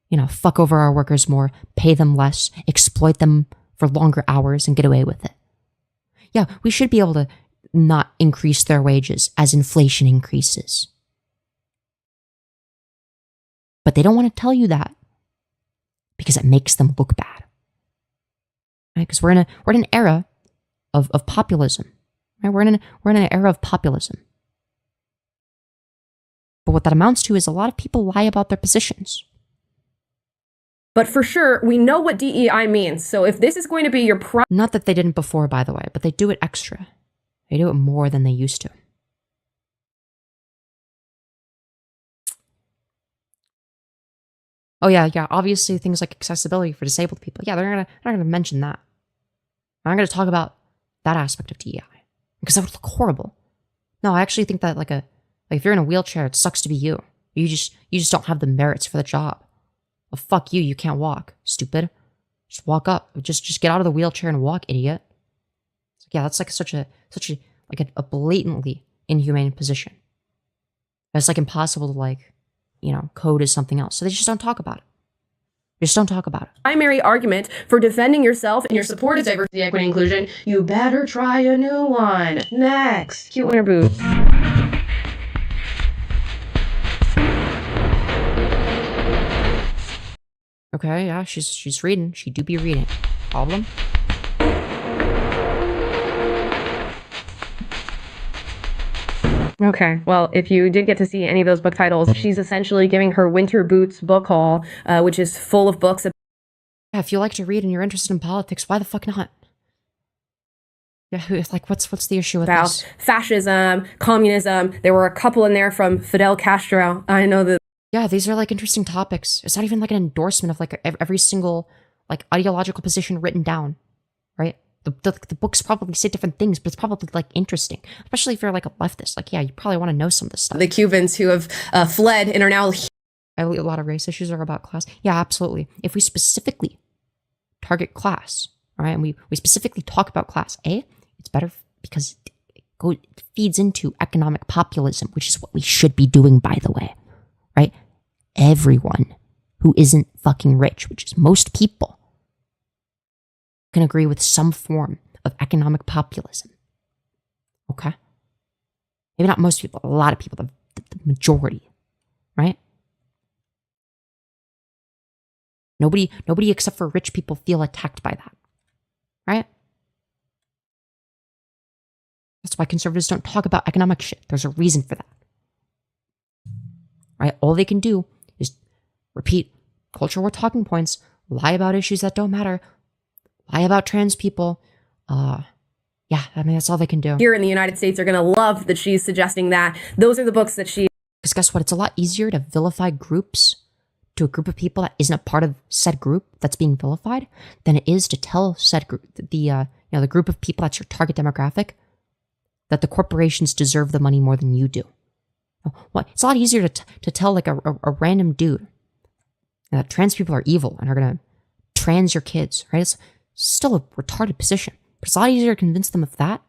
you know, fuck over our workers more, pay them less, exploit them for longer hours and get away with it. Yeah, we should be able to not increase their wages as inflation increases. But they don't want to tell you that because it makes them look bad. Right? Because we're in an era of populism. Right? We're in an era of populism. But what that amounts to is a lot of people lie about their positions.
But for sure, we know what DEI means. So if this is going to be your
Not that they didn't before, by the way, but they do it extra. They do it more than they used to. Oh yeah. Obviously, things like accessibility for disabled people. Yeah, they're not gonna mention that. I'm not gonna talk about that aspect of DEI because that would look horrible. No, I actually think that like if you're in a wheelchair, it sucks to be you. You just don't have the merits for the job. Well, fuck you. You can't walk, stupid. Just walk up. Just get out of the wheelchair and walk, idiot. So yeah, that's like such a blatantly inhumane position. It's like impossible to like, you know, code as something else. So they just don't talk about it. They just don't talk about it.
Primary argument for defending yourself and your support of diversity, equity, and inclusion, you better try a new one. Next. Cute winter boots.
Okay, yeah, she's reading. She do be reading. Problem?
Okay, well, if you did get to see any of those book titles, she's essentially giving her winter boots book haul, which is full of books
Yeah, if you like to read and you're interested in politics, why the fuck not? Yeah, like what's the issue with
about
this?
fascism, communism. There were a couple in there from Fidel Castro. I know that.
Yeah, these are like interesting topics. It's not even like an endorsement of like every single like ideological position written down, right? The books probably say different things, but it's probably like interesting, especially if you're like a leftist. Like, yeah, you probably want to know some of this stuff.
The Cubans who have fled and are now.
A lot of race issues are about class. Yeah, absolutely. If we specifically target class, all right, and we specifically talk about class, it's better because it feeds into economic populism, which is what we should be doing, by the way, right? Everyone who isn't fucking rich, which is most people, can agree with some form of economic populism. Okay? Maybe not most people, a lot of people, the majority, right? Nobody except for rich people feel attacked by that, right? That's why conservatives don't talk about economic shit. There's a reason for that, right? All they can do is repeat culture war talking points, lie about issues that don't matter, lie about trans people. Yeah, I mean, that's all they can do.
Here in the United States are going to love that she's suggesting that. Those are the books that she.
Because guess what? It's a lot easier to vilify groups to a group of people that isn't a part of said group that's being vilified than it is to tell said group, the group of people that's your target demographic, that the corporations deserve the money more than you do. What? It's a lot easier to tell like a random dude that trans people are evil and are gonna trans your kids, right? It's still a retarded position, but it's a lot easier to convince them of that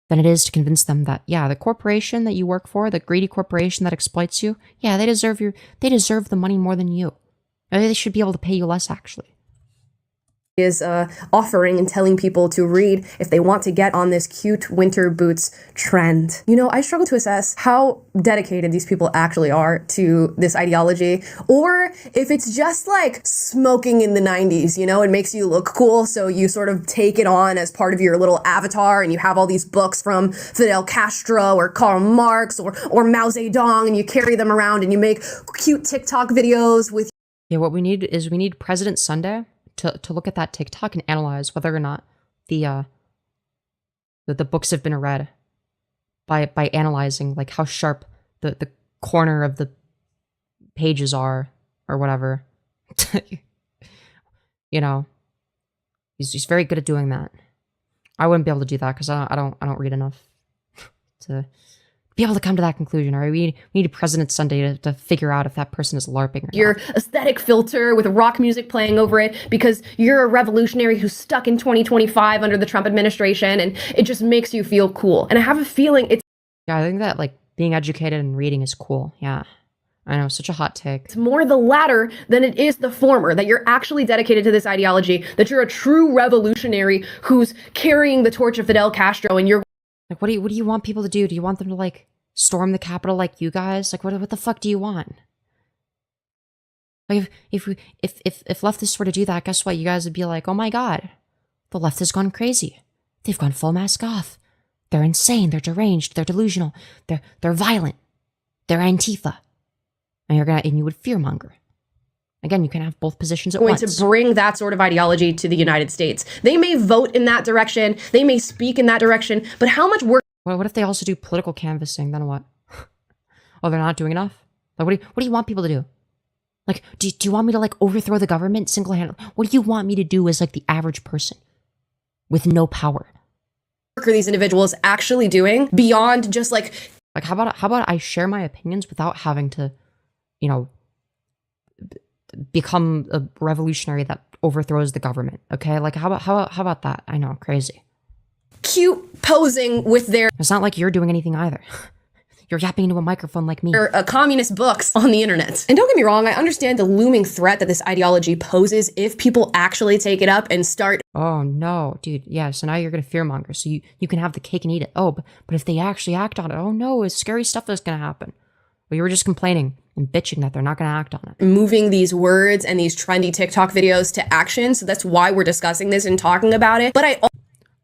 than it is to convince them that, yeah, the corporation that you work for, the greedy corporation that exploits you, yeah, they deserve the money more than you. Maybe they should be able to pay you less, actually.
Is offering and telling people to read if they want to get on this cute winter boots trend. You know, I struggle to assess how dedicated these people actually are to this ideology, or if it's just like smoking in the 90s, you know, it makes you look cool, so you sort of take it on as part of your little avatar, and you have all these books from Fidel Castro or Karl Marx or Mao Zedong, and you carry them around and you make cute TikTok videos with.
Yeah, what we need President Sunday to look at that TikTok and analyze whether or not the books have been read by analyzing like how sharp the corner of the pages are or whatever. You know, he's very good at doing that. I wouldn't be able to do that because I don't read enough to be able to come to that conclusion. All right, we need President Sunday to figure out if that person is LARPing or
your
not.
aesthetic filter with rock music playing over it because you're a revolutionary who's stuck in 2025 under the Trump administration, and it just makes you feel cool. And I have a feeling it's.
Yeah, I think that like being educated and reading is cool. Yeah, I know, such a hot take.
It's more the latter than it is the former, that you're actually dedicated to this ideology, that you're a true revolutionary who's carrying the torch of Fidel Castro, and you're.
Like, what do you want people to do? Do you want them to like storm the Capitol like you guys? Like, what the fuck do you want? Like, if leftists were to do that, guess what? You guys would be like, oh my god, the left has gone crazy. They've gone full mask goth. They're insane. They're deranged. They're delusional. They're violent. They're Antifa. And you would fearmonger. Again, you can have both positions at once.
Going to bring that sort of ideology to the United States. They may vote in that direction. They may speak in that direction. But how much work?
What if they also do political canvassing? Then what? Oh, they're not doing enough? Like, what do you want people to do? Like, do you want me to like overthrow the government single-handedly? What do you want me to do as like the average person with no power?
Are these individuals actually doing beyond just like
how about I share my opinions without having to, you know, become a revolutionary that overthrows the government? Okay, like how about that? I know, crazy.
Cute posing with their.
It's not like you're doing anything either. You're yapping into a microphone like me.
Communist books on the internet. And don't get me wrong, I understand the looming threat that this ideology poses if people actually take it up and start.
Oh no, dude. Yeah, so now you're going to fearmonger. So you can have the cake and eat it. Oh, but if they actually act on it, oh no, it's scary stuff that's going to happen. Well, you were just complaining and bitching that they're not going to act on it.
Moving these words and these trendy TikTok videos to action. So that's why we're discussing this and talking about it. But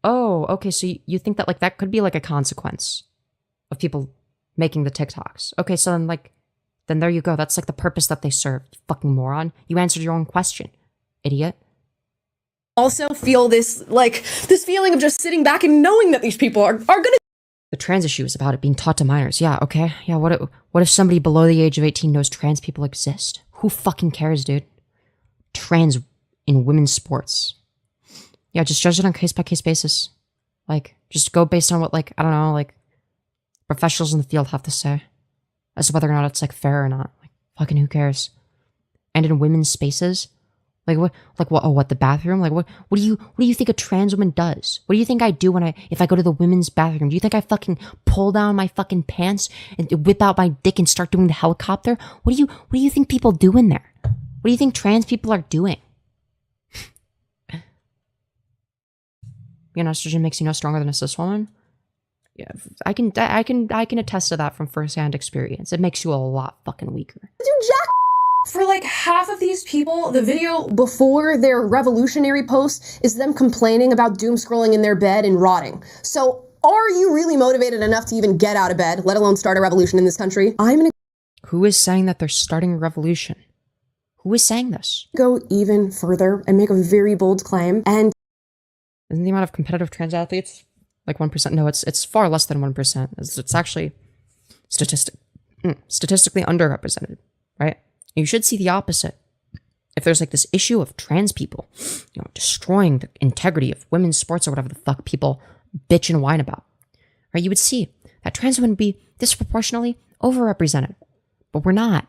Oh, okay. So you think that like that could be like a consequence of people making the TikToks. Okay, so then there you go. That's like the purpose that they serve. You fucking moron. You answered your own question. idiot.
Also feel this feeling of just sitting back and knowing that these people are gonna.
The trans issue is about it being taught to minors. Yeah, okay. Yeah, what if somebody below the age of 18 knows trans people exist? Who fucking cares, dude? Trans in women's sports. Yeah, just judge it on case-by-case basis. Like, just go based on what, like, I don't know, like, professionals in the field have to say as to whether or not it's, like, fair or not. Like, fucking who cares? And in women's spaces, what, the bathroom? Like, what do you think a trans woman does? What do you think I do if I go to the women's bathroom? Do you think I fucking pull down my fucking pants and whip out my dick and start doing the helicopter? What do you think people do in there? What do you think trans people are doing? Estrogen makes you no stronger than a cis woman. Yeah, I can attest to that from firsthand experience. It makes you a lot fucking weaker.
For like half of these people, the video before their revolutionary post is them complaining about doom scrolling in their bed and rotting. So are you really motivated enough to even get out of bed, let alone start a revolution in this country?
Who is saying that they're starting a revolution? Who is saying this?
Go even further and make a very bold claim. And
isn't the amount of competitive trans athletes like 1%? No, it's far less than 1%. It's actually statistically underrepresented, right? You should see the opposite. If there's like this issue of trans people, destroying the integrity of women's sports or whatever the fuck people bitch and whine about, right? You would see that trans women would be disproportionately overrepresented, but we're not.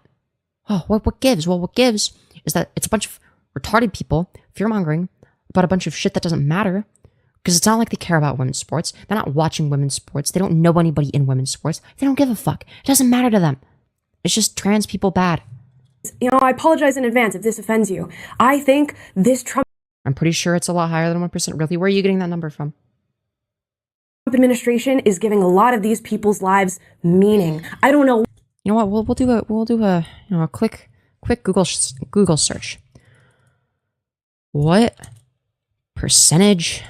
Oh, what gives? Well, what gives is that it's a bunch of retarded people fear-mongering about a bunch of shit that doesn't matter, because it's not like they care about women's sports. They're not watching women's sports. They don't know anybody in women's sports. They don't give a fuck. It doesn't matter to them. It's just trans people bad.
I apologize in advance if this offends you. I think this Trump
I'm pretty sure it's a lot higher than 1%. Really? Where are you getting that number from?
administration is giving a lot of these people's lives meaning. I don't know.
You know what? We'll do a quick Google search. What percentage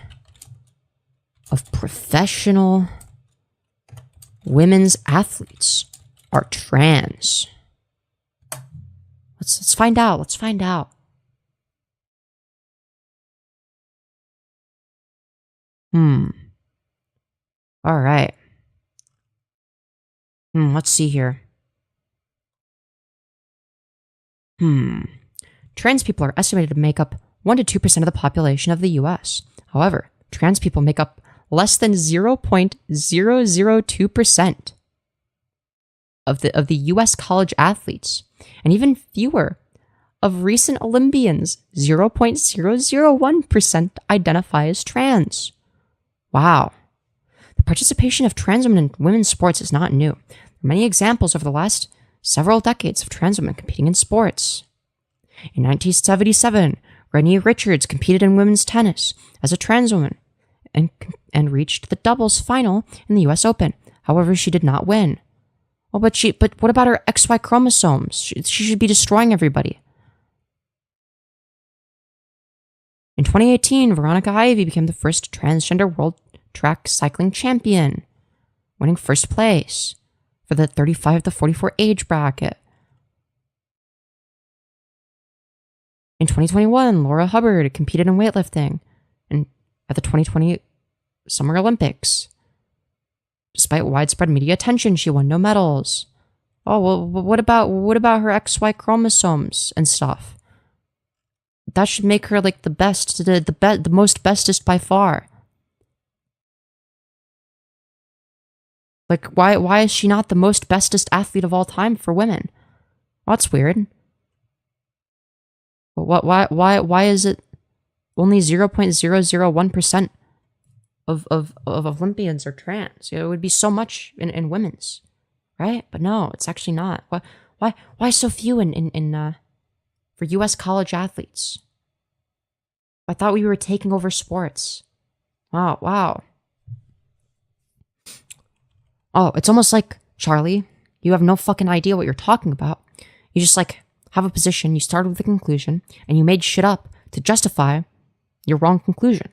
of professional women's athletes are trans? Let's find out. Let's find out. All right. Let's see here. Trans people are estimated to make up 1 to 2% of the population of the US. However, trans people make up less than 0.002% of the US college athletes, and even fewer of recent Olympians, 0.001% identify as trans. Wow. The participation of trans women in women's sports is not new. There are many examples over the last several decades of trans women competing in sports. In 1977, Renee Richards competed in women's tennis as a trans woman and reached the doubles final in the US Open. However, she did not win. Oh, but what about her XY chromosomes? She should be destroying everybody. In 2018, Veronica Ivy became the first transgender world track cycling champion, winning first place for the 35 to 44 age bracket. In 2021, Laura Hubbard competed in weightlifting and at the 2020 Summer Olympics. Despite widespread media attention, she won no medals. Oh, well, what about her XY chromosomes and stuff? That should make her like the best, the most bestest by far. Like, why is she not the most bestest athlete of all time for women? Well, that's weird. But why is it only 0.001% of Olympians are trans? It would be so much in women's, right? But no, it's actually not. Why so few in for US college athletes? I thought we were taking over sports. Wow. Oh, it's almost like, Charlie, you have no fucking idea what you're talking about. You just like have a position, you started with a conclusion, and you made shit up to justify your wrong conclusion.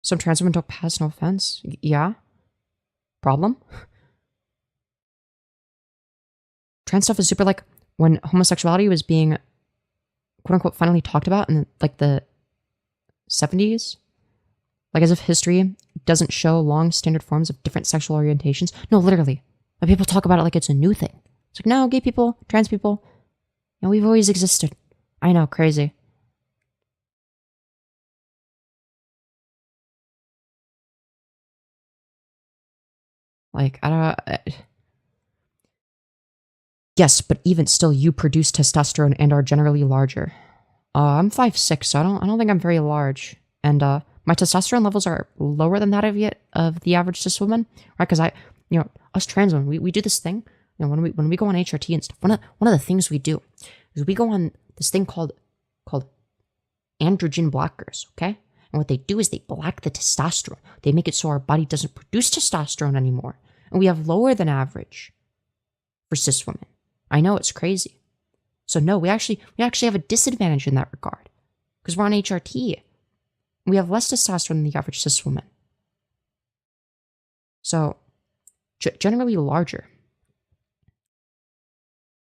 Some trans women don't pass, no offense. Yeah? Problem? trans stuff is super like when homosexuality was being quote unquote finally talked about in like the 70s, like as if history doesn't show long standard forms of different sexual orientations. No, literally. But people talk about it like it's a new thing. It's like, no, gay people, trans people, you know, we've always existed. I know, crazy. Like, I don't. Yes, but even still, you produce testosterone and are generally larger. I'm 5'6", so I don't think I'm very large, and my testosterone levels are lower than that of the average cis woman, right? Because us trans women, we do this thing, you know, when we go on HRT and stuff. One of the things we do is we go on this thing called androgen blockers, okay? And what they do is they block the testosterone. They make it so our body doesn't produce testosterone anymore, and we have lower than average for cis women. I know, it's crazy. So no, we actually have a disadvantage in that regard because we're on HRT. We have less testosterone than the average cis woman. So generally larger.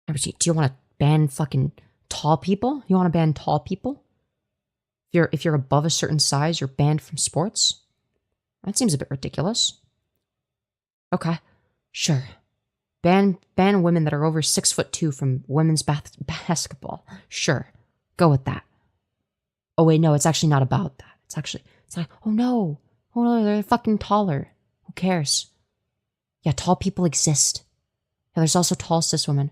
Do you want to ban fucking tall people? You want to ban tall people? If you're above a certain size, you're banned from sports? That seems a bit ridiculous. Okay, sure. Ban women that are over 6'2" from women's basketball. Sure, go with that. Oh wait, no, it's actually not about that. It's like, oh no, they're fucking taller. Who cares? Yeah, tall people exist. Yeah, there's also tall cis women.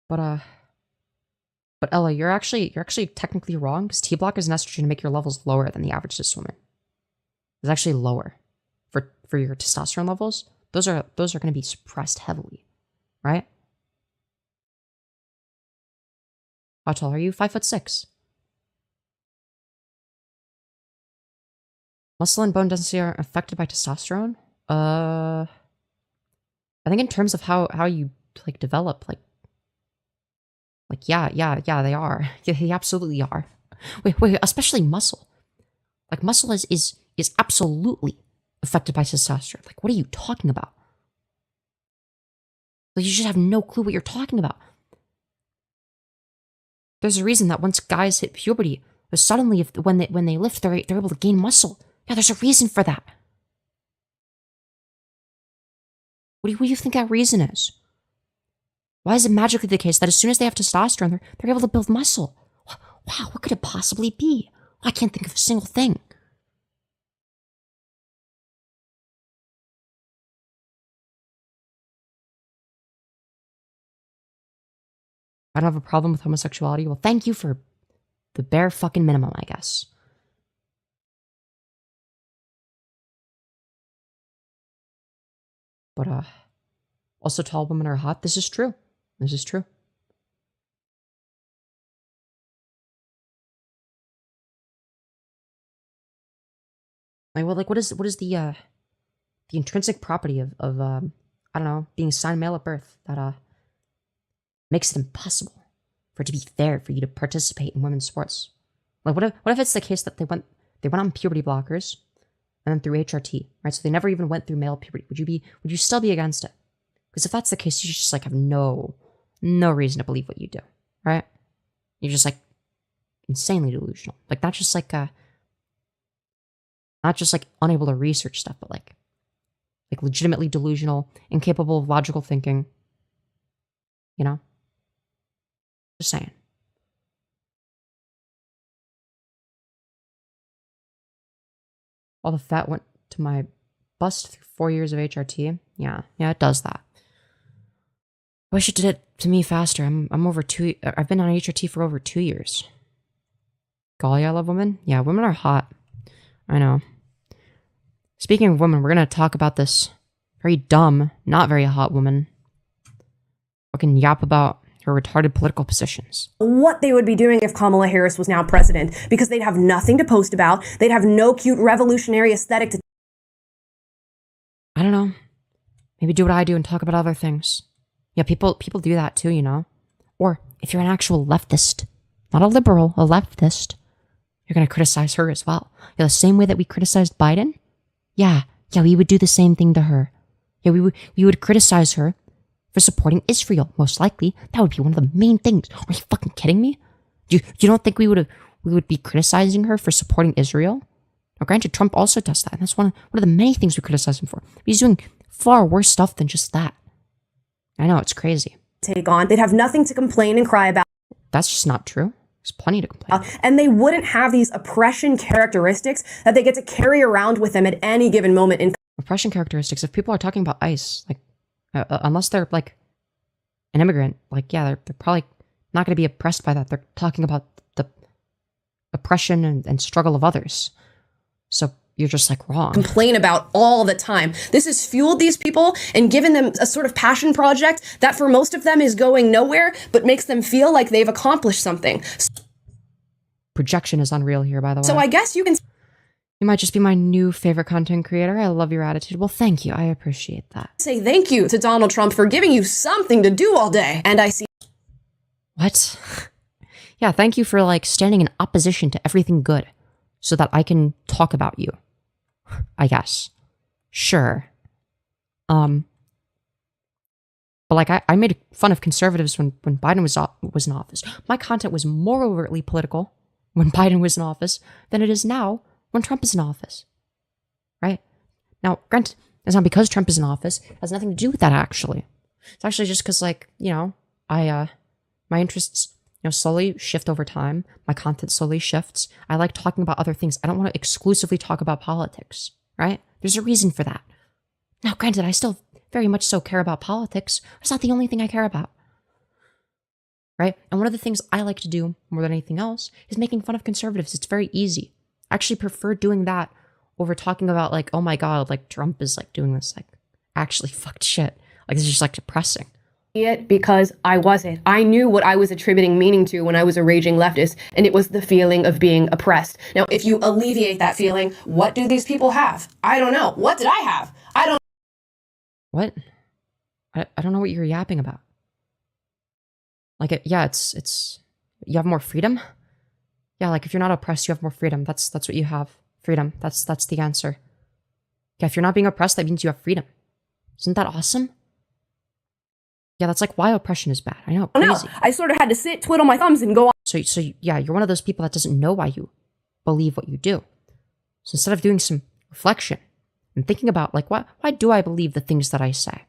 But Ella, you're actually technically wrong because T-block is an estrogen to make your levels lower than the average cis woman. It's actually lower for your testosterone levels. Those are going to be suppressed heavily, right? How tall are you? 5'6". Muscle and bone density are affected by testosterone. I think in terms of how you like develop, like yeah, they are. Yeah, they absolutely are. Wait, especially muscle. Like muscle is absolutely affected by testosterone. Like, what are you talking about? Like, you just have no clue what you're talking about. There's a reason that once guys hit puberty, suddenly when they lift, they're able to gain muscle. Yeah, there's a reason for that. What do you think that reason is? Why is it magically the case that as soon as they have testosterone, they're able to build muscle? Wow, what could it possibly be? I can't think of a single thing. I don't have a problem with homosexuality. Well, thank you for the bare fucking minimum, I guess. But, also tall women are hot. This is true. This is true. Like, what is the intrinsic property of I don't know, being assigned male at birth that makes it impossible for it to be fair for you to participate in women's sports? Like, what if it's the case that they went on puberty blockers and then through HRT, right? So they never even went through male puberty. Would you still be against it? Because if that's the case, you just like have no reason to believe what you do, right? You're just like insanely delusional. Like not just like unable to research stuff, but like legitimately delusional, incapable of logical thinking. You know? Just saying. All the fat went to my bust through 4 years of HRT. Yeah, it does that. I wish it did it to me faster. I'm over 2. I've been on HRT for over 2 years. Golly, I love women. Yeah, women are hot. I know. Speaking of women, we're gonna talk about this very dumb, not very hot woman. Fucking yap about her retarded political positions.
What they would be doing if Kamala Harris was now president, because they'd have nothing to post about. They'd have no cute revolutionary aesthetic to.
I don't know. Maybe do what I do and talk about other things. Yeah, people do that too, you know. Or if you're an actual leftist, not a liberal, a leftist, you're going to criticize her as well. Yeah, the same way that we criticized Biden? Yeah, we would do the same thing to her. Yeah, we would criticize her for supporting Israel, most likely. That would be one of the main things. Are you fucking kidding me? You don't think we would be criticizing her for supporting Israel? Now, granted, Trump also does that, and that's one of the many things we criticize him for. But he's doing far worse stuff than just that. I know, it's crazy.
Take on. They'd have nothing to complain and cry about.
That's just not true. There's plenty to complain about.
And they wouldn't have these oppression characteristics that they get to carry around with them at any given moment in
Oppression characteristics, if people are talking about ICE, like, unless they're, like, an immigrant, like, yeah, they're probably not going to be oppressed by that. They're talking about the oppression and struggle of others. So you're just, like, wrong.
Complain about all the time. This has fueled these people and given them a sort of passion project that for most of them is going nowhere, but makes them feel like they've accomplished something.
Projection is unreal here, by the way.
So I guess you can...
You might just be my new favorite content creator. I love your attitude. Well, thank you. I appreciate that.
Say thank you to Donald Trump for giving you something to do all day. And I see...
What? Yeah, thank you for, like, standing in opposition to everything good so that I can talk about you. I guess. Sure. But, like, I made fun of conservatives when Biden was in office. My content was more overtly political when Biden was in office than it is now when Trump is in office. Right? Now, granted, it's not because Trump is in office. It has nothing to do with that, actually. It's actually just because, like, you know, my interests, you know, slowly shift over time. My content slowly shifts. I like talking about other things. I don't want to exclusively talk about politics, right? There's a reason for that. Now, granted, I still very much so care about politics. It's not the only thing I care about, right? And one of the things I like to do more than anything else is making fun of conservatives. It's very easy. I actually prefer doing that over talking about, like, oh my God, like, Trump is, like, doing this, like, actually fucked shit. Like, it's just, like, depressing.
It because I wasn't. I knew what I was attributing meaning to when I was a raging leftist, and it was the feeling of being oppressed. Now, if you alleviate that feeling, what do these people have? I don't know. What did I have? I don't.
What? I don't know what you're yapping about. Like, yeah, it's you have more freedom. Yeah, like, if you're not oppressed, you have more freedom. That's what you have. Freedom. That's the answer. Yeah, if you're not being oppressed, that means you have freedom. Isn't that awesome? Yeah, that's like why oppression is bad. I know, crazy.
I sort of had to sit, twiddle my thumbs, and go on.
So yeah, you're one of those people that doesn't know why you believe what you do. So instead of doing some reflection and thinking about, like, why do I believe the things that I say?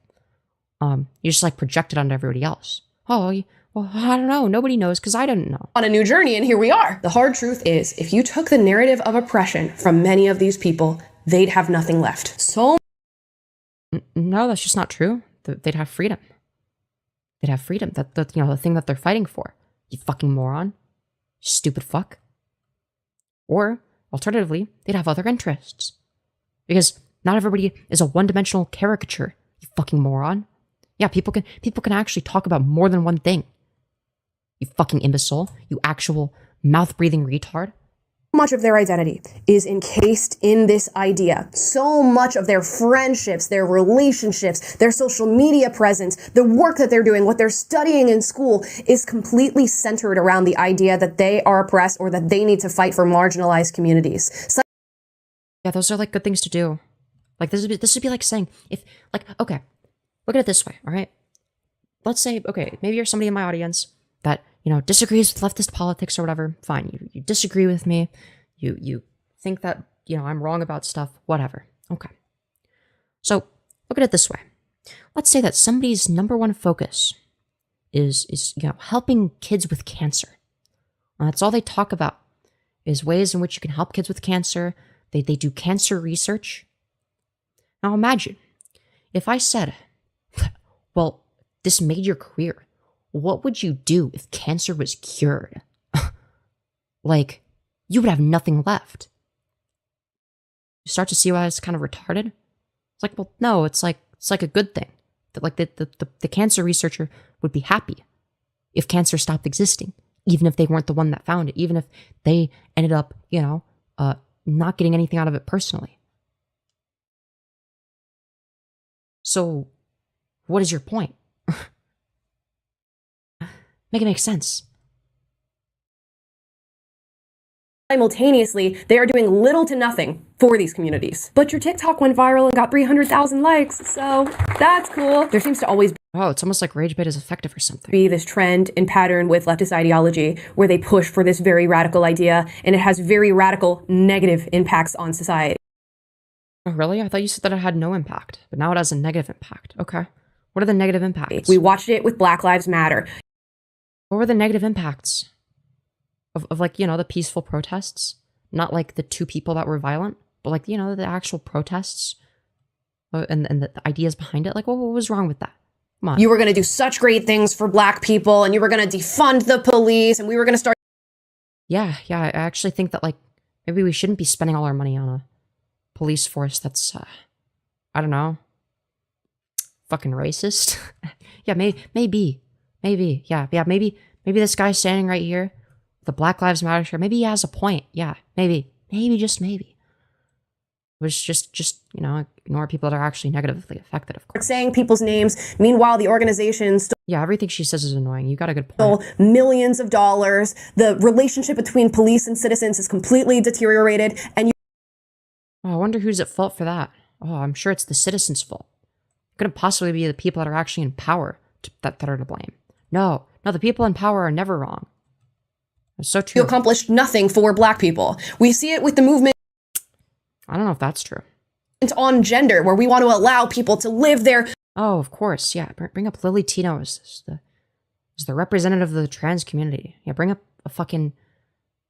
You just, like, project it onto everybody else. Oh, well, I don't know. Nobody knows because I didn't know.
On a new journey, and here we are. The hard truth is, if you took the narrative of oppression from many of these people, they'd have nothing left. So
no, that's just not true. They'd have freedom. They'd have freedom. That you know, the thing that they're fighting for. You fucking moron. Stupid fuck. Or, alternatively, they'd have other interests. Because not everybody is a one-dimensional caricature, you fucking moron. Yeah, people can actually talk about more than one thing. You fucking imbecile. You actual mouth-breathing retard.
much of their identity is encased in this idea. So much of their friendships, their relationships, their social media presence, the work that they're doing, what they're studying in school is completely centered around the idea that they are oppressed or that they need to fight for marginalized communities. So
yeah, those are like good things to do. Like this would be like saying, if like, okay, look at it this way, all right? Let's say, okay, maybe you're somebody in my audience that, you know, disagrees with leftist politics or whatever. Fine, you disagree with me. You think that, you know, I'm wrong about stuff, whatever. Okay. So look at it this way. Let's say that somebody's number one focus is you know, helping kids with cancer. That's all they talk about is ways in which you can help kids with cancer. They do cancer research. Now imagine if I said, well, this made your career. What would you do if cancer was cured? Like, you would have nothing left. You start to see why it's kind of retarded? It's like, well, no, it's like a good thing. That like the cancer researcher would be happy if cancer stopped existing, even if they weren't the one that found it, even if they ended up, you know, not getting anything out of it personally. So, what is your point? Make it make sense.
Simultaneously, they are doing little to nothing for these communities. But your TikTok went viral and got 300,000 likes, so that's cool. There seems to always
Oh, it's almost like rage bait is effective or something.
be this trend and pattern with leftist ideology where they push for this very radical idea, and it has very radical negative impacts on society.
Oh, really? I thought you said that it had no impact, but now it has a negative impact. Okay. What are the negative impacts?
We watched it with Black Lives Matter.
What were the negative impacts? Of like, you know, the peaceful protests? Not like the two people that were violent, but like, you know, the actual protests and the ideas behind it. Like, what was wrong with that? Come on.
You were going to do such great things for Black people, and you were going to defund the police, and we were going to start.
Yeah, I actually think that, like, maybe we shouldn't be spending all our money on a police force that's, I don't know, fucking racist. Yeah, maybe. Yeah, maybe this guy standing right here, the Black Lives Matter shirt, maybe he has a point. Yeah, maybe, just maybe. It was just, you know, ignore people that are actually negatively affected, of course.
Saying people's names. Meanwhile, the organization
Yeah, everything she says is annoying. You got a good point.
stole millions of dollars. The relationship between police and citizens is completely deteriorated, and
Oh, I wonder who's at fault for that. Oh, I'm sure it's the citizens' fault. It couldn't possibly be the people that are actually in power that are to blame. No, the people in power are never wrong. It's so true.
you accomplished nothing for Black people. We see it with the movement
I don't know if that's true.
on gender, where we want to allow people to live their
Oh, of course, yeah. Bring up Lily Tino as the representative of the trans community. Yeah, bring up a fucking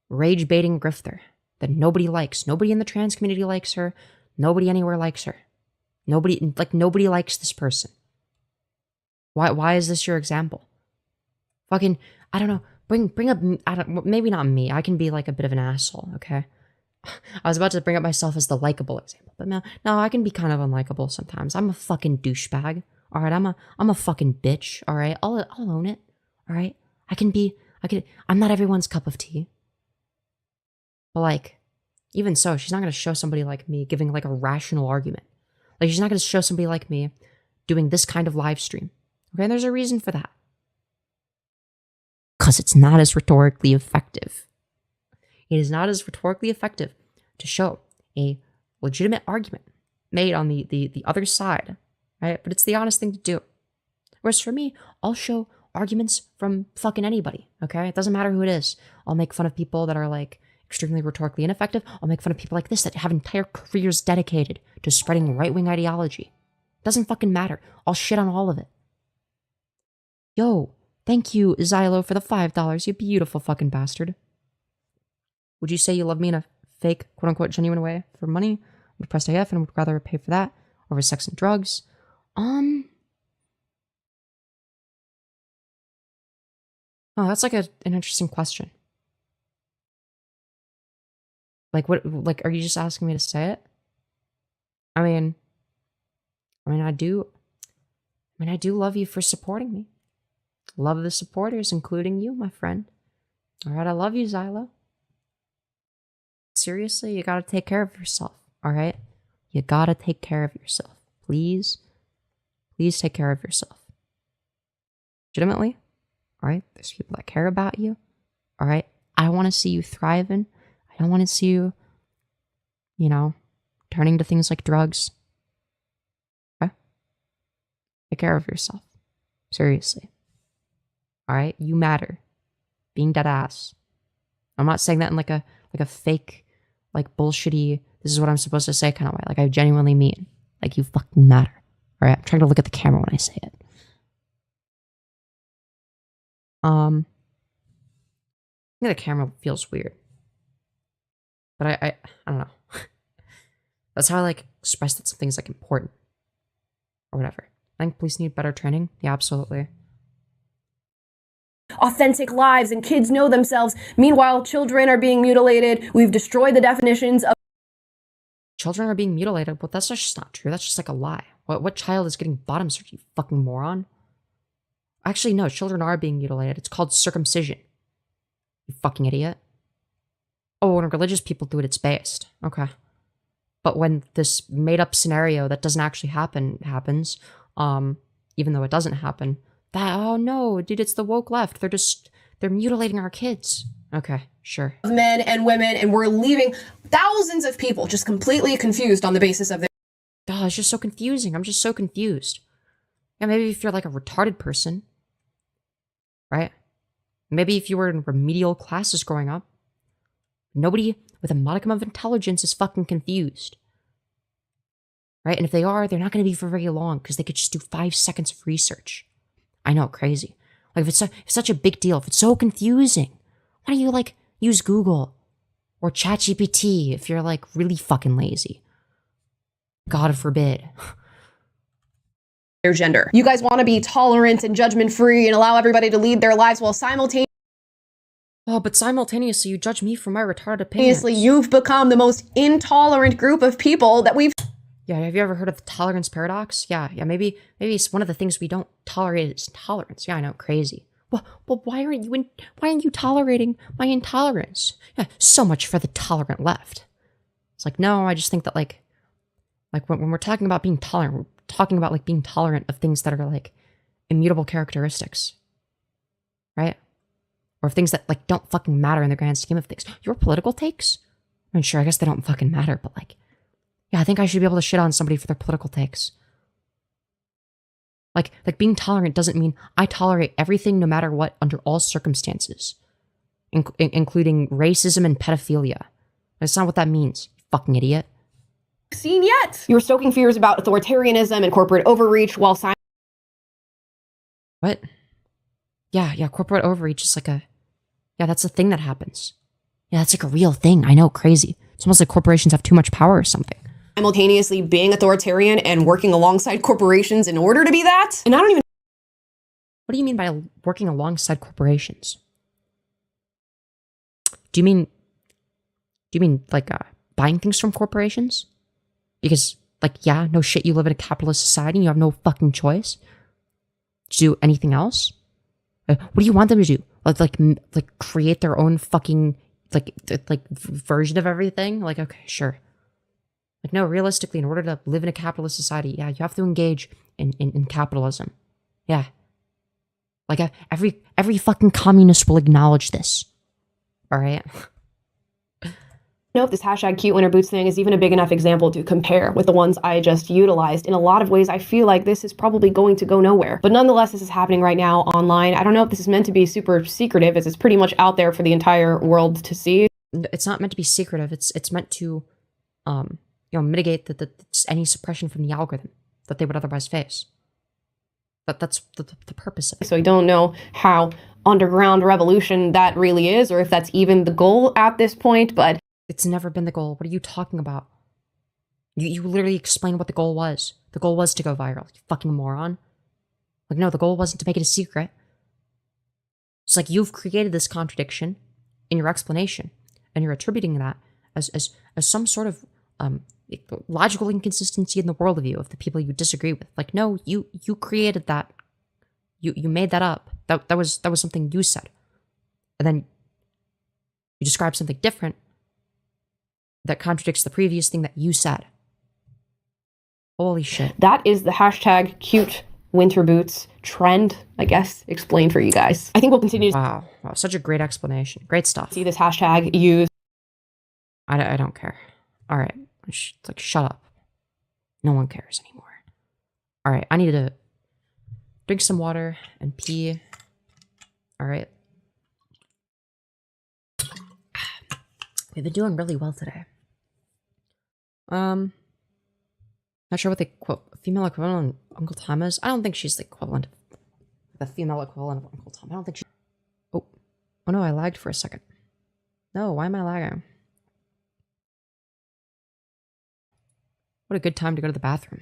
rage-baiting grifter that nobody likes. Nobody in the trans community likes her. Nobody anywhere likes her. Nobody likes this person. Why is this your example? Fucking, I don't know. Bring up, maybe not me. I can be like a bit of an asshole, okay? I was about to bring up myself as the likable example, but no, I can be kind of unlikable sometimes. I'm a fucking douchebag, all right? I'm a fucking bitch, all right? I'll own it, all right? I'm not everyone's cup of tea. But like, even so, she's not going to show somebody like me giving like a rational argument. Like, she's not going to show somebody like me doing this kind of live stream. Okay, and there's a reason for that. Because it's not as rhetorically effective. It is not as rhetorically effective to show a legitimate argument made on the other side, right? But it's the honest thing to do. Whereas for me, I'll show arguments from fucking anybody, okay? It doesn't matter who it is. I'll make fun of people that are like extremely rhetorically ineffective. I'll make fun of people like this that have entire careers dedicated to spreading right-wing ideology. Doesn't fucking matter. I'll shit on all of it. Yo, thank you, Xylo, for the $5, you beautiful fucking bastard. Would you say you love me in a fake, quote-unquote, genuine way for money? I'm depressed AF and would rather pay for that over sex and drugs. Oh, that's like an interesting question. Like, what, like, are you just asking me to say it? I mean, I do love you for supporting me. Love the supporters, including you, my friend. All right, I love you, Xylo. Seriously, you gotta take care of yourself, all right? You gotta take care of yourself. Please take care of yourself. Legitimately, all right? There's people that care about you, all right? I want to see you thriving. I don't want to see you, you know, turning to things like drugs. Okay? Take care of yourself. Seriously. All right? You matter. Being dead ass. I'm not saying that in like a fake, like bullshitty, this is what I'm supposed to say kind of way. Like I genuinely mean. Like you fucking matter. All right? I'm trying to look at the camera when I say it. I think the camera feels weird. But I don't know. That's how I like express that something's like important. Or whatever. I think police need better training. Yeah, absolutely.
authentic lives, and kids know themselves. Meanwhile, children are being mutilated. We've destroyed the definitions of
Children are being mutilated, but that's just not true. That's just like a lie. What child is getting bottom surgery, you fucking moron? Actually, no, children are being mutilated. It's called circumcision. You fucking idiot. Oh, when religious people do it, it's based. Okay. But when this made-up scenario that doesn't actually happen happens, even though it doesn't happen, Oh no, dude, it's the woke left. They're mutilating our kids. Okay, sure.
Men and women, and we're leaving thousands of people just completely confused on the basis of their
God, it's just so confusing. I'm just so confused. Yeah, maybe if you're like a retarded person, right? Maybe if you were in remedial classes growing up, nobody with a modicum of intelligence is fucking confused. Right? And if they are, they're not going to be for very long because they could just do 5 seconds of research. I know, crazy. Like, if it's such a big deal, if it's so confusing, why don't you, like, use Google or ChatGPT if you're, like, really fucking lazy? God forbid.
their gender. You guys want to be tolerant and judgment free and allow everybody to lead their lives while simultaneously
Oh, but simultaneously, you judge me for my retarded opinions.
you've become the most intolerant group of people that we've
Yeah, have you ever heard of the tolerance paradox? Yeah, maybe it's one of the things we don't tolerate is intolerance. Yeah, I know, crazy. Well, why aren't you tolerating my intolerance? Yeah, so much for the tolerant left. It's like, no, I just think that like when we're talking about being tolerant, we're talking about like being tolerant of things that are like immutable characteristics, right? Or things that like don't fucking matter in the grand scheme of things. Your political takes? I mean, sure, I guess they don't fucking matter, but like, yeah, I think I should be able to shit on somebody for their political takes. Like being tolerant doesn't mean I tolerate everything no matter what under all circumstances, including racism and pedophilia. That's not what that means, you fucking idiot.
seen yet. You're stoking fears about authoritarianism and corporate overreach while
What? Yeah, corporate overreach is like that's a thing that happens. Yeah, that's like a real thing. I know, crazy. It's almost like corporations have too much power or something.
simultaneously being authoritarian and working alongside corporations in order to be that. And I don't even
What do you mean by working alongside corporations? Do you mean like buying things from corporations? Because like, yeah, no shit, you live in a capitalist society and you have no fucking choice to do anything else? What do you want them to do? Like create their own fucking like version of everything? Like, okay, sure. Like, no, realistically, in order to live in a capitalist society, yeah, you have to engage in capitalism. Yeah. Like, every fucking communist will acknowledge this. All right?
know if this hashtag cute winter boots thing is even a big enough example to compare with the ones I just utilized. In a lot of ways, I feel like this is probably going to go nowhere. But nonetheless, this is happening right now online. I don't know if this is meant to be super secretive, as it's pretty much out there for the entire world to see.
It's not meant to be secretive. It's meant to, mitigate any suppression from the algorithm that they would otherwise face. That's the purpose of it.
So I don't know how underground revolution that really is, or if that's even the goal at this point, but
it's never been the goal. What are you talking about? You literally explained what the goal was. The goal was to go viral. You fucking moron. Like, no, the goal wasn't to make it a secret. It's like you've created this contradiction in your explanation, and you're attributing that as some sort of logical inconsistency in the worldview of the people you disagree with. Like, no, you created that. You made that up. That was something you said, and then you described something different that contradicts the previous thing that you said. Holy shit.
That is the hashtag cute winter boots trend, I guess, explained for you guys. I think we'll continue to
Wow, such a great explanation. Great stuff.
see this hashtag used.
I don't care. All right, like, shut up. No one cares anymore. All right, I need to drink some water and pee. All right. We've been doing really well today. Not sure what the female equivalent of Uncle Tom is. I don't think she's the equivalent of the female equivalent of Uncle Tom. I don't think she. Oh no! I lagged for a second. No, why am I lagging? What a good time to go to the bathroom.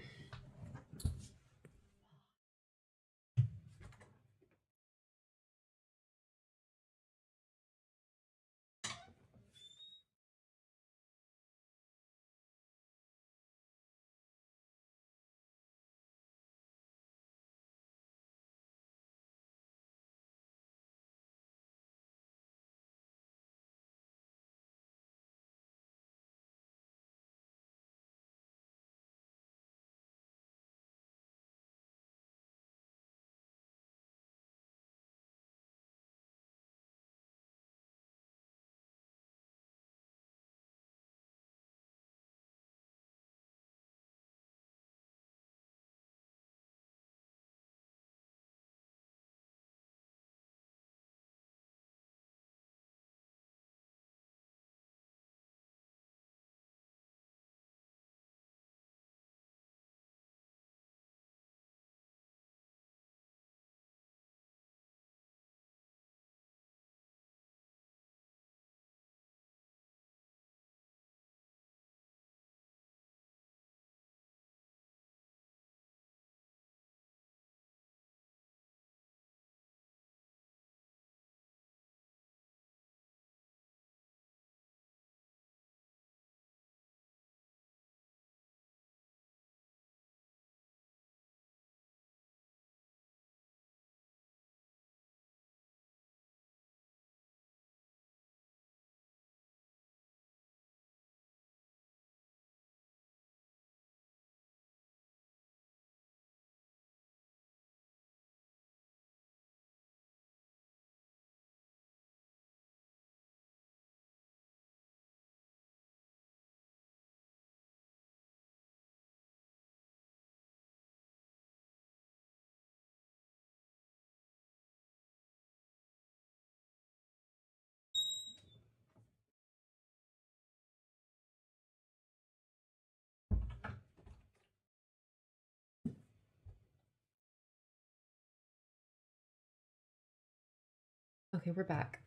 Okay, we're back.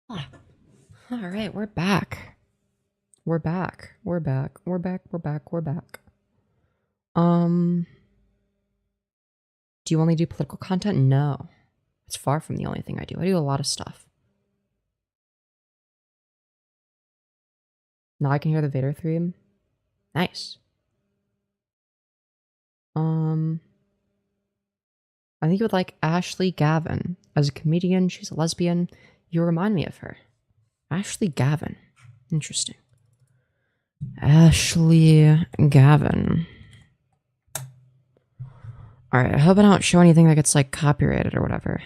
Ah. All right, we're back. We're back. We're back. We're back. We're back. We're back. Do you only do political content? No. It's far from the only thing I do. I do a lot of stuff. Now I can hear the Vader theme. Nice. I think you would like Ashley Gavin. As a comedian, she's a lesbian. You remind me of her. Ashley Gavin. Interesting. Ashley Gavin. Alright, I hope I don't show anything that gets, like, copyrighted or whatever.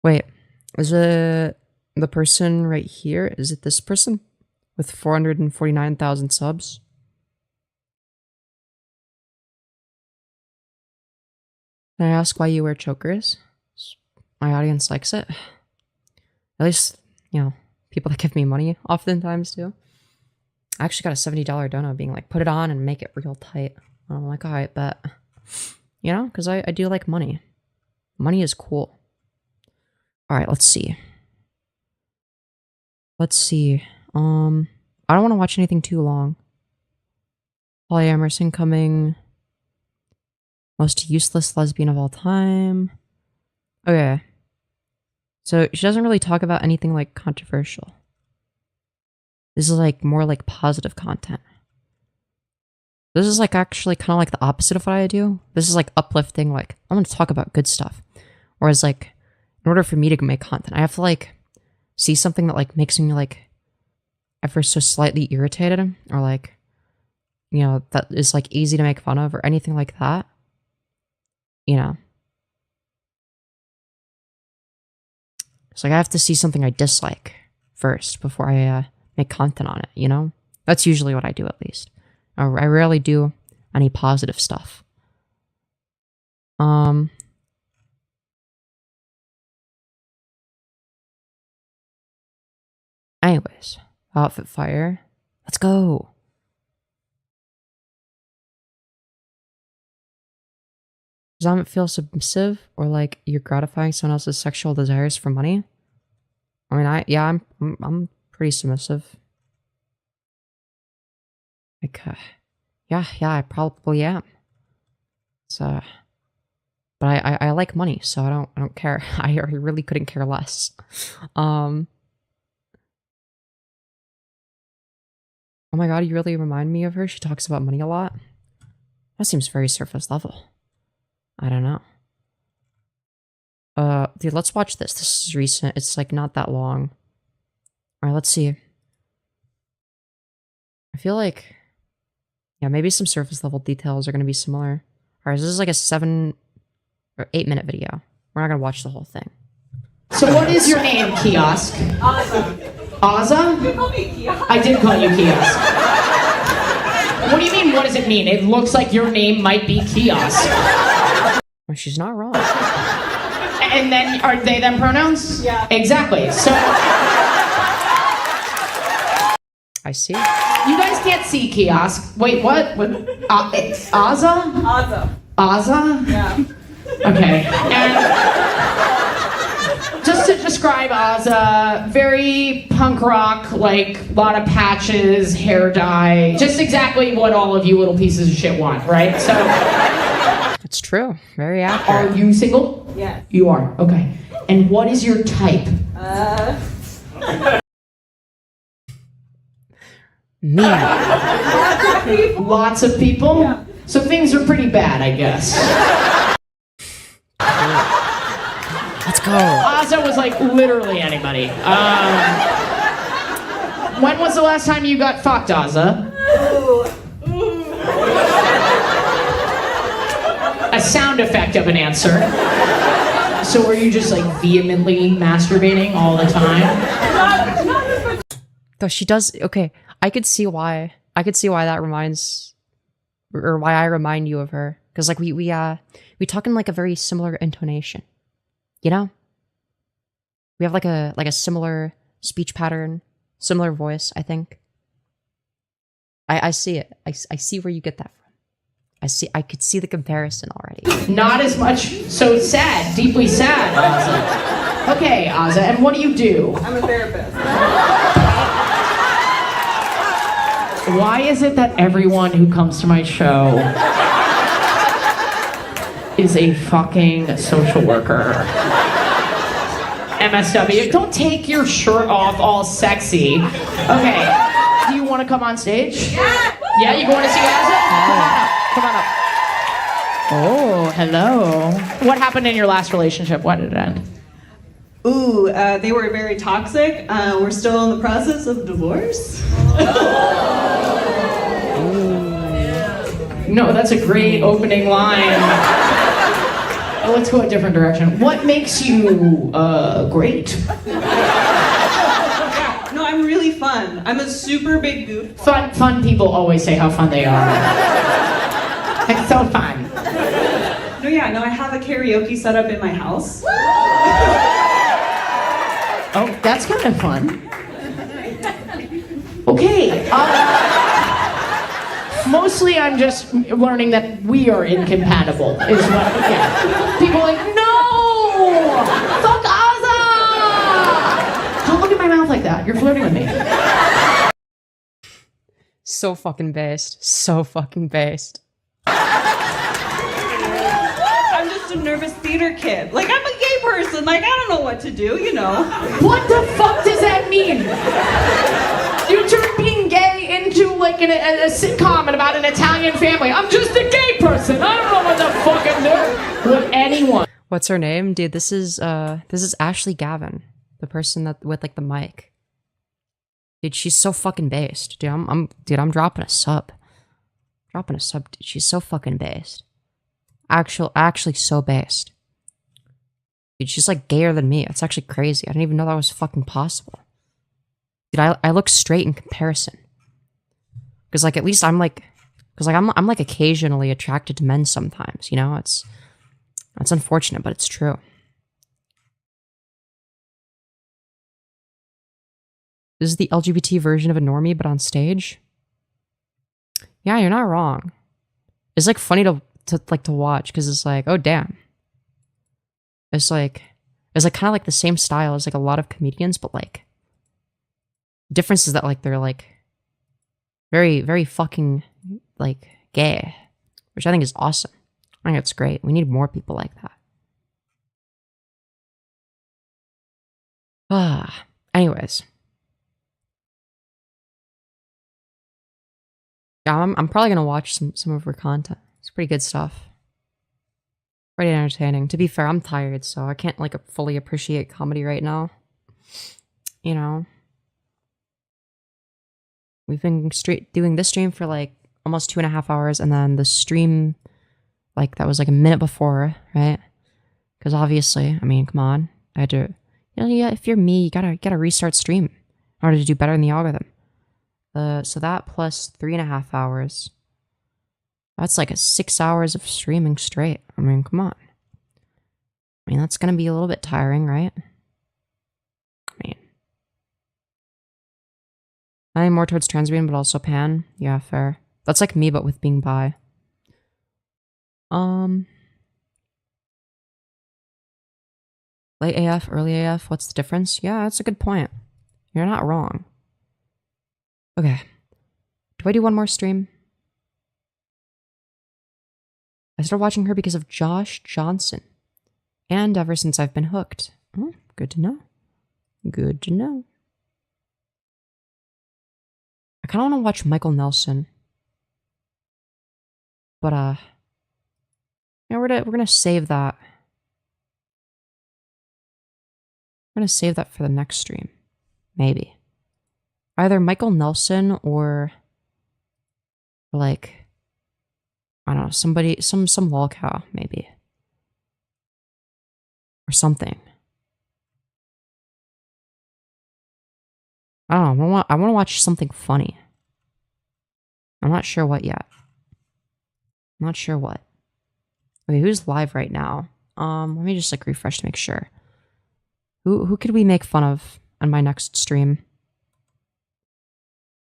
Wait, is it the person right here? Is it this person? With 449,000 subs? Can I ask why you wear chokers? My audience likes it. At least, you know, people that give me money oftentimes do. I actually got a $70 dono being like, put it on and make it real tight. And I'm like, alright, but, you know, because I do like money. Money is cool. Alright, let's see. Let's see. I don't want to watch anything too long. Polyamorous incoming. Most useless lesbian of all time. Okay. So she doesn't really talk about anything like controversial. This is like more like positive content. This is like actually kind of like the opposite of what I do. This is like uplifting, like I'm going to talk about good stuff. Whereas like in order for me to make content, I have to like see something that like makes me like ever so slightly irritated or like, you know, that is like easy to make fun of or anything like that. You know. It's like I have to see something I dislike first before I make content on it, you know? That's usually what I do, at least. I rarely do any positive stuff. Anyways, outfit fire. Let's go. Does that feel submissive or like you're gratifying someone else's sexual desires for money? I mean, I'm pretty submissive. Like, yeah, I probably am. So, but I like money, so I don't care. I really couldn't care less. Oh my god, you really remind me of her. She talks about money a lot. That seems very surface level. I don't know. Dude, let's watch this. This is recent. It's like not that long. Alright, let's see. I feel like, yeah, maybe some surface level details are going to be similar. Alright, this is like a 7 or 8 minute video. We're not going to watch the whole thing.
So what is your name, Kiosk?
Aza.
Aza?
You call me Kiosk.
I did call you Kiosk. What do you mean, what does it mean? It looks like your name might be Kiosk.
Well, she's not wrong.
And then, are they them pronouns?
Yeah.
Exactly. So,
I see.
you guys can't see Kiosk. Wait, what? It's Aza?
Aza.
Aza?
Yeah.
Okay. And just to describe Aza, very punk rock, like a lot of patches, hair dye, just exactly what all of you little pieces of shit want, right? So,
It's true. Very accurate.
are you single?
Yes.
You are. Okay. And what is your type?
Me.
Lots of people?
Yeah.
So things are pretty bad, I guess.
Let's go.
Aza was like literally anybody. When was the last time you got fucked, Aza? A sound effect of an answer. So were you just like vehemently masturbating all the time?
Though she does. Okay, I could see why. I could see why that reminds, or why I remind you of her. Because like we talk in like a very similar intonation. You know, we have like a similar speech pattern, similar voice. I think. I see it. I see where you get that from. I could see the comparison already.
Not as much. So sad, deeply sad, Ozzy. Okay, Ozzy, and what do you do?
I'm a therapist.
Why is it that everyone who comes to my show is a fucking social worker? MSW, don't take your shirt off all sexy. Okay, do you want to come on stage? Yeah, you want to see Ozzy? Come on up. Oh, hello. What happened in your last relationship? Why did it end?
Ooh, they were very toxic. We're still in the process of divorce.
No, that's a great opening line. Let's go a different direction. What makes you great?
No, I'm really fun. I'm a super big goof.
Fun people always say how fun they are. It's so fun.
No, I have a karaoke set up in my house.
Oh, that's kind of fun. Okay. Mostly I'm just learning that we are incompatible, is what, yeah. People are like, no! Fuck Ozzy! Don't look at my mouth like that. You're flirting with me.
So fucking based. So fucking based.
I'm just a nervous theater kid. Like, I'm a gay person. Like, I don't know what to do, you know.
What the fuck does that mean? You turned being gay into like a sitcom about an Italian family. I'm just a gay person. I don't know what the fuck I'm doing. Would anyone?
What's her name? Dude, this is Ashley Gavin. The person that with like the mic. Dude, she's so fucking based. Dude, I'm dropping a sub. Dropping a sub, dude. She's so fucking based. Actually so based. Dude, she's like gayer than me. It's actually crazy. I didn't even know that was fucking possible. Dude, I look straight in comparison. Because like at least I'm like occasionally attracted to men sometimes, you know? It's unfortunate, but it's true. This is the LGBT version of a normie, but on stage. Yeah, you're not wrong. It's like funny to watch because it's like, oh damn. It's like kind of like the same style as like a lot of comedians, but like difference is that like they're like very, very fucking like gay, which I think is awesome. I think it's great. We need more people like that. Anyways. Yeah, I'm probably gonna watch some of her content. It's pretty good stuff. Pretty entertaining. To be fair, I'm tired, so I can't like fully appreciate comedy right now. You know. We've been doing this stream for like almost 2.5 hours, and then the stream, like that was like a minute before, right? Because obviously, I mean, come on, I had to, yeah. If you're me, you gotta restart stream in order to do better in the algorithm. So that plus 3.5 hours, that's like 6 hours of streaming straight. I mean, come on. I mean, that's gonna be a little bit tiring, right? I think more towards transgender, but also pan. Yeah, fair. That's like me, but with being bi. Late AF, early AF, what's the difference? Yeah, that's a good point. You're not wrong. Okay. Do I do one more stream? I started watching her because of Josh Johnson. And ever since I've been hooked. Oh, good to know. Good to know. I kind of want to watch Michael Nelson. But, yeah, we're gonna save that. We're gonna save that for the next stream. Maybe. Either Michael Nelson or like, I don't know, somebody, some lolcow, maybe. Or something. I don't know, I want to watch something funny. I'm not sure what yet. I'm not sure what. Okay, who's live right now? Let me just like refresh to make sure. Who could we make fun of on my next stream?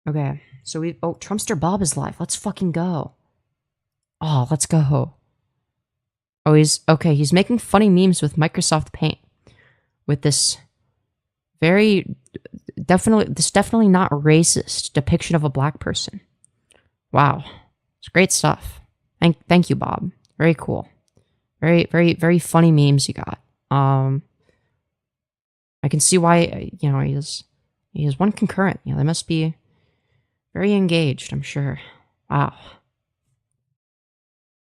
Okay, so oh, Trumpster Bob is live. Let's fucking go. Oh, let's go. Oh, he's making funny memes with Microsoft Paint. With this definitely not racist depiction of a black person. Wow. It's great stuff. Thank you, Bob. Very cool. Very funny memes you got. I can see why, he has one concurrent. They must be very engaged, I'm sure. Wow.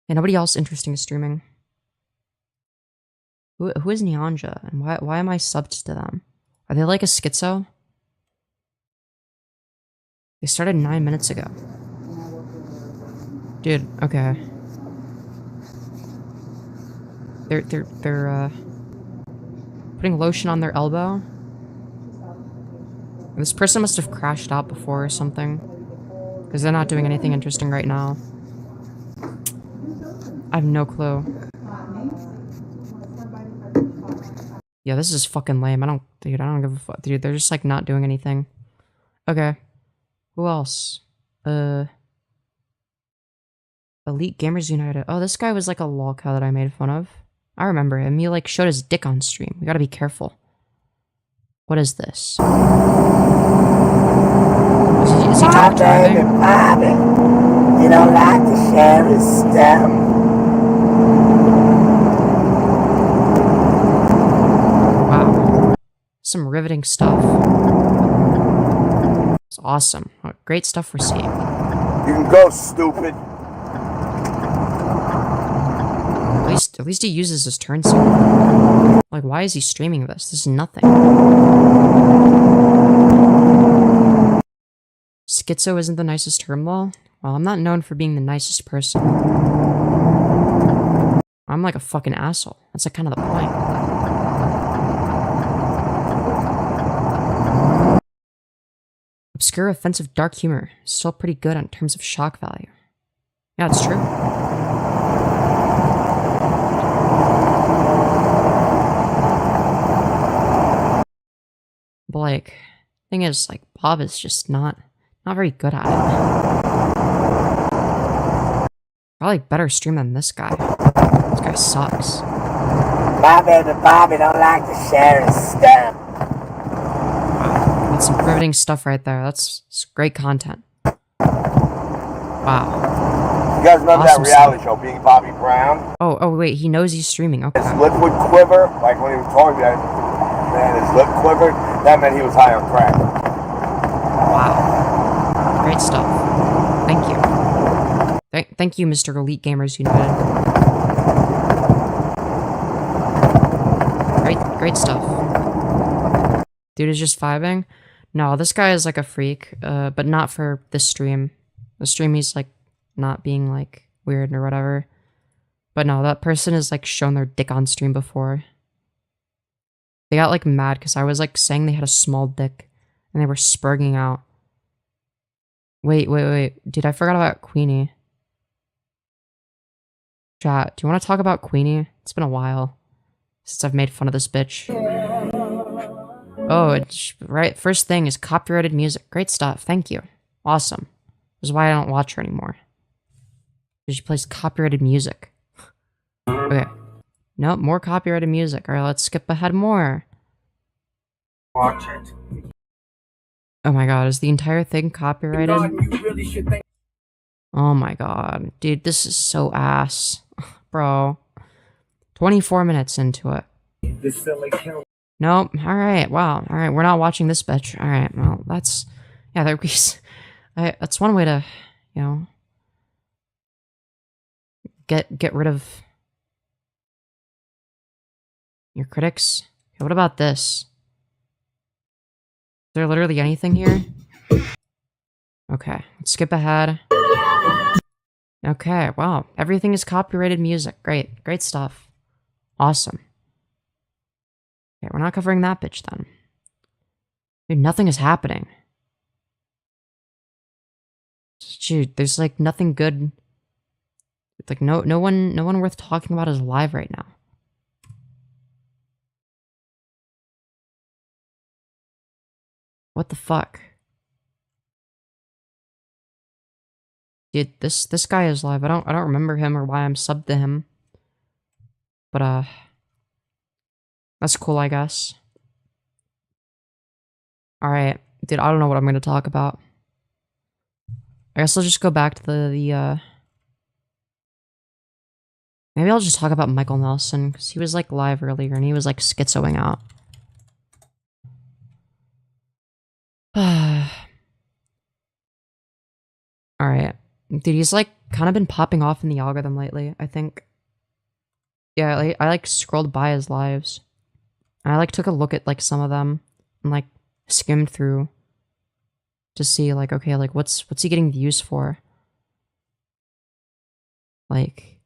Yeah, nobody else interesting is streaming. Who is Nyanja, and why am I subbed to them? Are they like a schizo? They started 9 minutes ago. Dude, okay. They're putting lotion on their elbow. This person must have crashed out before or something. Because they're not doing anything interesting right now. I have no clue. Yeah, this is fucking lame. I don't give a fuck. Dude, they're just like not doing anything. Okay. Who else? Elite Gamers United. Oh, this guy was like a lolcow that I made fun of. I remember him. He like showed his dick on stream. We gotta be careful. What is this? Is he drunk driving?
Bobby, you don't like to share his stuff.
Wow. Some riveting stuff. It's awesome. Great stuff we're seeing.
You can go, stupid.
At least he uses his turn signal. Like, why is he streaming this? This is nothing. Schizo isn't the nicest term, lol. Well, I'm not known for being the nicest person. I'm like a fucking asshole. That's like kind of the point. Obscure, offensive, dark humor. Still pretty good in terms of shock value. Yeah, it's true. But like, thing is, like, Bob is just not very good at it. Probably better stream than this guy. This guy sucks.
Bobby don't like to share his stuff.
Wow, that's some riveting stuff right there. That's great content. Wow.
You guys remember
Awesome
that reality show, Being Bobby Brown?
Oh wait, he knows he's streaming. Okay.
His lip would quiver, like when he was talking, man, his lip quivered. That meant he was high on crack.
Wow. Great stuff. Thank you. Thank you, Mr. Elite Gamers United. Great stuff. Dude is just vibing? No, this guy is like a freak, but not for this stream. The stream he's like not being like weird or whatever. But no, that person has like shown their dick on stream before. They got like mad because I was like saying they had a small dick and they were spurging out. Wait. Dude, I forgot about Queenie. Chat, do you want to talk about Queenie? It's been a while since I've made fun of this bitch. Oh, it's right. First thing is copyrighted music. Great stuff. Thank you. Awesome. This is why I don't watch her anymore. Because she plays copyrighted music. Okay. Nope, more copyrighted music. Alright, let's skip ahead more.
Watch it.
Oh my god, is the entire thing copyrighted?
You really should think.
Oh my god. Dude, this is so ass. Bro. 24 minutes into it.
This silly kill.
Nope. Alright, wow. Alright, we're not watching this bitch. Alright, well, that's... Yeah, that's one way to, you know... Get rid of... your critics. Okay, what about this? Is there literally anything here? Okay, let's skip ahead. Okay, wow. Everything is copyrighted music. Great stuff. Awesome. Okay, we're not covering that bitch then. Dude, nothing is happening. Dude, there's like nothing good. Like no one worth talking about is alive right now. What the fuck? Dude, this guy is live. I don't remember him or why I'm subbed to him. But that's cool, I guess. Alright. Dude, I don't know what I'm gonna talk about. I guess I'll just go back to the maybe I'll just talk about Michael Nelson, because he was like live earlier and he was like schizoing out. Alright. Dude, he's like kind of been popping off in the algorithm lately, I think. Yeah, like, I like scrolled by his lives. And I like took a look at like some of them and like skimmed through to see like, okay, like what's he getting views for? Like,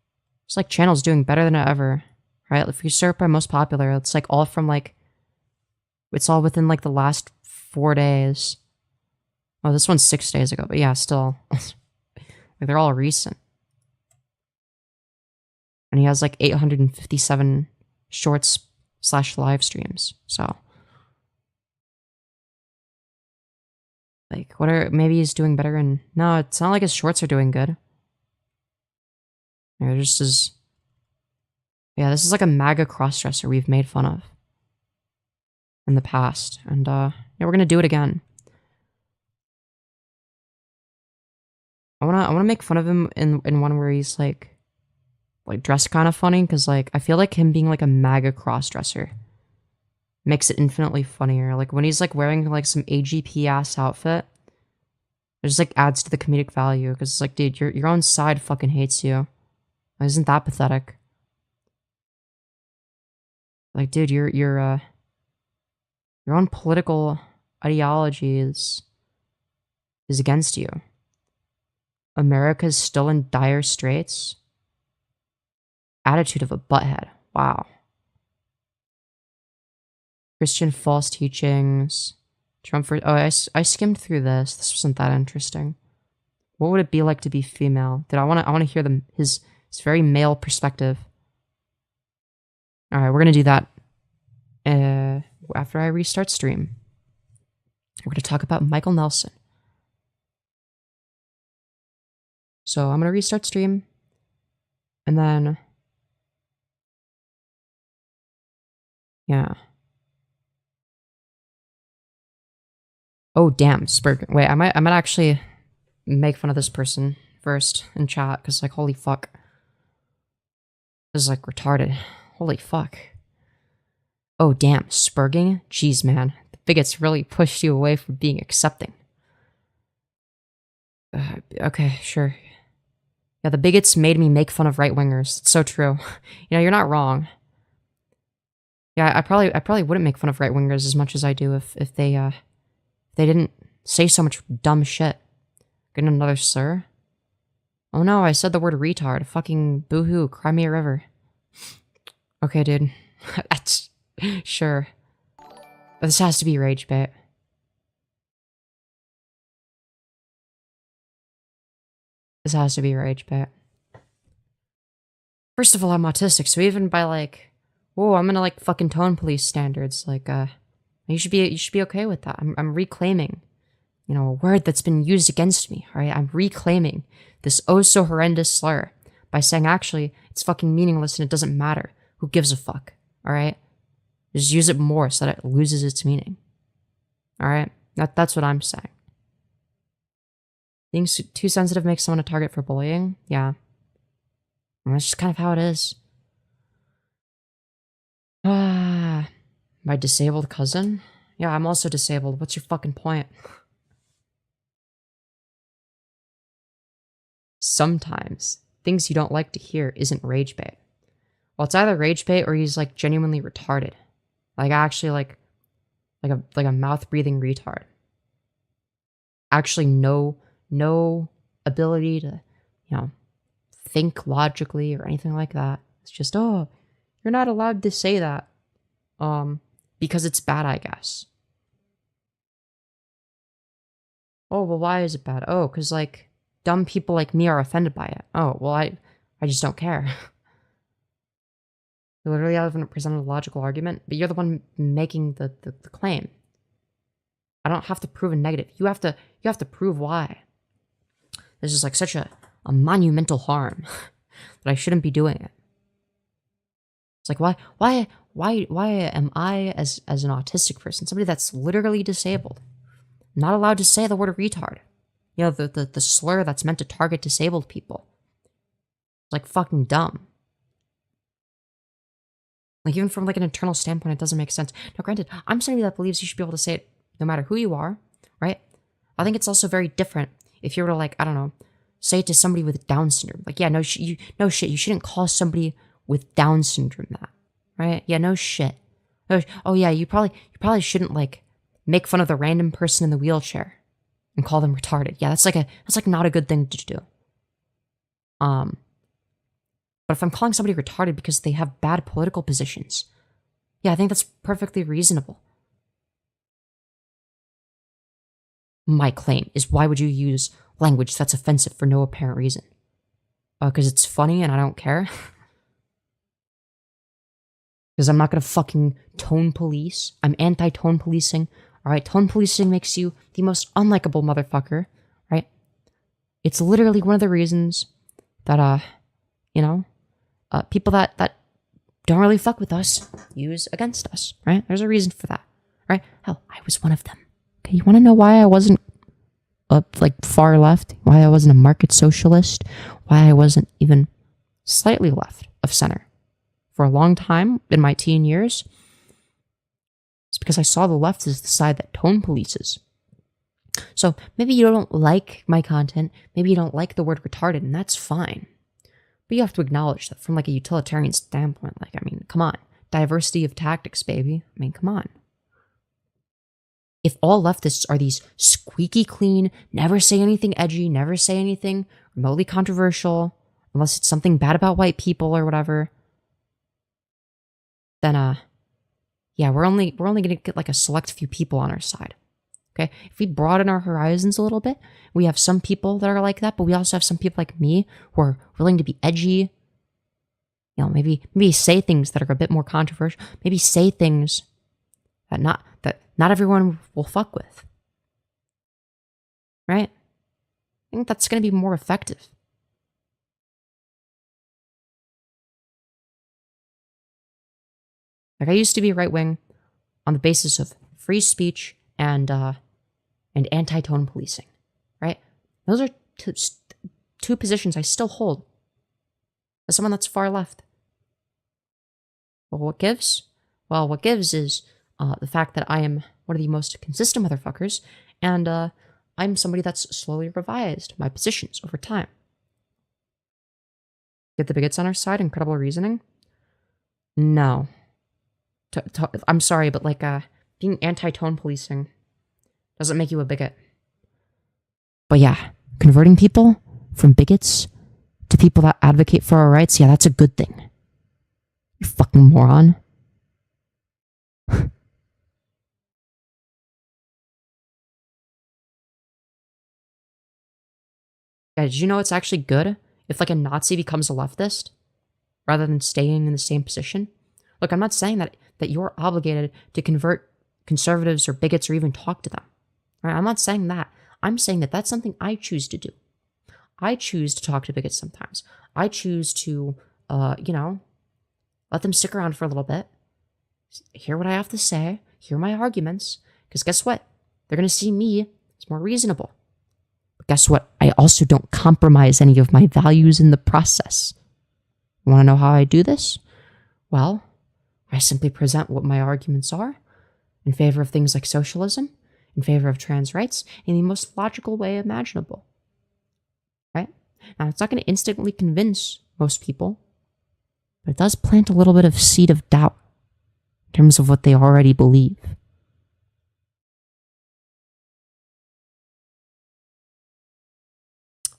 it's like channel's doing better than ever, right? If you search by most popular, it's like all from like, it's all within like the last 4 days. Oh, this one's 6 days ago, but yeah, still. Like, they're all recent. And he has like 857 shorts / live streams, so. Like, maybe he's doing better in, no, it's not like his shorts are doing good. They're just as, yeah, this is like a MAGA crossdresser we've made fun of in the past, and yeah, we're gonna do it again. I wanna make fun of him in one where he's like dressed kind of funny, because like I feel like him being like a MAGA crossdresser makes it infinitely funnier. Like when he's like wearing like some AGP ass outfit, it just like adds to the comedic value, because it's like, dude, your own side fucking hates you. Isn't that pathetic? Like, dude, your own political ideology is against you. America's still in dire straits. Attitude of a butthead. Wow. Christian false teachings. Trump for... Oh, I skimmed through this. This wasn't that interesting. What would it be like to be female? Dude, I want to hear his very male perspective. Alright, we're gonna do that after I restart stream. We're gonna talk about Michael Nelson. So I'm gonna restart stream, and then, yeah. Oh damn, Spurgeon. Wait, I might actually make fun of this person first in chat, because like, holy fuck, this is like retarded. Holy fuck. Oh damn, Spurging? Jeez man, the bigots really pushed you away from being accepting. Okay, sure. Yeah, the bigots made me make fun of right-wingers. It's so true. You know, you're not wrong. Yeah, I probably wouldn't make fun of right-wingers as much as I do if they didn't say so much dumb shit. Getting another slur? Oh no, I said the word retard. Fucking boohoo, cry me a river. Okay, dude. That's... Sure. This has to be rage bait. This has to be rage bait. First of all, I'm autistic, so even by like, whoa, I'm gonna like fucking tone police standards, like, you should be okay with that. I'm reclaiming, you know, a word that's been used against me, alright? I'm reclaiming this oh so horrendous slur by saying, actually, it's fucking meaningless and it doesn't matter. Who gives a fuck, alright? Just use it more so that it loses its meaning. Alright? That's what I'm saying. Being too sensitive makes someone a target for bullying? Yeah. And that's just kind of how it is. My disabled cousin? Yeah, I'm also disabled. What's your fucking point? Sometimes, things you don't like to hear isn't rage bait. Well, it's either rage bait or he's like genuinely retarded. Like actually like a mouth-breathing retard. Actually no ability to, you know, think logically or anything like that. It's just, oh, you're not allowed to say that. Because it's bad, I guess. Oh, well, why is it bad? Oh, because, like, dumb people like me are offended by it. Oh, well, I just don't care. You literally haven't presented a logical argument, but you're the one making the claim. I don't have to prove a negative. You have to prove why. This is like such a monumental harm that I shouldn't be doing it. It's like, why am I, as an autistic person, somebody that's literally disabled, not allowed to say the word retard? You know, the slur that's meant to target disabled people. It's like fucking dumb. Like, even from like an internal standpoint, it doesn't make sense. Now, granted, I'm somebody that believes you should be able to say it no matter who you are, right? I think it's also very different if you were to, like, I don't know, say it to somebody with Down syndrome. Like, yeah, no shit, you shouldn't call somebody with Down syndrome that, right? Yeah, no shit. Oh yeah, you probably shouldn't, like, make fun of the random person in the wheelchair and call them retarded. Yeah, that's like not a good thing to do. But if I'm calling somebody retarded because they have bad political positions, yeah, I think that's perfectly reasonable. My claim is, why would you use language that's offensive for no apparent reason? Because it's funny and I don't care? Because I'm not gonna fucking tone police. I'm anti-tone policing. Alright, tone policing makes you the most unlikable motherfucker, right? It's literally one of the reasons that, people that don't really fuck with us use against us, right? There's a reason for that, right? Hell, I was one of them. Okay, you want to know why I wasn't far left? Why I wasn't a market socialist? Why I wasn't even slightly left of center for a long time in my teen years? It's because I saw the left as the side that tone polices. So maybe you don't like my content, maybe you don't like the word retarded, and that's fine. But you have to acknowledge that from like a utilitarian standpoint. Like, I mean, come on. Diversity of tactics, baby. I mean, come on. If all leftists are these squeaky clean, never say anything edgy, never say anything remotely controversial, unless it's something bad about white people or whatever, then, yeah, we're only gonna get like a select few people on our side. Okay? If we broaden our horizons a little bit, we have some people that are like that, but we also have some people like me who are willing to be edgy. You know, maybe say things that are a bit more controversial. Maybe say things that not everyone will fuck with. Right? I think that's going to be more effective. Like, I used to be right wing on the basis of free speech and anti-tone policing, right? Those are two positions I still hold as someone that's far left. Well, what gives? Well, what gives is the fact that I am one of the most consistent motherfuckers, and I'm somebody that's slowly revised my positions over time. Get the bigots on our side, incredible reasoning? No. I'm sorry, but like, being anti-tone policing doesn't make you a bigot. But yeah, converting people from bigots to people that advocate for our rights, yeah, that's a good thing. You fucking moron. Yeah, did you know it's actually good if like a Nazi becomes a leftist rather than staying in the same position? Look, I'm not saying that you're obligated to convert conservatives or bigots or even talk to them. Right? I'm not saying that. I'm saying that that's something I choose to do. I choose to talk to bigots sometimes. I choose to, let them stick around for a little bit, hear what I have to say, hear my arguments, because guess what? They're going to see me as more reasonable. But guess what? I also don't compromise any of my values in the process. You want to know how I do this? Well, I simply present what my arguments are in favor of things like socialism, in favor of trans rights, in the most logical way imaginable. Right? Now, it's not going to instantly convince most people, but it does plant a little bit of seed of doubt in terms of what they already believe.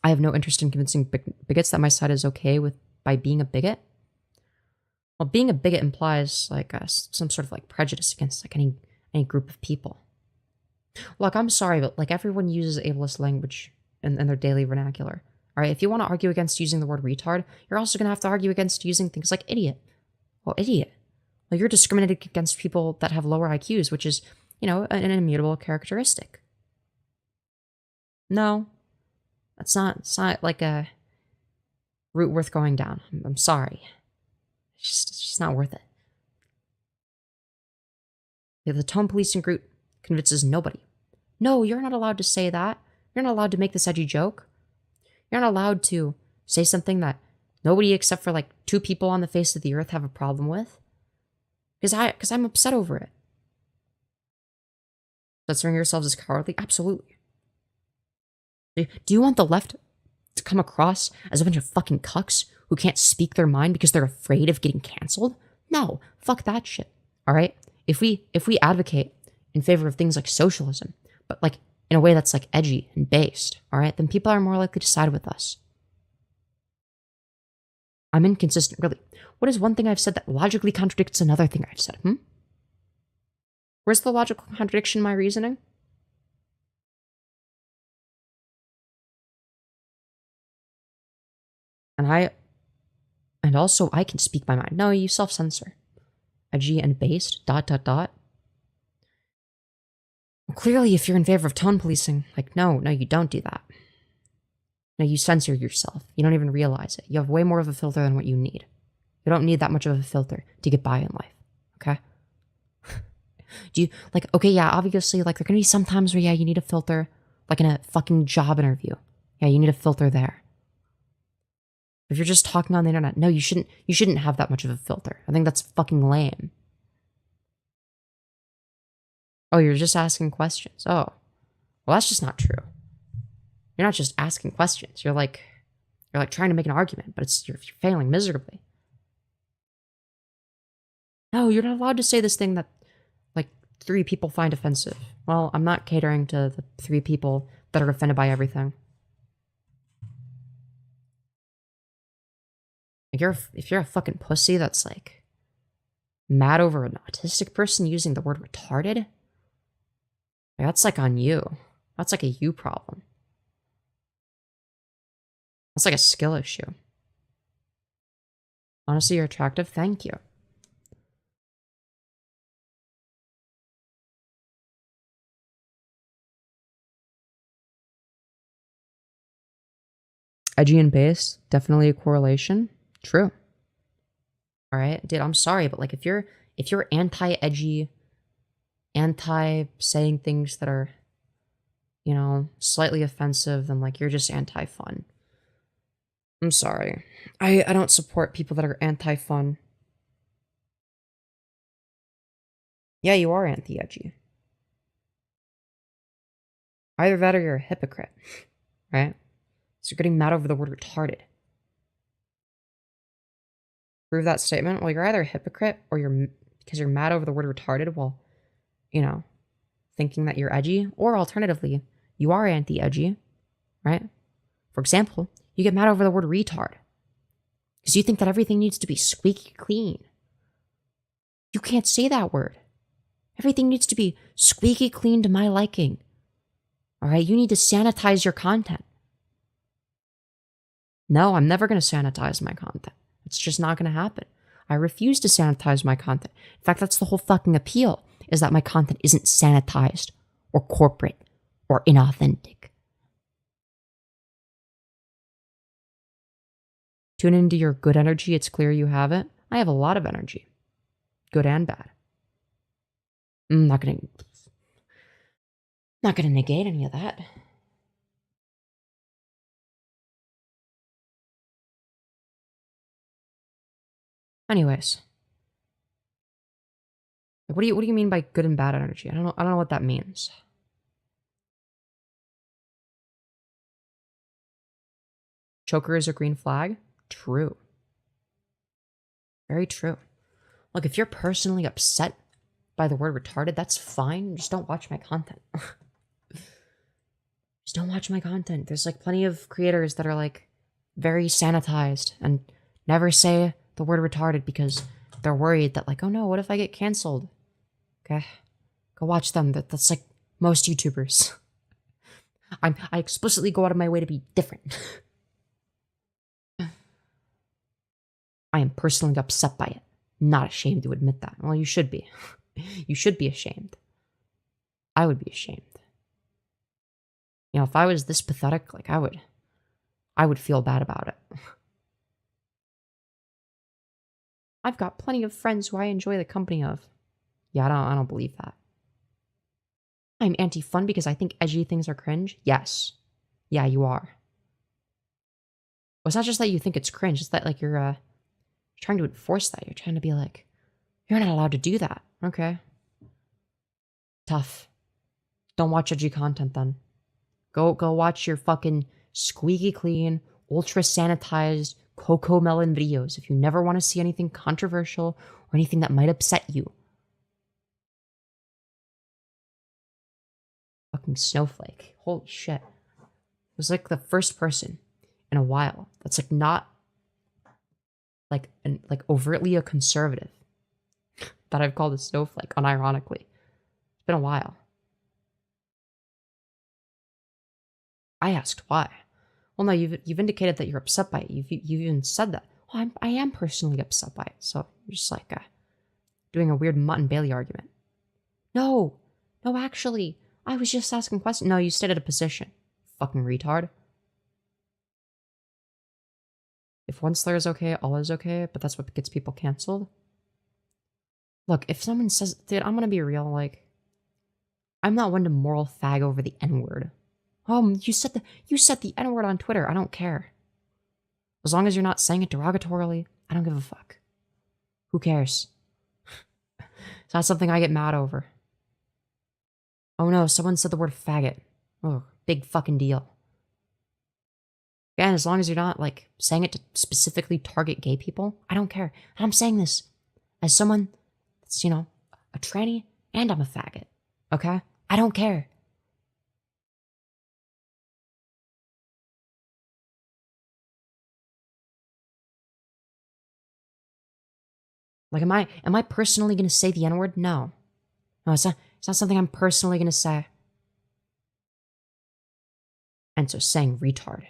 I have no interest in convincing bigots that my side is okay with by being a bigot. Well, being a bigot implies like some sort of like prejudice against like any group of people. Look, I'm sorry, but like everyone uses ableist language in their daily vernacular. All right, if you want to argue against using the word retard, you're also going to have to argue against using things like idiot. Well, idiot. Well, you're discriminating against people that have lower IQs, which is, an immutable characteristic. No. It's not like a route worth going down. I'm sorry. It's just not worth it. Yeah, the tone policing route convinces nobody. No, you're not allowed to say that. You're not allowed to make this edgy joke. You're not allowed to say something that nobody except for like 2 people on the face of the earth have a problem with. Because I'm upset over it. Censoring yourselves is cowardly? Absolutely. Do you want the left to come across as a bunch of fucking cucks who can't speak their mind because they're afraid of getting canceled? No, fuck that shit. All right? If we advocate in favor of things like socialism, but like in a way that's like edgy and based, all right, then people are more likely to side with us. I'm inconsistent, really. What is one thing I've said that logically contradicts another thing I've said? Where's the logical contradiction in my reasoning? And also I can speak my mind. No, you self-censor. Edgy and based, ... Well, clearly, if you're in favor of tone policing, like, no, you don't do that. No, you censor yourself. You don't even realize it. You have way more of a filter than what you need. You don't need that much of a filter to get by in life, okay? Do you, like, okay, yeah, obviously, like, there are gonna be some times where, yeah, you need a filter, like in a fucking job interview. Yeah, you need a filter there. If you're just talking on the internet, no, you shouldn't have that much of a filter. I think that's fucking lame. Oh, you're just asking questions. Oh, well, that's just not true. You're not just asking questions. You're like trying to make an argument, but you're failing miserably. No, you're not allowed to say this thing that like 3 people find offensive. Well, I'm not catering to the 3 people that are offended by everything. Like if you're a fucking pussy that's like mad over an autistic person using the word retarded, that's like on you. That's like a you problem. That's like a skill issue. Honestly, you're attractive. Thank you. Edgy and base, definitely a correlation. True. All right, dude, I'm sorry, but like if you're anti-edgy, anti-saying things that are, you know, slightly offensive, then like you're just anti-fun. I'm sorry. I don't support people that are anti-fun. Yeah, you are anti-edgy. Either that or you're a hypocrite, right? So you're getting mad over the word retarded. Prove that statement? Well, you're either a hypocrite or because you're mad over the word retarded while, you know, thinking that you're edgy, or alternatively, you are anti-edgy, right? For example, you get mad over the word retard because you think that everything needs to be squeaky clean. You can't say that word. Everything needs to be squeaky clean to my liking. All right, you need to sanitize your content. No, I'm never going to sanitize my content. It's just not going to happen. I refuse to sanitize my content. In fact, that's the whole fucking appeal, is that my content isn't sanitized or corporate or inauthentic. Tune into your good energy. It's clear you have it. I have a lot of energy, good and bad. I'm not going to negate any of that. Anyways, like, what do you mean by good and bad energy? I don't know what that means. Choker is a green flag? True. Very true. Look, if you're personally upset by the word retarded, that's fine. Just don't watch my content. Just don't watch my content. There's like plenty of creators that are like very sanitized and never say the word retarded because they're worried that like, oh no, what if I get canceled? Okay, go watch them. That's like most YouTubers. I explicitly go out of my way to be different. I am personally upset by it. Not ashamed to admit that. Well, you should be. You should be ashamed. I would be ashamed. You know, if I was this pathetic, like I would I would feel bad about it. I've got plenty of friends who I enjoy the company of. Yeah, I don't believe that. I'm anti-fun because I think edgy things are cringe. Yes. Yeah, you are. Well, it's not just that you think it's cringe, it's that like you're trying to enforce that. You're trying to be like, you're not allowed to do that. Okay. Tough. Don't watch edgy content then. Go watch your fucking squeaky clean, ultra sanitized Coco Melon videos if you never want to see anything controversial or anything that might upset you. Fucking snowflake. Holy shit. It was like the first person in a while that's like not like overtly a conservative that I've called a snowflake, unironically. It's been a while. I asked why. Well, no, you've indicated that you're upset by it. You've even said that. Well, I am personally upset by it. So you're just like doing a weird Mutt and Bailey argument. No, actually, I was just asking questions. No, you stated a position. Fucking retard. If one slur is okay, all is okay, but that's what gets people canceled. Look, if someone says, dude, I'm gonna be real, like, I'm not one to moral fag over the N-word. You said the N-word on Twitter. I don't care. As long as you're not saying it derogatorily, I don't give a fuck. Who cares? It's not something I get mad over. Oh no, someone said the word faggot. Oh, big fucking deal. Again, as long as you're not, like, saying it to specifically target gay people, I don't care. And I'm saying this as someone that's, you know, a tranny and I'm a faggot. Okay? I don't care. Like, am I personally gonna say the N-word? No. No, it's not something I'm personally gonna say. And so saying retard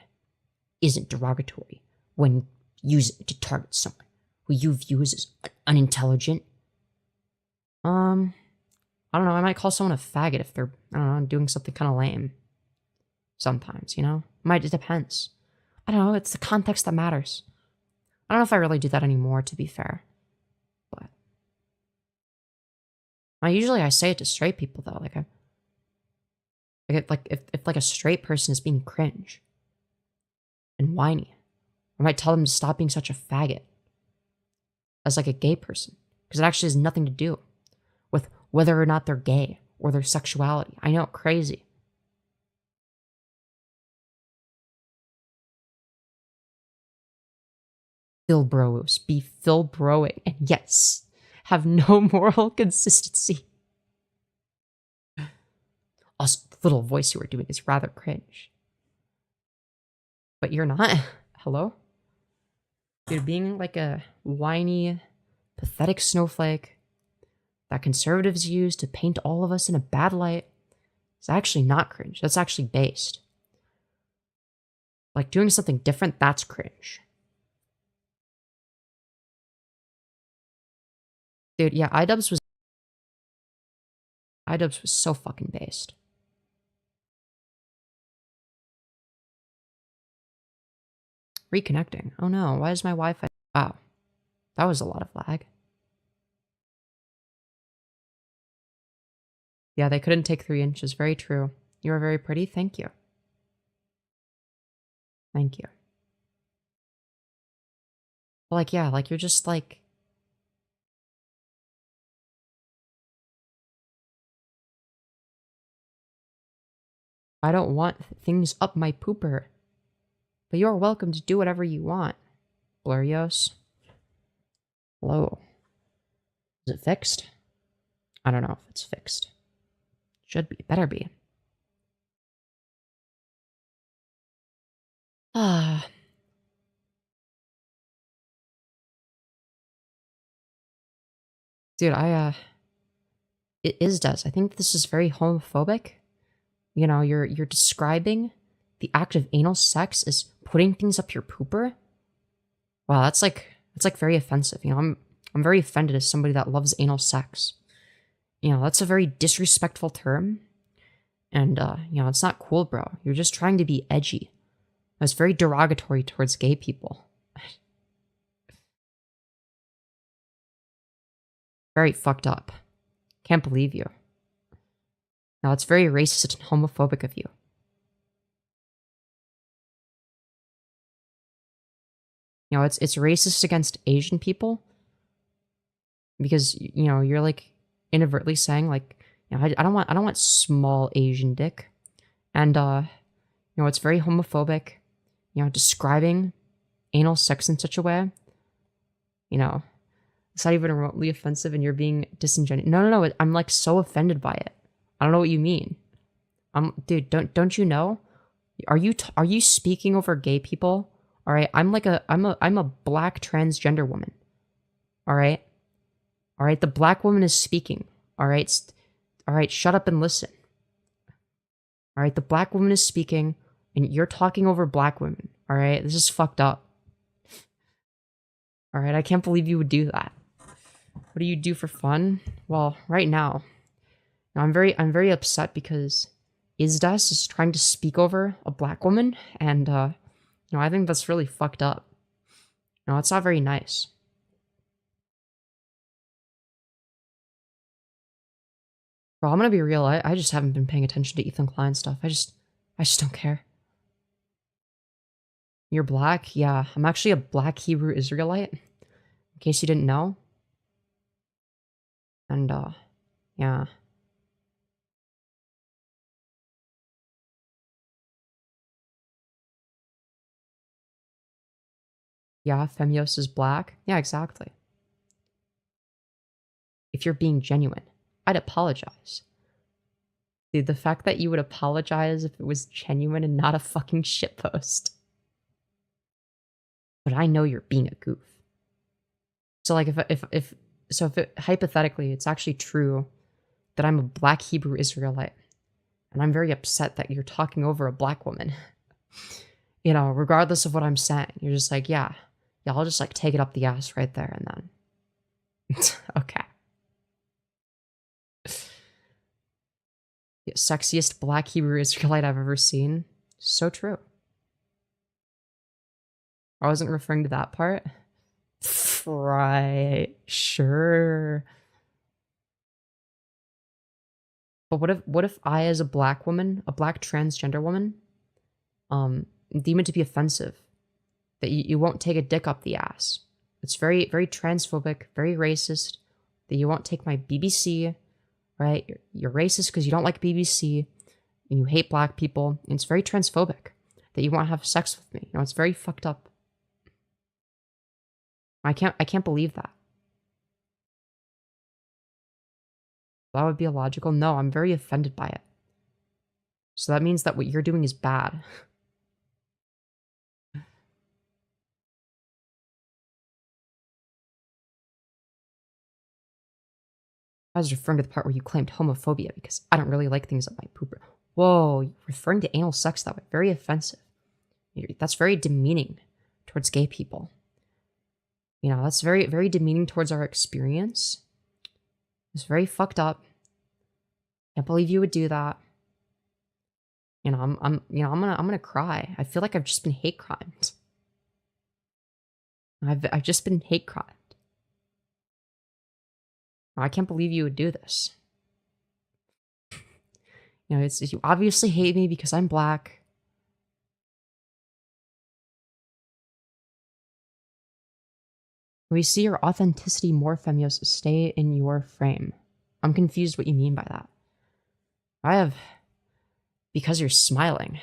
isn't derogatory when using it to target someone who you view as unintelligent. I don't know, I might call someone a faggot if they're, I don't know, doing something kind of lame. Sometimes, you know? It depends. I don't know, it's the context that matters. I don't know if I really do that anymore, to be fair. But usually I say it to straight people though, if like a straight person is being cringe and whiny, I might tell them to stop being such a faggot as like a gay person, because it actually has nothing to do with whether or not they're gay or their sexuality. I know, crazy. Phil Bros be Phil Broing, and yes, have no moral consistency. Also, the little voice you were doing is rather cringe. But you're not. Hello? You're being like a whiny, pathetic snowflake that conservatives use to paint all of us in a bad light. It's actually not cringe. That's actually based. Like, doing something different, that's cringe. Dude, yeah, iDubbbz was so fucking based. Reconnecting. Oh no, why is my Wi-Fi? Wow, that was a lot of lag. Yeah, they couldn't take 3 inches. Very true. You are very pretty. Thank you. Thank you. But like, yeah, like you're just like... I don't want things up my pooper. But you're welcome to do whatever you want. Blurios. Hello. Is it fixed? I don't know if it's fixed. Should be. Better be. Ah. Dude, it is does. I think this is very homophobic. You know, you're describing the act of anal sex as putting things up your pooper. Wow, that's like very offensive. You know, I'm very offended as somebody that loves anal sex. You know, that's a very disrespectful term. And you know, it's not cool, bro. You're just trying to be edgy. It's very derogatory towards gay people. Very fucked up. Can't believe you. No, it's very racist and homophobic of you. You know, it's racist against Asian people because you know you're like inadvertently saying like, you know, I don't want small Asian dick, and you know it's very homophobic. You know, describing anal sex in such a way, you know, it's not even remotely offensive, and you're being disingenuous. No, I'm like so offended by it. I don't know what you mean. Dude, don't you know? Are you speaking over gay people? All right, I'm a black transgender woman. All right, the black woman is speaking. All right, shut up and listen. All right, the black woman is speaking, and you're talking over black women. All right, this is fucked up. All right, I can't believe you would do that. What do you do for fun? Well, right now, I'm very upset because Isdas is trying to speak over a black woman, and you know, I think that's really fucked up. No, it's not very nice. Bro, I'm gonna be real. I just haven't been paying attention to Ethan Klein stuff. I just don't care. You're black? Yeah, I'm actually a black Hebrew Israelite. In case you didn't know. And yeah. Yeah, Femyoz is black. Yeah, exactly. If you're being genuine, I'd apologize. Dude, the fact that you would apologize if it was genuine and not a fucking shitpost. But I know you're being a goof. So like if hypothetically it's actually true that I'm a black Hebrew Israelite, and I'm very upset that you're talking over a black woman. You know, regardless of what I'm saying, you're just like, yeah, I'll just like take it up the ass right there and then. Okay. The sexiest black Hebrew Israelite I've ever seen. So true. I wasn't referring to that part. Right. Sure. But what if I, as a black woman, a black transgender woman, deem it to be offensive that you won't take a dick up the ass? It's very, very transphobic, very racist that you won't take my BBC, right? You're racist because you don't like BBC and you hate black people. And it's very transphobic that you won't have sex with me. You know, it's very fucked up. I can't believe that. That would be illogical. No, I'm very offended by it. So that means that what you're doing is bad. I was referring to the part where you claimed homophobia because I don't really like things like my pooper. Whoa, you're referring to anal sex that way. Very offensive. That's very demeaning towards gay people. You know, that's very, very demeaning towards our experience. It's very fucked up. Can't believe you would do that. You know, I'm gonna cry. I feel like I've just been hate crimed. I've just been hate crimed. I can't believe you would do this. You know, you obviously hate me because I'm black. We see your authenticity more, Femyoz. Stay in your frame. I'm confused what you mean by that. Because you're smiling.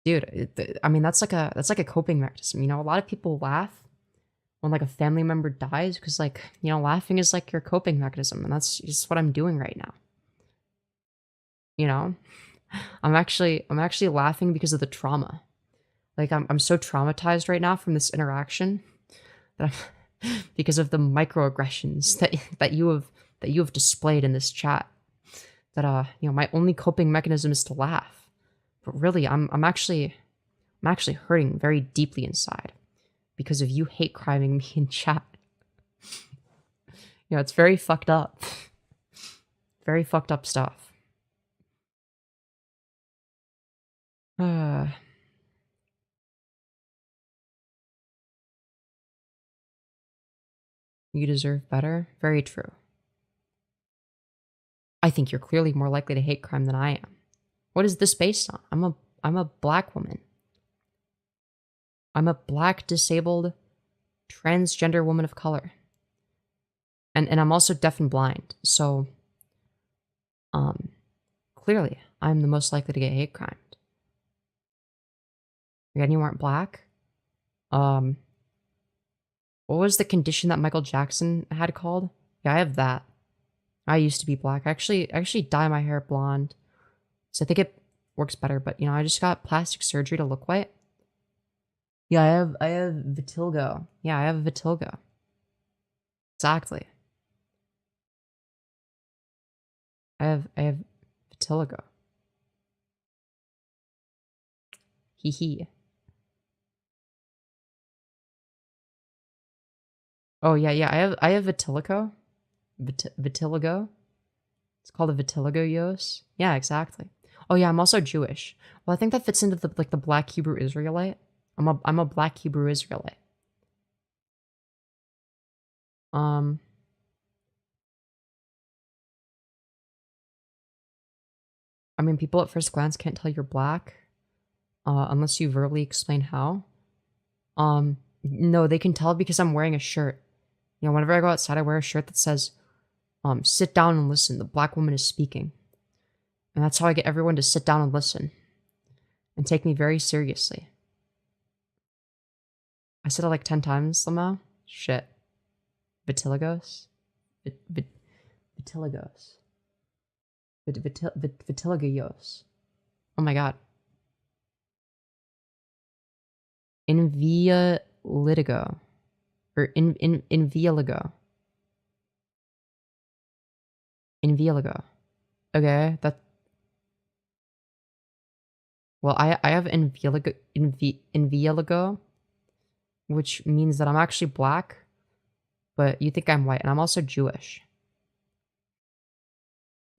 Dude, I mean, that's like a coping mechanism. You know, a lot of people laugh when like a family member dies because like, you know, laughing is like your coping mechanism, and that's just what I'm doing right now. You know? I'm actually laughing because of the trauma. Like I'm so traumatized right now from this interaction that because of the microaggressions that you have displayed in this chat, that you know, my only coping mechanism is to laugh. But really, I'm actually hurting very deeply inside because of you hate criming me in chat. You know, it's very fucked up. Very fucked up stuff. You deserve better. Very true. I think you're clearly more likely to hate crime than I am. What is this based on? I'm a black woman. I'm a black, disabled, transgender woman of color. And I'm also deaf and blind. So, clearly, I'm the most likely to get hate crimed. Again, you aren't black. What was the condition that Michael Jackson had called? Yeah, I have that. I used to be black. I actually dye my hair blonde. So I think it works better, but I just got plastic surgery to look white. Yeah, I have vitiligo. Yeah, I have vitiligo. Exactly. I have vitiligo. Hiiiii. Oh yeah, I have vitiligo. Vitiligo. It's called a vitiligo-yos. Yeah, exactly. Oh yeah, I'm also Jewish. Well, I think that fits into the black Hebrew Israelite. I'm a black Hebrew Israelite. I mean, people at first glance can't tell you're black, unless you verbally explain how. No, they can tell because I'm wearing a shirt. Whenever I go outside, I wear a shirt that says, sit down and listen. The black woman is speaking. And that's how I get everyone to sit down and listen. And take me very seriously. I said it like 10 times, Lamau. Shit. Vitiligos? Vitiligos. Vitiligos. Oh my god. Invialigo. Or Invialigo. Invialigo. Okay, that... Well, I have Invialigo, which means that I'm actually black, but you think I'm white, and I'm also Jewish.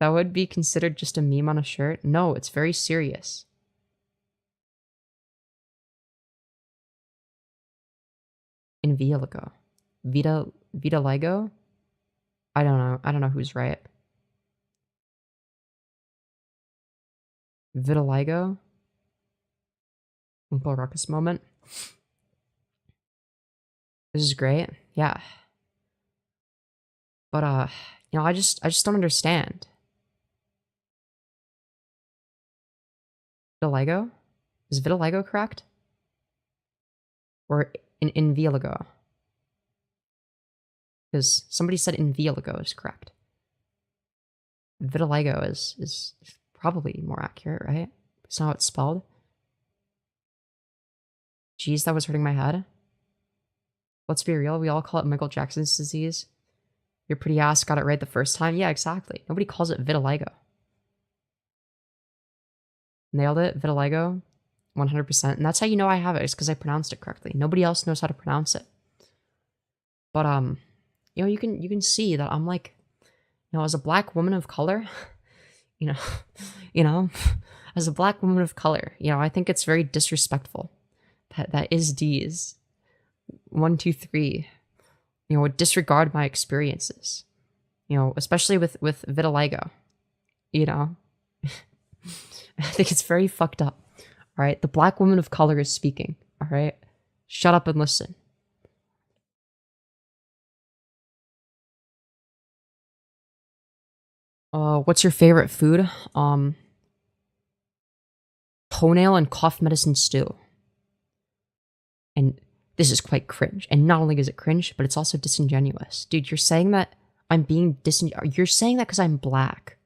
That would be considered just a meme on a shirt? No, it's very serious. Invialigo. Vitiligo? I don't know. I don't know who's right. Vitiligo? Uncle Ruckus moment. This is great. Yeah. But I just don't understand. Vitiligo? Is vitiligo correct? Or Invialigo? Because somebody said Invialigo is correct. Vitiligo is probably more accurate, right? It's not how it's spelled. Jeez, that was hurting my head. Let's be real, we all call it Michael Jackson's disease. Your pretty ass got it right the first time? Yeah, exactly. Nobody calls it vitiligo. Nailed it, vitiligo. 100%. And that's how you know I have it, is because I pronounced it correctly. Nobody else knows how to pronounce it. But, you can see that I'm like, as a black woman of color, as a black woman of color, I think it's very disrespectful. That is D's. 1, 2, 3. Would disregard my experiences. Especially with vitiligo. I think it's very fucked up. All right, the black woman of color is speaking. All right, shut up and listen. What's your favorite food? Toenail and cough medicine stew. And this is quite cringe. And not only is it cringe, but it's also disingenuous. Dude, you're saying that I'm being You're saying that because I'm black,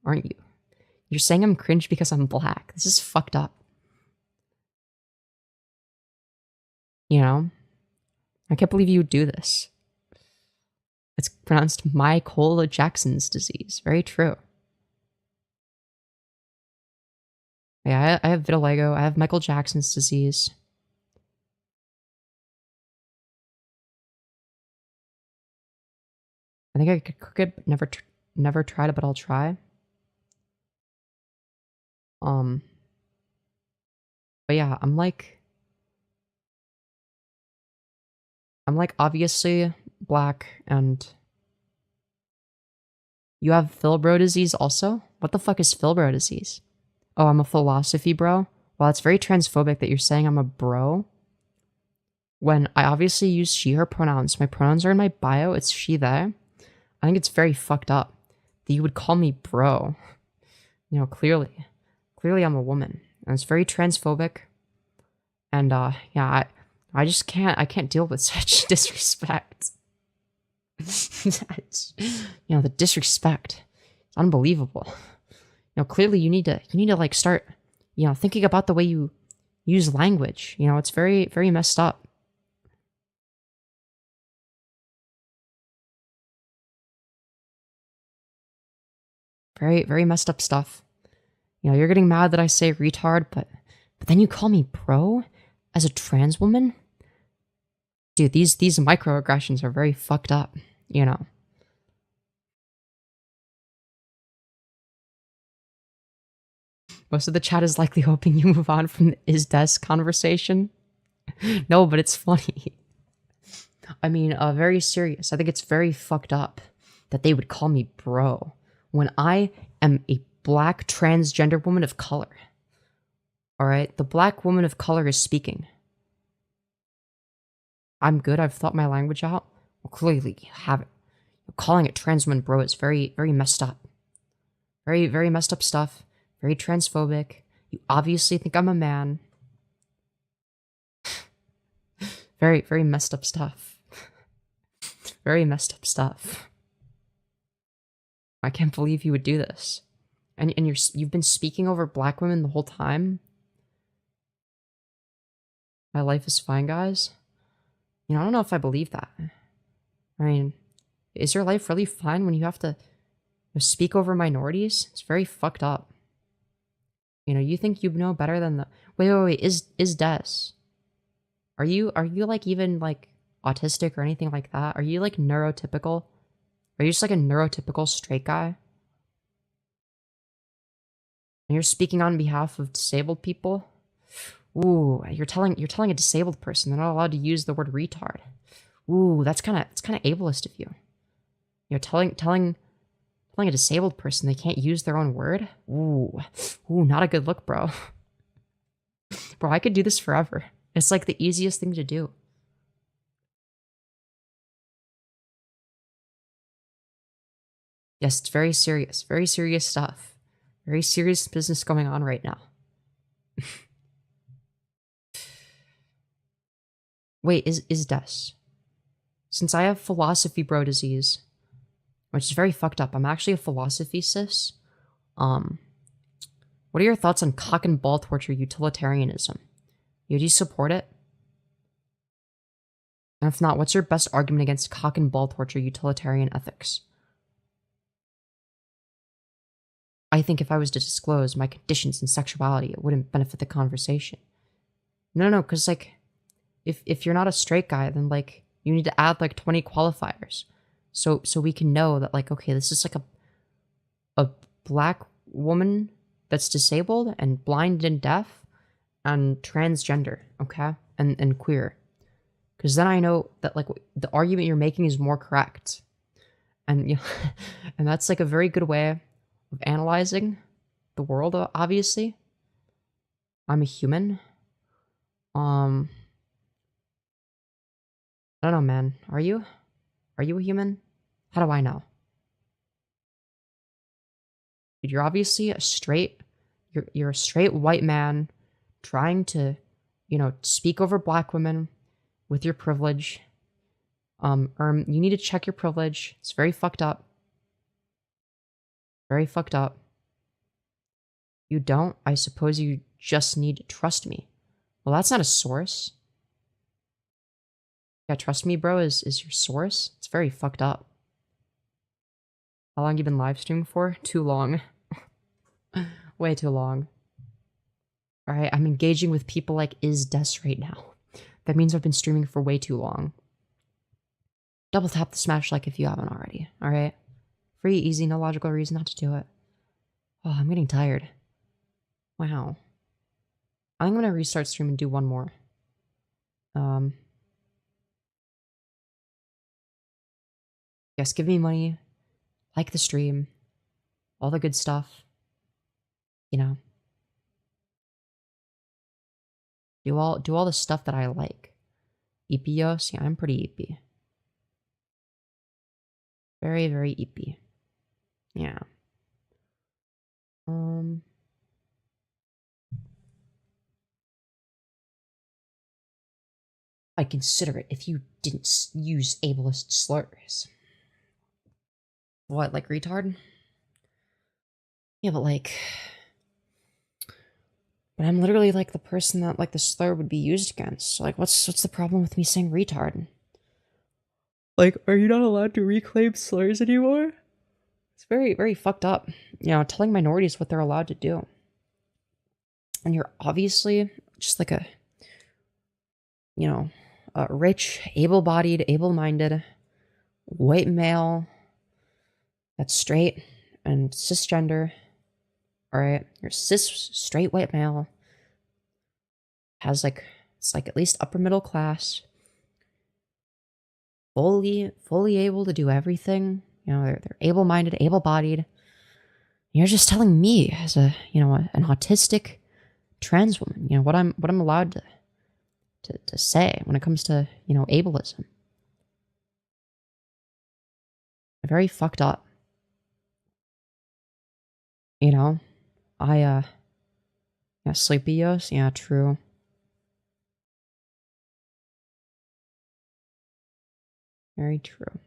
aren't you? You're saying I'm cringe because I'm black. This is fucked up. I can't believe you would do this. It's pronounced Michael Jackson's disease. Very true. Yeah, I have vitiligo. I have Michael Jackson's disease. I think I could cook it. Never tried it, but I'll try. But yeah, I'm like obviously black, and you have Filbro disease also? What the fuck is Filbro disease? Oh, I'm a philosophy bro? Well, it's very transphobic that you're saying I'm a bro. When I obviously use she, her pronouns. My pronouns are in my bio. It's she, they. I think it's very fucked up that you would call me bro. You know, clearly I'm a woman. And it's very transphobic. And, yeah, I just can't deal with such disrespect. You know, the disrespect. It's unbelievable. You know, clearly you need to like start, you know, thinking about the way you use language. You know, it's very, very messed up. Very, very messed up stuff. You know, you're getting mad that I say retard, but then you call me bro as a trans woman? Dude, these microaggressions are very fucked up, you know. Most of the chat is likely hoping you move on from the is des conversation. No, but it's funny. I mean, very serious. I think it's very fucked up that they would call me bro when I am a black transgender woman of color. Alright? The black woman of color is speaking. I'm good. I've thought my language out. Well, clearly you haven't. Calling it trans woman bro is very, very messed up. Very, very messed up stuff. Very transphobic. You obviously think I'm a man. Very, very messed up stuff. Very messed up stuff. I can't believe you would do this. And you've been speaking over black women the whole time? My life is fine, guys? You know, I don't know if I believe that. I mean, is your life really fine when you have to speak over minorities? It's very fucked up. You know, you think you know better than the... Wait, is Des? Are you like even like autistic or anything like that? Are you like neurotypical? Are you just like a neurotypical straight guy? And you're speaking on behalf of disabled people? Ooh, you're telling a disabled person they're not allowed to use the word retard. Ooh, it's kind of ableist of you. You know, telling a disabled person they can't use their own word? Ooh, not a good look, bro. Bro, I could do this forever. It's like the easiest thing to do. Yes, it's very serious stuff. Very serious business going on right now. Wait, is Des? Since I have philosophy bro disease, which is very fucked up, I'm actually a philosophy cis. What are your thoughts on cock and ball torture utilitarianism? Do you support it? And if not, what's your best argument against cock and ball torture utilitarian ethics? I think if I was to disclose my conditions and sexuality, it wouldn't benefit the conversation. No, because like, if you're not a straight guy, then like, you need to add like 20 qualifiers. So we can know that like, okay, this is like a black woman that's disabled and blind and deaf and transgender, okay? And queer. Because then I know that like the argument you're making is more correct. And you know, and that's like a very good way of analyzing the world, obviously. I'm a human. I don't know, man. Are you? Are you a human? How do I know? Dude, you're obviously a straight... You're a straight white man trying to, you know, speak over black women with your privilege. You need to check your privilege. It's very fucked up. Very fucked up. You don't? I suppose you just need to trust me. Well, that's not a source. Yeah, trust me, bro, is your source. It's very fucked up. How long you been live streaming for? Too long. Way too long. Alright, I'm engaging with people like Is Des right now. That means I've been streaming for way too long. Double tap the smash like if you haven't already, alright? Free, easy, no logical reason not to do it. Oh, I'm getting tired. Wow. I'm gonna restart stream and do one more. Yes, give me money, like the stream, all the good stuff. You know, do all the stuff that I like. Hiiiiios, yeah, I'm pretty Hiiiiii. Very, very Hiiiiii. Yeah. I'd consider it if you didn't use ableist slurs. What, like retard? Yeah, but like... But I'm literally like the person that like the slur would be used against. So, like, what's the problem with me saying retard? Like, are you not allowed to reclaim slurs anymore? It's very, very fucked up. You know, telling minorities what they're allowed to do. And you're obviously just like a, you know, a rich, able-bodied, able-minded, white male that's straight and cisgender. Alright? You're cis, straight white male. Has like, it's like at least upper middle class. Fully able to do everything. You know, they're able-minded, able-bodied. You're just telling me as a, you know, an autistic trans woman, you know, what I'm allowed to say when it comes to, you know, ableism. Very fucked up. You know, yeah, sleepyos, yeah, true. Very true.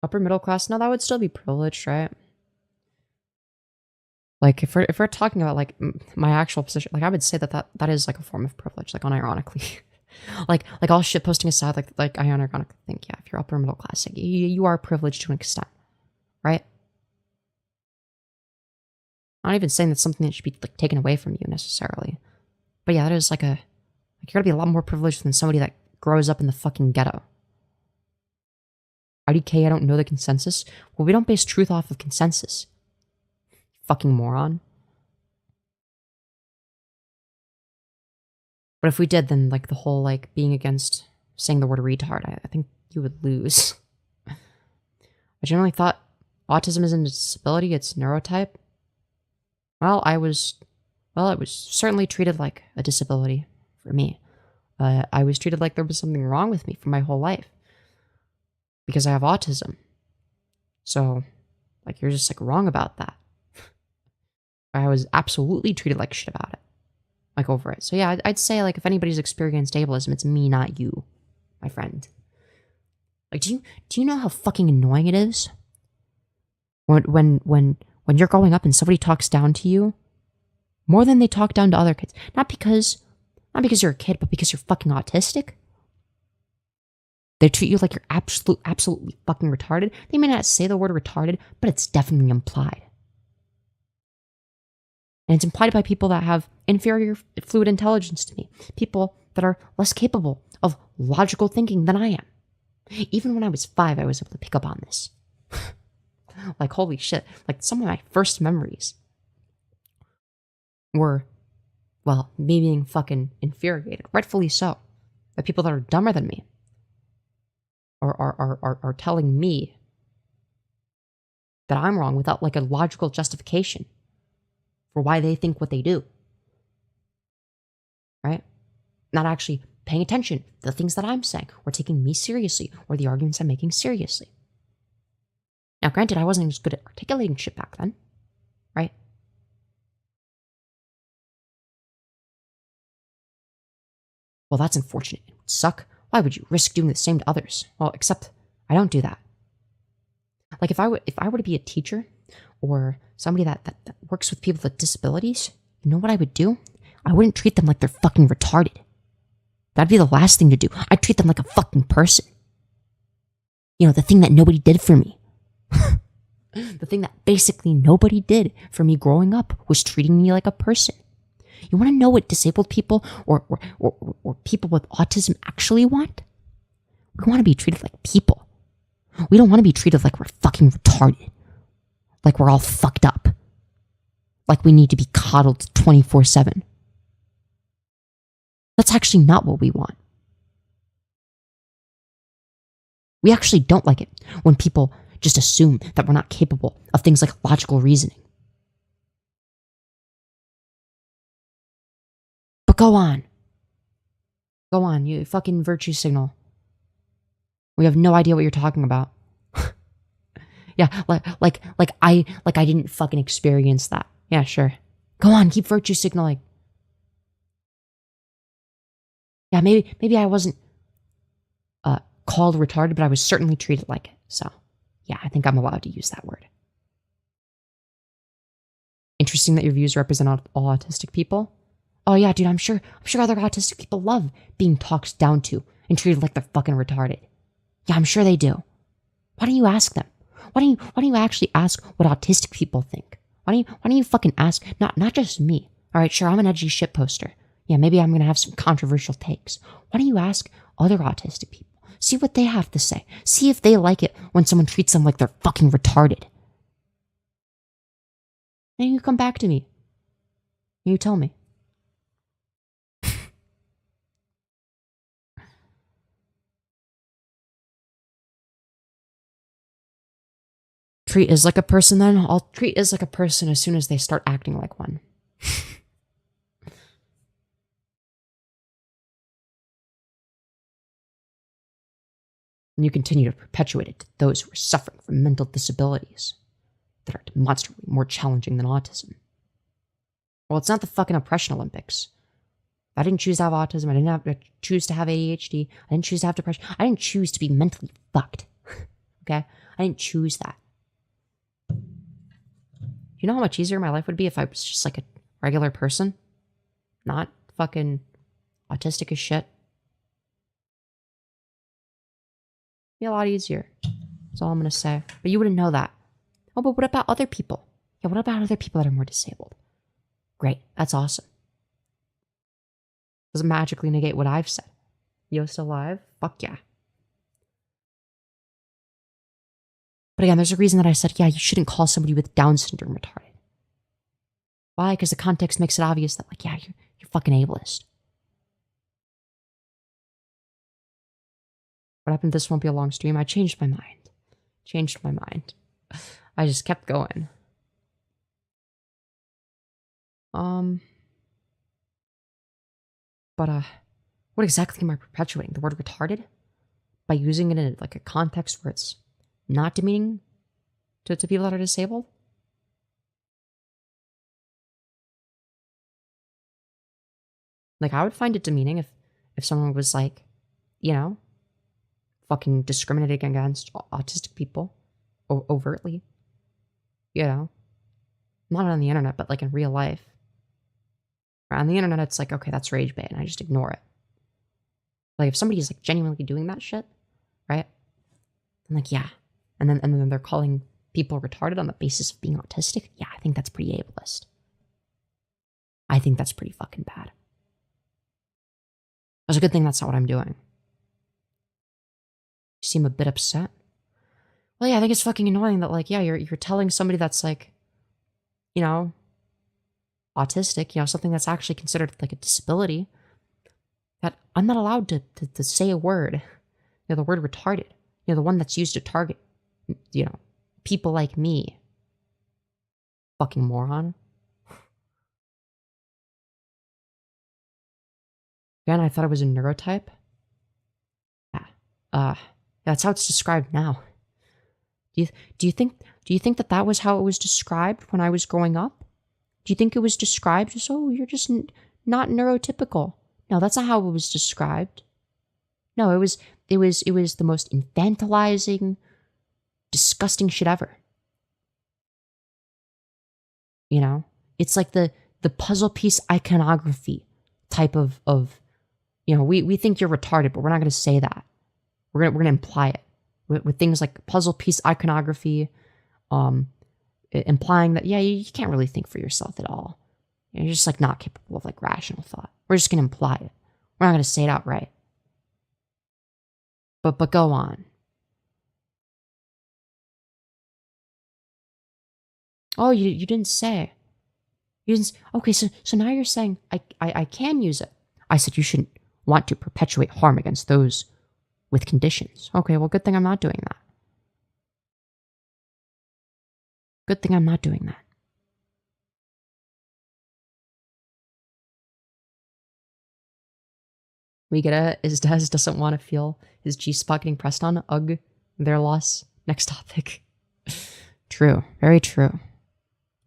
Upper middle class, no, that would still be privileged, right? Like, if we're talking about, like, my actual position, like, I would say that is, like, a form of privilege, like, unironically. like, all shit posting aside, like, I unironically think, yeah, if you're upper middle class, like, you are privileged to an extent, right? I'm not even saying that's something that should be, like, taken away from you, necessarily. But yeah, that is, like, you're gonna be a lot more privileged than somebody that grows up in the fucking ghetto. IDK, I don't know the consensus. Well, we don't base truth off of consensus. Fucking moron. But if we did, then, like, the whole, like, being against saying the word retard, I think you would lose. I generally thought autism isn't a disability, it's neurotype. Well, it was certainly treated like a disability for me. I was treated like there was something wrong with me for my whole life. Because I have autism. So, like, you're just, like, wrong about that. I was absolutely treated like shit about it. Like, over it. So yeah, I'd say, like, if anybody's experienced ableism, it's me, not you, my friend. Like, do you know how fucking annoying it is? When you're growing up and somebody talks down to you, more than they talk down to other kids. Not because you're a kid, but because you're fucking autistic. They treat you like you're absolutely fucking retarded. They may not say the word retarded, but it's definitely implied. And it's implied by people that have inferior fluid intelligence to me. People that are less capable of logical thinking than I am. Even when I was 5, I was able to pick up on this. Like, holy shit. Like, some of my first memories were, well, me being fucking infuriated. Rightfully so. By people that are dumber than me. Are telling me that I'm wrong without, like, a logical justification for why they think what they do. Right? Not actually paying attention to the things that I'm saying, or taking me seriously, or the arguments I'm making seriously. Now, granted, I wasn't as good at articulating shit back then. Right? Well, that's unfortunate. It would suck. Why would you risk doing the same to others? Well, except I don't do that. Like, if I were to be a teacher or somebody that works with people with disabilities, you know what I would do? I wouldn't treat them like they're fucking retarded. That'd be the last thing to do. I'd treat them like a fucking person. You know, the thing that nobody did for me. The thing that basically nobody did for me growing up was treating me like a person. You want to know what disabled people or people with autism actually want? We want to be treated like people. We don't want to be treated like we're fucking retarded. Like we're all fucked up. Like we need to be coddled 24/7. That's actually not what we want. We actually don't like it when people just assume that we're not capable of things like logical reasoning. But go on. Go on, you fucking virtue signal. We have no idea what you're talking about. Yeah, like I didn't fucking experience that. Yeah, sure. Go on, keep virtue signaling. Yeah, maybe I wasn't called retarded, but I was certainly treated like it. So, yeah, I think I'm allowed to use that word. Interesting that your views represent all autistic people. Oh yeah, dude, I'm sure other autistic people love being talked down to and treated like they're fucking retarded. Yeah, I'm sure they do. Why don't you ask them? Why don't you actually ask what autistic people think? Why don't you fucking ask not just me? All right, sure, I'm an edgy shit poster. Yeah, maybe I'm gonna have some controversial takes. Why don't you ask other autistic people? See what they have to say. See if they like it when someone treats them like they're fucking retarded. And you come back to me. And you tell me. Treat is like a person then? I'll treat is like a person as soon as they start acting like one. And you continue to perpetuate it to those who are suffering from mental disabilities that are demonstrably more challenging than autism. Well, it's not the fucking oppression Olympics. I didn't choose to have autism. I didn't choose to have ADHD. I didn't choose to have depression. I didn't choose to be mentally fucked. Okay? I didn't choose that. You know how much easier my life would be if I was just like a regular person? Not fucking autistic as shit. Be a lot easier. That's all I'm gonna say. But you wouldn't know that. Oh, but what about other people? Yeah, what about other people that are more disabled? Great, that's awesome. Doesn't magically negate what I've said. Yo, still alive? Fuck yeah. But again, there's a reason that I said, yeah, you shouldn't call somebody with Down syndrome retarded. Why? Because the context makes it obvious that, like, yeah, you're fucking ableist. What happened? This won't be a long stream. I changed my mind. I just kept going. But what exactly am I perpetuating? The word retarded? By using it in like a context where it's not demeaning to people that are disabled? Like, I would find it demeaning if someone was like, you know, fucking discriminating against autistic people overtly. You know? Not on the internet, but like in real life. On the internet, it's like, okay, that's rage bait, and I just ignore it. Like, if somebody's like genuinely doing that shit, right? I'm like, yeah. And then they're calling people retarded on the basis of being autistic. Yeah, I think that's pretty ableist. I think that's pretty fucking bad. It's a good thing that's not what I'm doing. You seem a bit upset. Well, yeah, I think it's fucking annoying that, like, yeah, you're telling somebody that's like, you know, autistic, you know, something that's actually considered like a disability, that I'm not allowed to say a word, you know, the word retarded, you know, the one that's used to target, you know, people like me. Fucking moron. Again, I thought it was a neurotype. Yeah. That's how it's described now. Do you think that was how it was described when I was growing up? Do you think it was described as, oh, you're just not neurotypical? No, that's not how it was described. No, it was the most infantilizing, disgusting shit ever. You know, it's like the puzzle piece iconography type of you know, we think you're retarded, but we're not going to say that. We're gonna imply it with things like puzzle piece iconography, implying that, yeah, you can't really think for yourself at all. You're just like not capable of like rational thought. We're just gonna imply it. We're not gonna say it outright. But go on. Oh, you didn't say. You didn't. Okay, so now you're saying I can use it. I said you shouldn't want to perpetuate harm against those with conditions. Okay, well, good thing I'm not doing that. Good thing I'm not doing that. We get a, is Des doesn't want to feel his G-spot getting pressed on. Ugh, their loss. Next topic. True. Very true.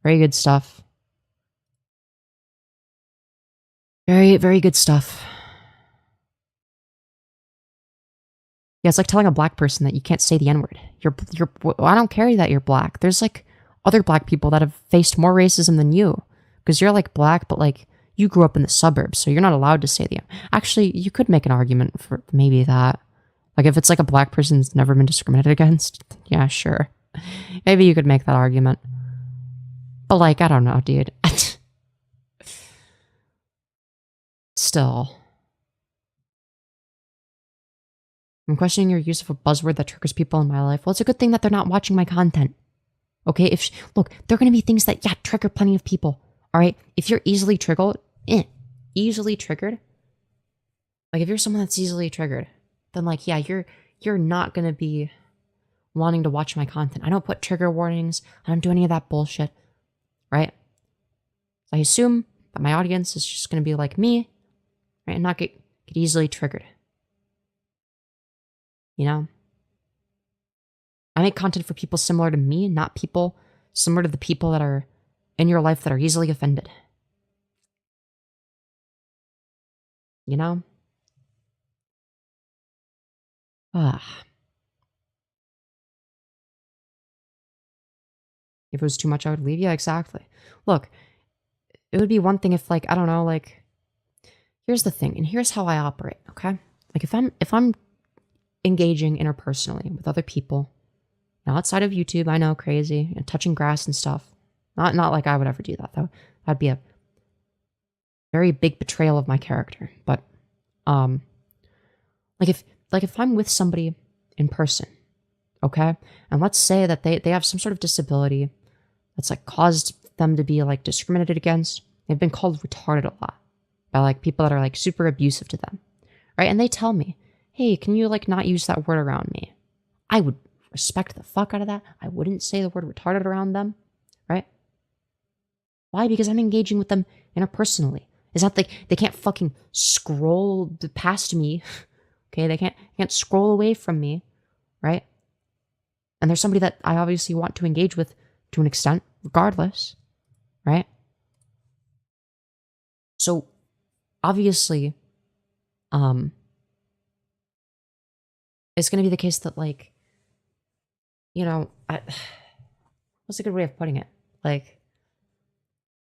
Very good stuff. Very, very good stuff. Yeah, it's like telling a black person that you can't say the N-word. I don't care that you're black. There's like other black people that have faced more racism than you. Because you're like black, but like you grew up in the suburbs, so you're not allowed to say the N. Actually, you could make an argument for maybe that. Like if it's like a black person who's never been discriminated against, yeah, sure. Maybe you could make that argument. But like, I don't know, dude. Still. I'm questioning your use of a buzzword that triggers people in my life. Well, it's a good thing that they're not watching my content. Okay, look, there are going to be things that, yeah, trigger plenty of people. All right, if you're easily triggered, like if you're someone that's easily triggered, then like, yeah, you're not going to be wanting to watch my content. I don't put trigger warnings. I don't do any of that bullshit, right? So I assume that my audience is just going to be like me, right, and not get easily triggered. You know? I make content for people similar to me, not people similar to the people that are in your life that are easily offended. You know? If it was too much, I would leave. Yeah, exactly. Look, it would be one thing if, like, I don't know, like, here's the thing, and here's how I operate, okay? Like, if I'm engaging interpersonally with other people, now outside of YouTube, I know, crazy, and touching grass and stuff. Not like I would ever do that, though. That'd be a very big betrayal of my character. But, if I'm with somebody in person, okay, and let's say that they have some sort of disability that's like caused them to be like discriminated against. They've been called retarded a lot by like people that are like super abusive to them, right? And they tell me, hey, can you like not use that word around me? I would respect the fuck out of that. I wouldn't say the word retarded around them, right? Why? Because I'm engaging with them interpersonally. It's not like they can't fucking scroll past me, okay? They can't scroll away from me, right? And there's somebody that I obviously want to engage with to an extent, regardless, right? So, obviously, it's going to be the case that, like, you know, what's a good way of putting it? Like,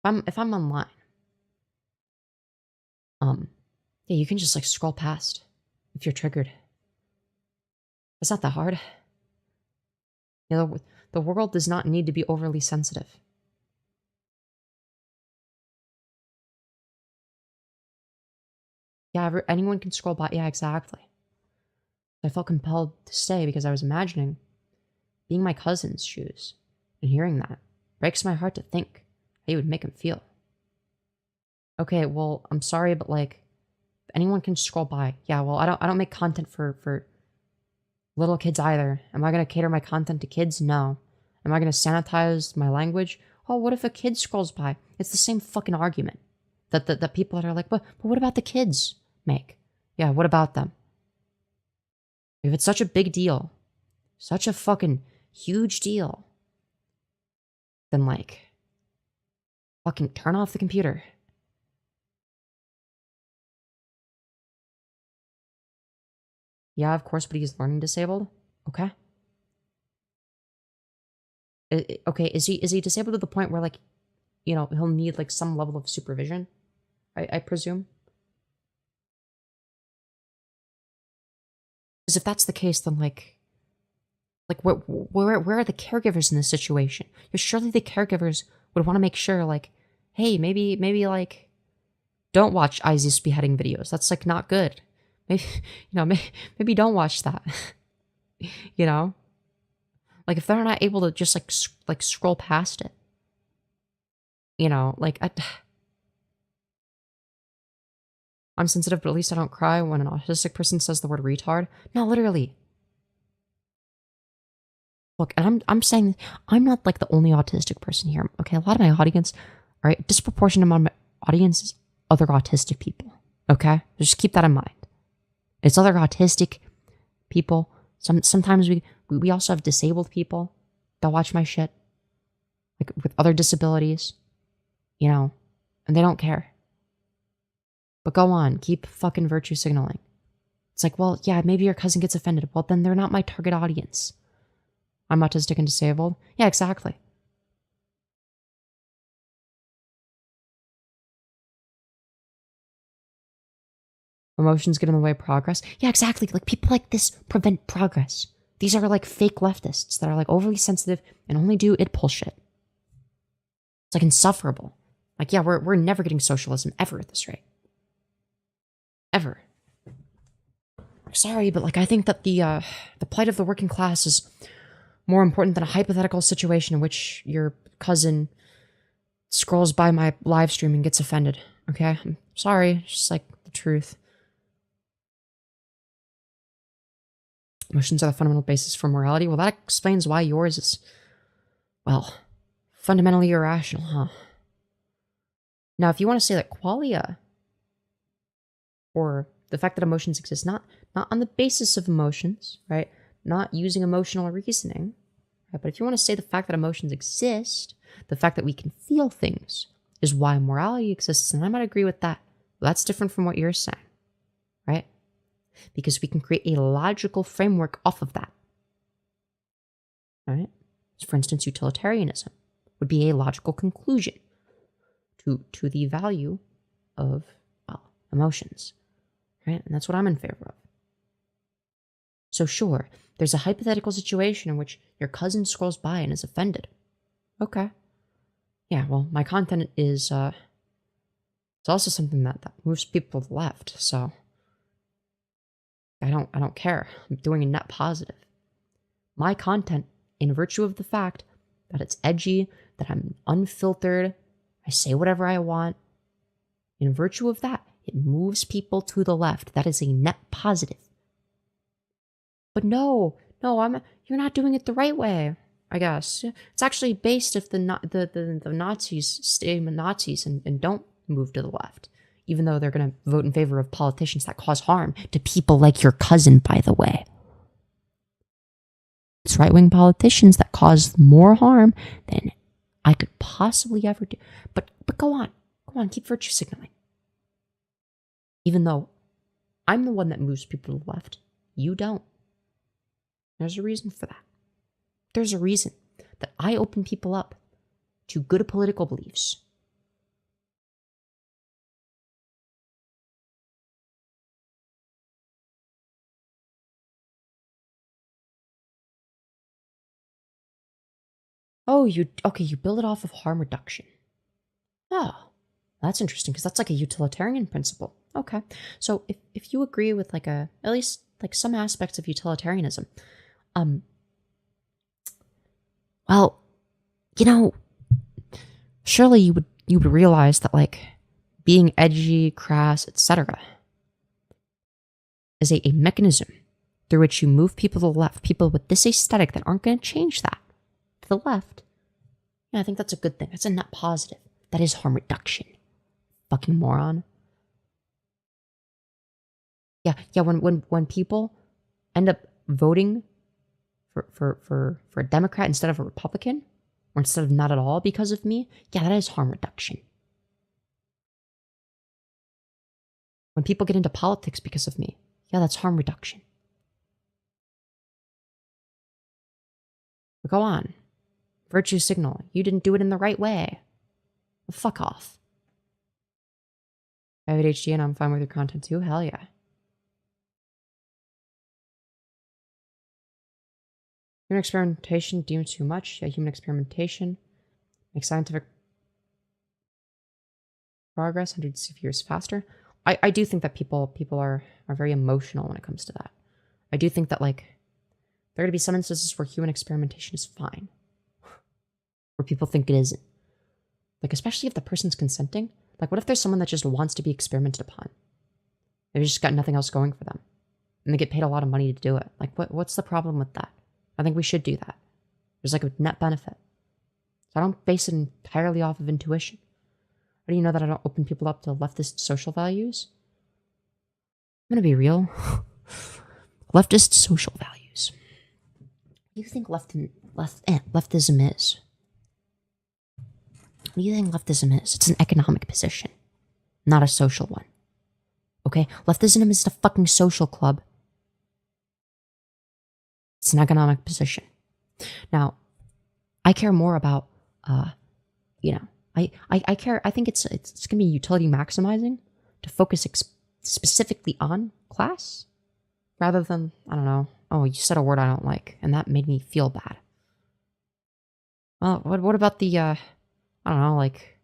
if I'm online, yeah, you can just like scroll past if you're triggered. It's not that hard. You know, the world does not need to be overly sensitive. Yeah, anyone can scroll by. Yeah, exactly. I felt compelled to stay because I was imagining being my cousin's shoes, and hearing that breaks my heart to think how you would make him feel. Okay, well, I'm sorry, but like, anyone can scroll by. Yeah, well, I don't make content for little kids either. Am I gonna cater my content to kids? No. Am I gonna sanitize my language? Oh, what if a kid scrolls by? It's the same fucking argument that people that are like, but what about the kids make? Yeah, what about them? If it's such a big deal, such a fucking huge deal, then like, fucking turn off the computer. Yeah, of course, but he's learning disabled. Okay. Okay, is he disabled to the point where, like, you know, he'll need like some level of supervision? I presume. Because if that's the case, then like where are the caregivers in this situation? Because surely the caregivers would want to make sure, like, hey, maybe like, don't watch ISIS beheading videos. That's like not good. Maybe, you know, maybe don't watch that. You know, like if they're not able to just like scroll past it, you know, like I'm sensitive, but at least I don't cry when an autistic person says the word retard. No, literally. Look, and I'm saying I'm not like the only autistic person here. Okay, a lot of my audience, all right, disproportionate amount of my audience is other autistic people. Okay, just keep that in mind. It's other autistic people. Sometimes we also have disabled people that watch my shit, like with other disabilities, you know, and they don't care. But go on, keep fucking virtue signaling. It's like, well, yeah, maybe your cousin gets offended. Well, then they're not my target audience. I'm autistic and disabled. Yeah, exactly. Emotions get in the way of progress. Yeah, exactly. Like, people like this prevent progress. These are like fake leftists that are like overly sensitive and only do it bullshit. It's like insufferable. Like, yeah, we're never getting socialism ever at this rate. Ever. Sorry, but like, I think that the plight of the working class is more important than a hypothetical situation in which your cousin scrolls by my live stream and gets offended. Okay? I'm sorry. It's just like the truth. Emotions are the fundamental basis for morality. Well, that explains why yours is, well, fundamentally irrational, huh? Now, if you want to say that qualia, or the fact that emotions exist not on the basis of emotions, right? Not using emotional reasoning, right? But if you want to say the fact that emotions exist, the fact that we can feel things is why morality exists, and I might agree with that. But that's different from what you're saying, right? Because we can create a logical framework off of that, right? So for instance, utilitarianism would be a logical conclusion to the value of, well, emotions, right? And that's what I'm in favor of. So sure, there's a hypothetical situation in which your cousin scrolls by and is offended. Okay. Yeah, well, my content is, it's also something that moves people to the left, so I don't care. I'm doing a net positive. My content, in virtue of the fact that it's edgy, that I'm unfiltered, I say whatever I want, in virtue of that, it moves people to the left. That is a net positive. But no, you're not doing it the right way, I guess. It's actually based if the Nazis stay Nazis and don't move to the left, even though they're going to vote in favor of politicians that cause harm to people like your cousin, by the way. It's right-wing politicians that cause more harm than I could possibly ever do. But go on, keep virtue signaling. Even though I'm the one that moves people to the left, you don't. There's a reason for that. There's a reason that I open people up to good political beliefs. Oh, you build it off of harm reduction. Oh, that's interesting, because that's like a utilitarian principle. Okay, so if you agree with like at least like some aspects of utilitarianism, well, you know, surely you would realize that like being edgy, crass, etc. is a mechanism through which you move people to the left, people with this aesthetic that aren't going to change that to the left. Yeah, I think that's a good thing. That's a net positive. That is harm reduction. Fucking moron. Yeah. When people end up voting for a Democrat instead of a Republican, or instead of not at all because of me, yeah, that is harm reduction. When people get into politics because of me, yeah, that's harm reduction. But go on. Virtue signal. You didn't do it in the right way. Well, fuck off. I have ADHD and I'm fine with your content too. Hell yeah. Human experimentation deemed too much. Yeah, human experimentation makes scientific progress hundreds of years faster. I do think that people are very emotional when it comes to that. I do think that like there are going to be some instances where human experimentation is fine, where people think it isn't. Like, especially if the person's consenting. Like, what if there's someone that just wants to be experimented upon? They've just got nothing else going for them. And they get paid a lot of money to do it. Like, what's the problem with that? I think we should do that. There's like a net benefit. So I don't base it entirely off of intuition. How do you know that I don't open people up to leftist social values? I'm going to be real. Leftist social values. What do you think leftism is? What do you think leftism is? It's an economic position, not a social one. Okay? Leftism is the fucking social club. It's an economic position. Now, I care more about, I care, I think it's going to be utility maximizing to focus specifically on class rather than, I don't know, oh, you said a word I don't like, and that made me feel bad. Well, what about the, I don't know, like,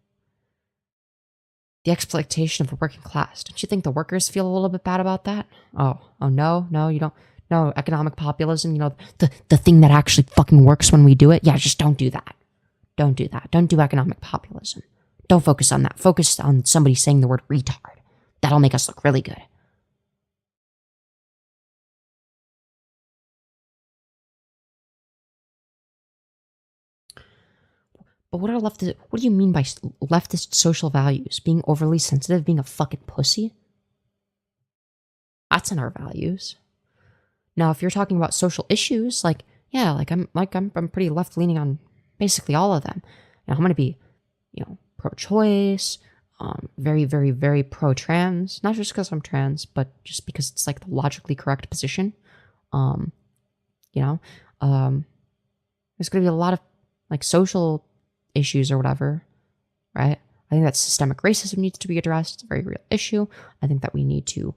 the exploitation of the working class? Don't you think the workers feel a little bit bad about that? Oh, no, you don't. No, economic populism, the thing that actually fucking works when we do it. Yeah, just don't do that. Don't do that. Don't do economic populism. Don't focus on that. Focus on somebody saying the word retard. That'll make us look really good. But what do you mean by leftist social values? Being overly sensitive, being a fucking pussy? That's in our values. Now, if you're talking about social issues, I'm pretty left leaning on basically all of them. Now, I'm going to be, pro-choice, very, very, very pro-trans, not just because I'm trans, but just because it's like the logically correct position. There's going to be a lot of like social issues or whatever, right? I think that systemic racism needs to be addressed. It's a very real issue. I think that we need to,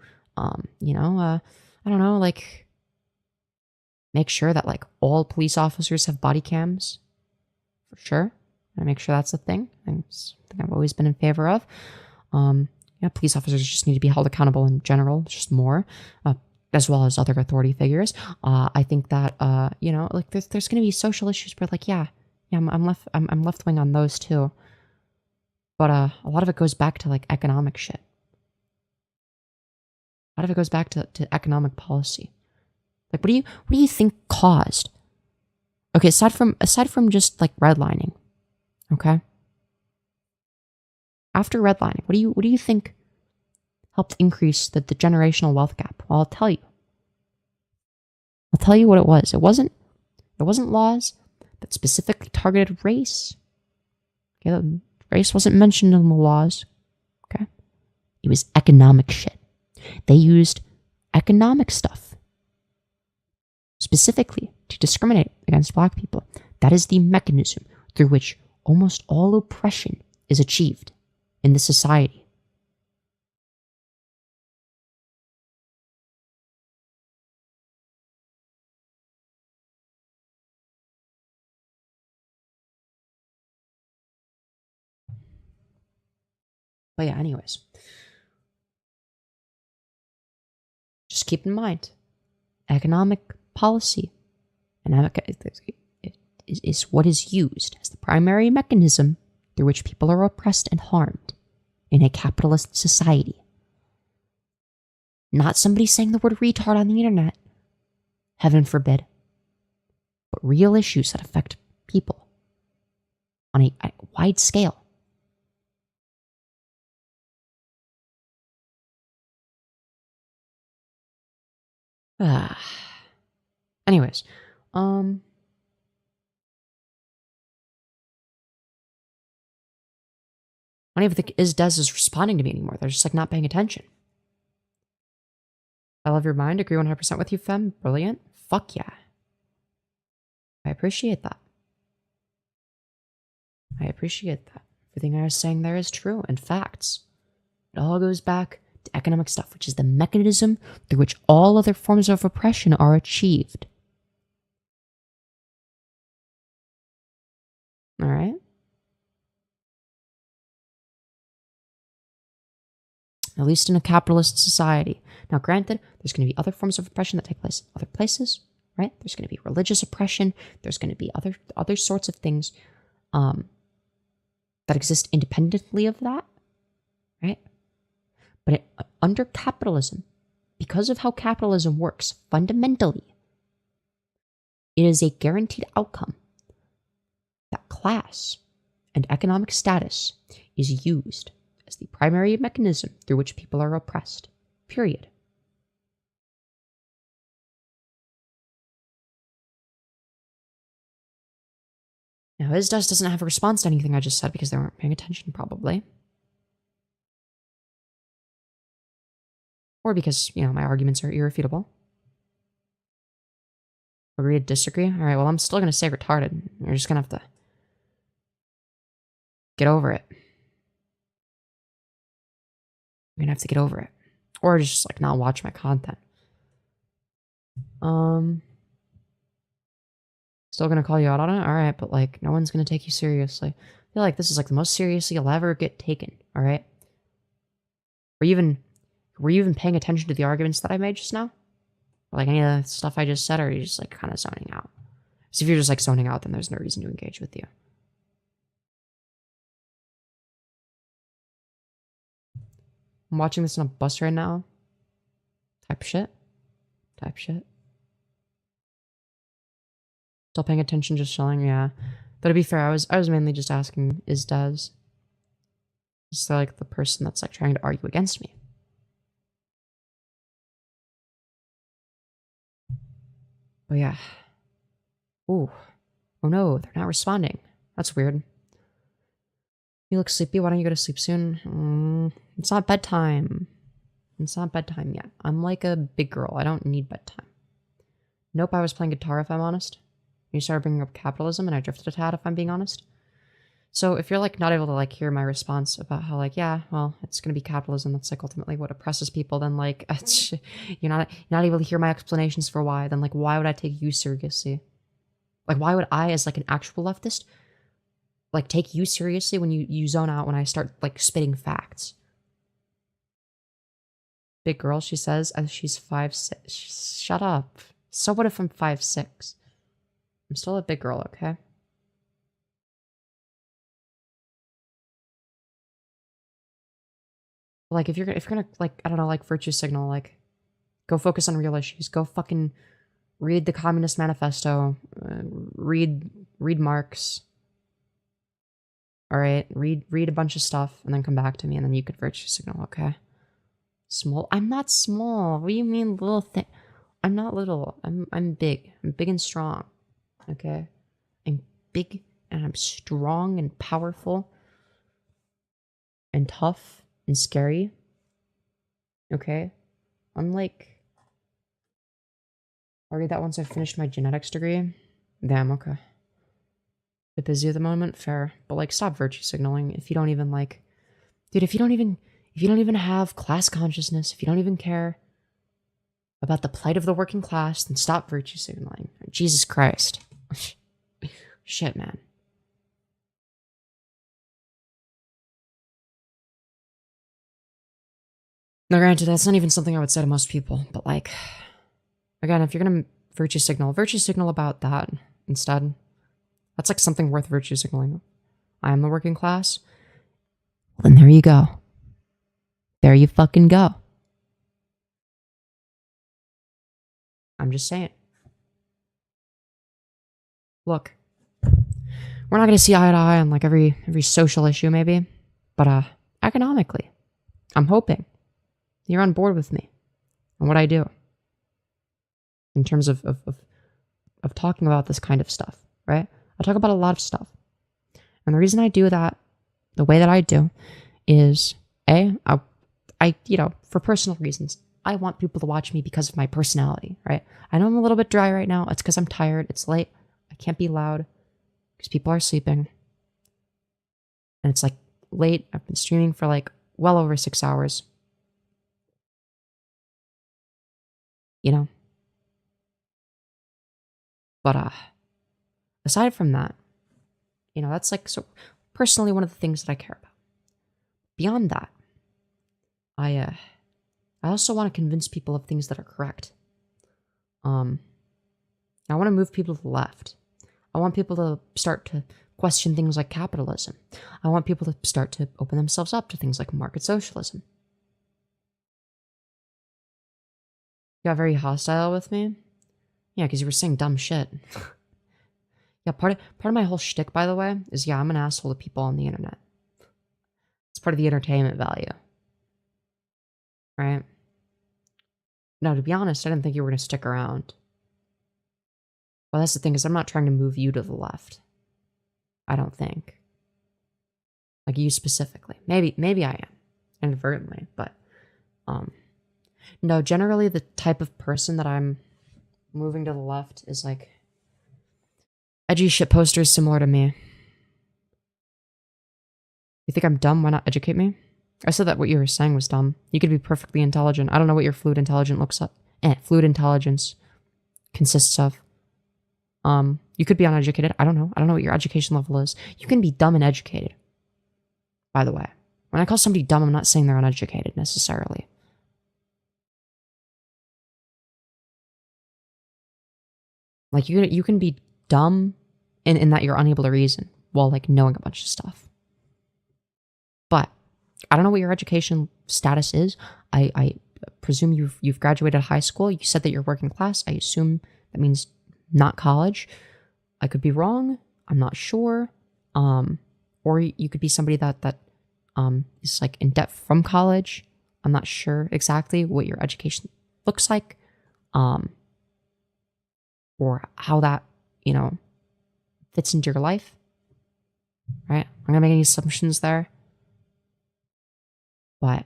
make sure that like all police officers have body cams, for sure. I make sure that's a thing. It's something I've always been in favor of. Police officers just need to be held accountable in general, just more, as well as other authority figures. I think that there's going to be social issues where I'm left wing on those too. But a lot of it goes back to like economic shit. A lot of it goes back to economic policy. Like, what do you think caused? Okay, aside from just like redlining, okay. After redlining, what do you think helped increase the generational wealth gap? Well, I'll tell you. I'll tell you what it was. It wasn't laws that specifically targeted race. Okay, race wasn't mentioned in the laws. Okay, it was economic shit. They used economic stuff specifically to discriminate against black people. That is the mechanism through which almost all oppression is achieved in the society. But yeah, anyways. Just keep in mind, economic policy and is what is used as the primary mechanism through which people are oppressed and harmed in a capitalist society. Not somebody saying the word retard on the internet, heaven forbid, but real issues that affect people on a wide scale. Anyways, I don't even think Des is responding to me anymore. They're just like not paying attention. I love your mind. Agree 100% with you, Fem. Brilliant. Fuck yeah. I appreciate that. I appreciate that. Everything I was saying there is true and facts. It all goes back to economic stuff, which is the mechanism through which all other forms of oppression are achieved. All right? At least in a capitalist society. Now, granted, there's going to be other forms of oppression that take place in other places, right? There's going to be religious oppression. There's going to be other sorts of things that exist independently of that, right? But under capitalism, because of how capitalism works, fundamentally, it is a guaranteed outcome that class and economic status is used as the primary mechanism through which people are oppressed. Period. Now, Isdes doesn't have a response to anything I just said because they weren't paying attention, probably. Or because, my arguments are irrefutable. Agree to disagree? Alright, well, I'm still gonna say retarded. You're just gonna have to get over it. You're gonna have to get over it. Or just, not watch my content. Still gonna call you out on it? Alright, but, no one's gonna take you seriously. I feel like this is, the most seriously you'll ever get taken, alright? Were you even paying attention to the arguments that I made just now? Or, any of the stuff I just said, or are you just, kind of zoning out? So if you're just, zoning out, then there's no reason to engage with you. I'm watching this on a bus right now. Type shit. Still paying attention, just chilling, yeah. But to be fair, I was mainly just asking, is Des? Is there, the person that's, trying to argue against me? Oh, yeah. Ooh. Oh, no, they're not responding. That's weird. You look sleepy. Why don't you go to sleep soon? It's not bedtime. It's not bedtime yet. I'm like a big girl. I don't need bedtime. Nope, I was playing guitar, if I'm honest. You started bringing up capitalism, and I drifted a tad, if I'm being honest. So if you're, not able to, hear my response about how, yeah, well, it's going to be capitalism that's, ultimately what oppresses people, then, you're not able to hear my explanations for why, then, why would I take you seriously? Why would I, as, an actual leftist, take you seriously when you zone out when I start, spitting facts? Big girl, she says, as she's 5'6". Shut up. So what if I'm 5'6"? I'm still a big girl, okay? If you're gonna, I don't know, virtue signal, go focus on real issues. Go fucking read the Communist Manifesto. Read Marx. Alright, read a bunch of stuff, and then come back to me, and then you could virtue signal, okay? Small? I'm not small. What do you mean little thing? I'm not little. I'm big. I'm big and strong. Okay? I'm big, and I'm strong, and powerful, and tough, and scary. Okay? I'm I'll read that once I've finished my genetics degree. Damn, okay. Bit busy at the moment, fair. But stop virtue signaling if you don't even dude, if you don't even have class consciousness, if you don't even care about the plight of the working class, then stop virtue signaling. Jesus Christ. Shit, man. Now, granted, that's not even something I would say to most people, but again, if you're gonna virtue signal about that instead. That's something worth virtue signaling. I am the working class. Then there you go. There you fucking go. I'm just saying. Look, we're not gonna see eye to eye on every social issue maybe, but economically, I'm hoping you're on board with me on what I do in terms of talking about this kind of stuff, right? I talk about a lot of stuff. And the reason I do that the way that I do is, I for personal reasons, I want people to watch me because of my personality, right? I know I'm a little bit dry right now. It's because I'm tired. It's late. I can't be loud because people are sleeping. And it's late. I've been streaming for well over 6 hours. But aside from that, that's so personally one of the things that I care about. Beyond that, I also want to convince people of things that are correct. I want to move people to the left. I want people to start to question things like capitalism. I want people to start to open themselves up to things like market socialism. got very hostile with me? Yeah, because you were saying dumb shit. Yeah, part of my whole shtick, by the way, is yeah, I'm an asshole to people on the internet. It's part of the entertainment value. Right? Now, to be honest, I didn't think you were going to stick around. Well, that's the thing, is I'm not trying to move you to the left. I don't think. Like you specifically. Maybe I am. Inadvertently, but no, generally the type of person that I'm moving to the left is like edgy shit posters similar to me. You think I'm dumb? Why not educate me? I said that what you were saying was dumb. You could be perfectly intelligent. I don't know what your fluid intelligence looks like. Fluid intelligence consists of. You could be uneducated. I don't know. I don't know what your education level is. You can be dumb and educated. By the way, when I call somebody dumb, I'm not saying they're uneducated necessarily. Like you can be dumb in that you're unable to reason while like knowing a bunch of stuff. But I don't know what your education status is. I presume you've graduated high school. You said that you're working class. I assume that means not college. I could be wrong. I'm not sure. Or you could be somebody that is like in debt from college. I'm not sure exactly what your education looks like. Or how that, fits into your life. Right? I'm gonna make any assumptions there. But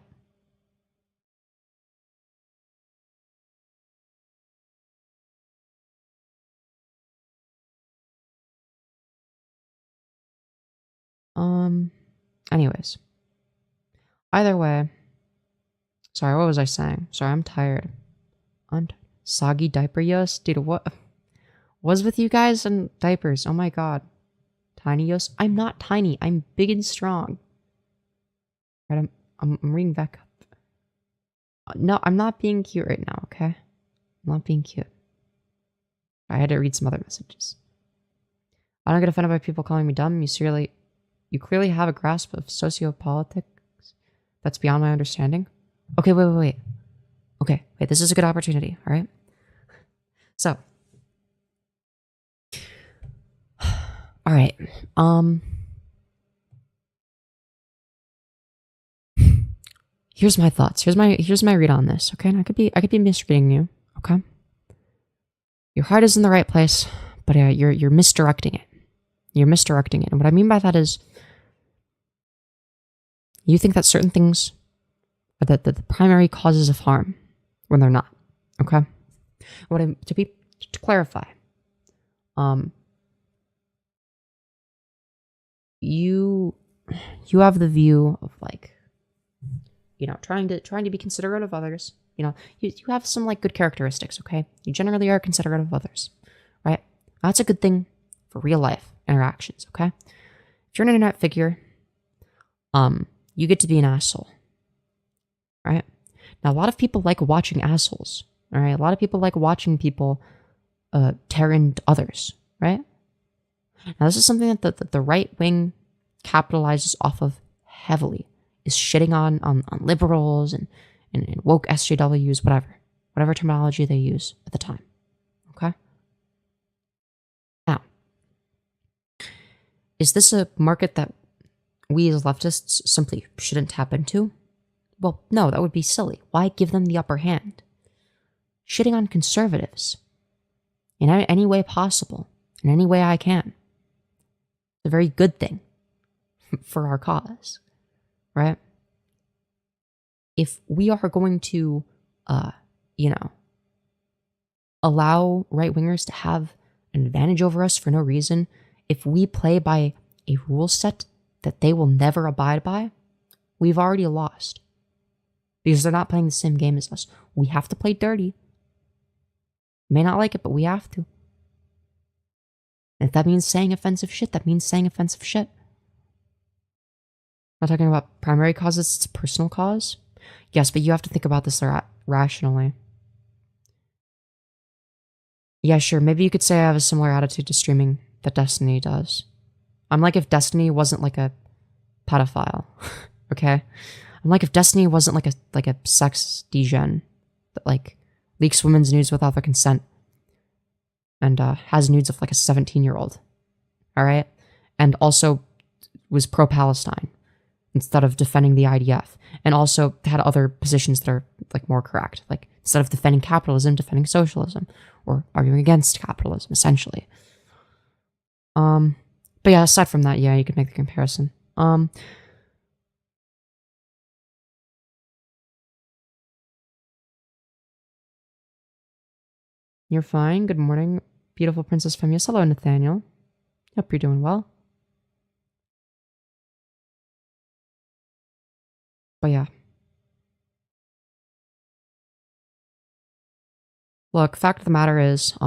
anyways. Either way. Sorry, what was I saying? Sorry, I'm tired. Soggy diaper yos? Dude, what was with you guys and diapers? Oh my god. Tiny yos? I'm not tiny. I'm big and strong. Right, I'm reading back up. No, I'm not being cute right now, okay? I'm not being cute. I had to read some other messages. I don't get offended by people calling me dumb. You clearly have a grasp of sociopolitics that's beyond my understanding. Okay, wait. Okay, wait, this is a good opportunity, all right? So. All right. Here's my thoughts. Here's my read on this, okay? And I could be misreading you, okay? Your heart is in the right place, but you're misdirecting it. You're misdirecting it. And what I mean by that is you think that certain things are the primary causes of harm when they're not, okay? To clarify, you have the view of like, trying to be considerate of others. You have some like good characteristics, okay? You generally are considerate of others, right? That's a good thing for real life interactions, okay? If you're an internet figure, you get to be an asshole, right? Now, a lot of people like watching assholes, all right? A lot of people like watching people tear into others, right? Now, this is something that the right wing capitalizes off of heavily, is shitting on liberals and woke SJWs, whatever terminology they use at the time, okay? Now, is this a market that we as leftists simply shouldn't tap into? Well, no, that would be silly. Why give them the upper hand? Shitting on conservatives in any way possible, in any way I can. It's a very good thing for our cause, right? If we are going to, allow right-wingers to have an advantage over us for no reason, if we play by a rule set that they will never abide by, we've already lost. Because they're not playing the same game as us. We have to play dirty. May not like it, but we have to. And if that means saying offensive shit, that means saying offensive shit. I'm not talking about primary causes, it's a personal cause. Yes, but you have to think about this rationally. Yeah, sure, maybe you could say I have a similar attitude to streaming that Destiny does. I'm like if Destiny wasn't like a pedophile, okay? I'm like if Destiny wasn't like a sex degen that like leaks women's nudes without their consent, and has nudes of like a 17-year-old. All right, and also was pro-Palestine instead of defending the IDF, and also had other positions that are like more correct, like instead of defending capitalism, defending socialism, or arguing against capitalism, essentially. But yeah, aside from that, yeah, you could make the comparison. You're fine. Good morning, beautiful Princess Femyoz. Hello, Nathaniel. Hope you're doing well. But yeah. Look, fact of the matter is,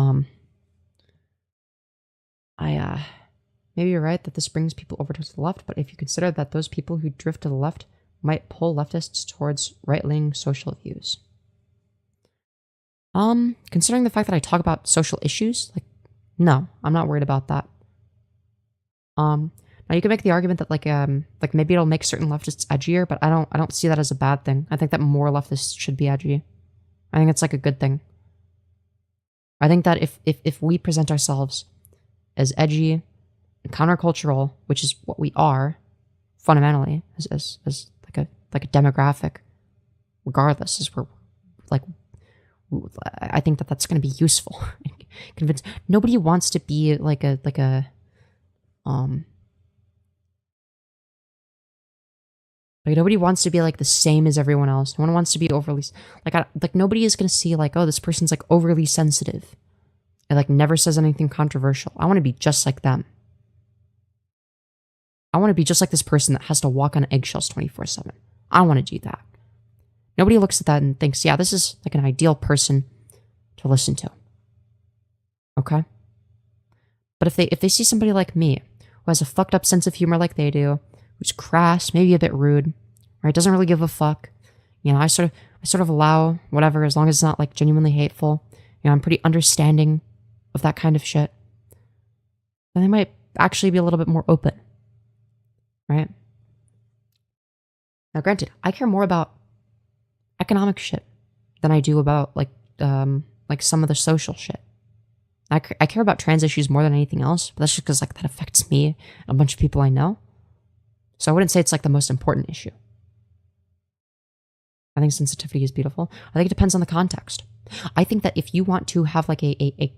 maybe you're right that this brings people over to the left, but if you consider that those people who drift to the left might pull leftists towards right-wing social views. Considering the fact that I talk about social issues, like, no, I'm not worried about that. Now you can make the argument that like maybe it'll make certain leftists edgier, but I don't see that as a bad thing. I think that more leftists should be edgy. I think it's like a good thing. I think that if we present ourselves as edgy and countercultural, which is what we are fundamentally as like a demographic, regardless, as we're like, I think that that's going to be useful. Convince nobody wants to be like nobody wants to be like the same as everyone else. No one wants to be overly like nobody is going to see like, oh, this person's like overly sensitive. It like never says anything controversial. I want to be just like them. I want to be just like this person that has to walk on eggshells 24/7. I want to do that. Nobody looks at that and thinks, yeah, this is like an ideal person to listen to. Okay? But if they see somebody like me, who has a fucked up sense of humor like they do, who's crass, maybe a bit rude, right? Doesn't really give a fuck. You know, I sort of allow whatever, as long as it's not like genuinely hateful. You know, I'm pretty understanding of that kind of shit. Then they might actually be a little bit more open. Right? Now granted, I care more about economic shit than I do about like some of the social shit. I care about trans issues more than anything else, but that's just because like that affects me and a bunch of people I know. So I wouldn't say it's like the most important issue. I think sensitivity is beautiful. I think it depends on the context. I think that if you want to have like a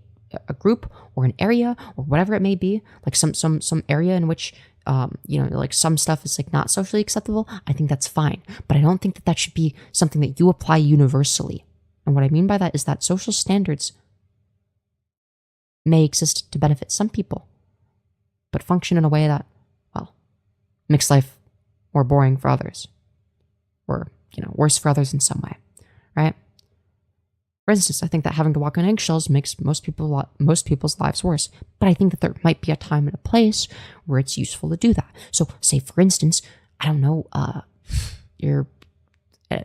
group or an area or whatever it may be, like some area in which you know, like some stuff is like not socially acceptable, I think that's fine. But I don't think that that should be something that you apply universally. And what I mean by that is that social standards may exist to benefit some people, but function in a way that, well, makes life more boring for others, or, you know, worse for others in some way, right? For instance, I think that having to walk on eggshells makes most people's lives worse. But I think that there might be a time and a place where it's useful to do that. So, say for instance, I don't know, you're, I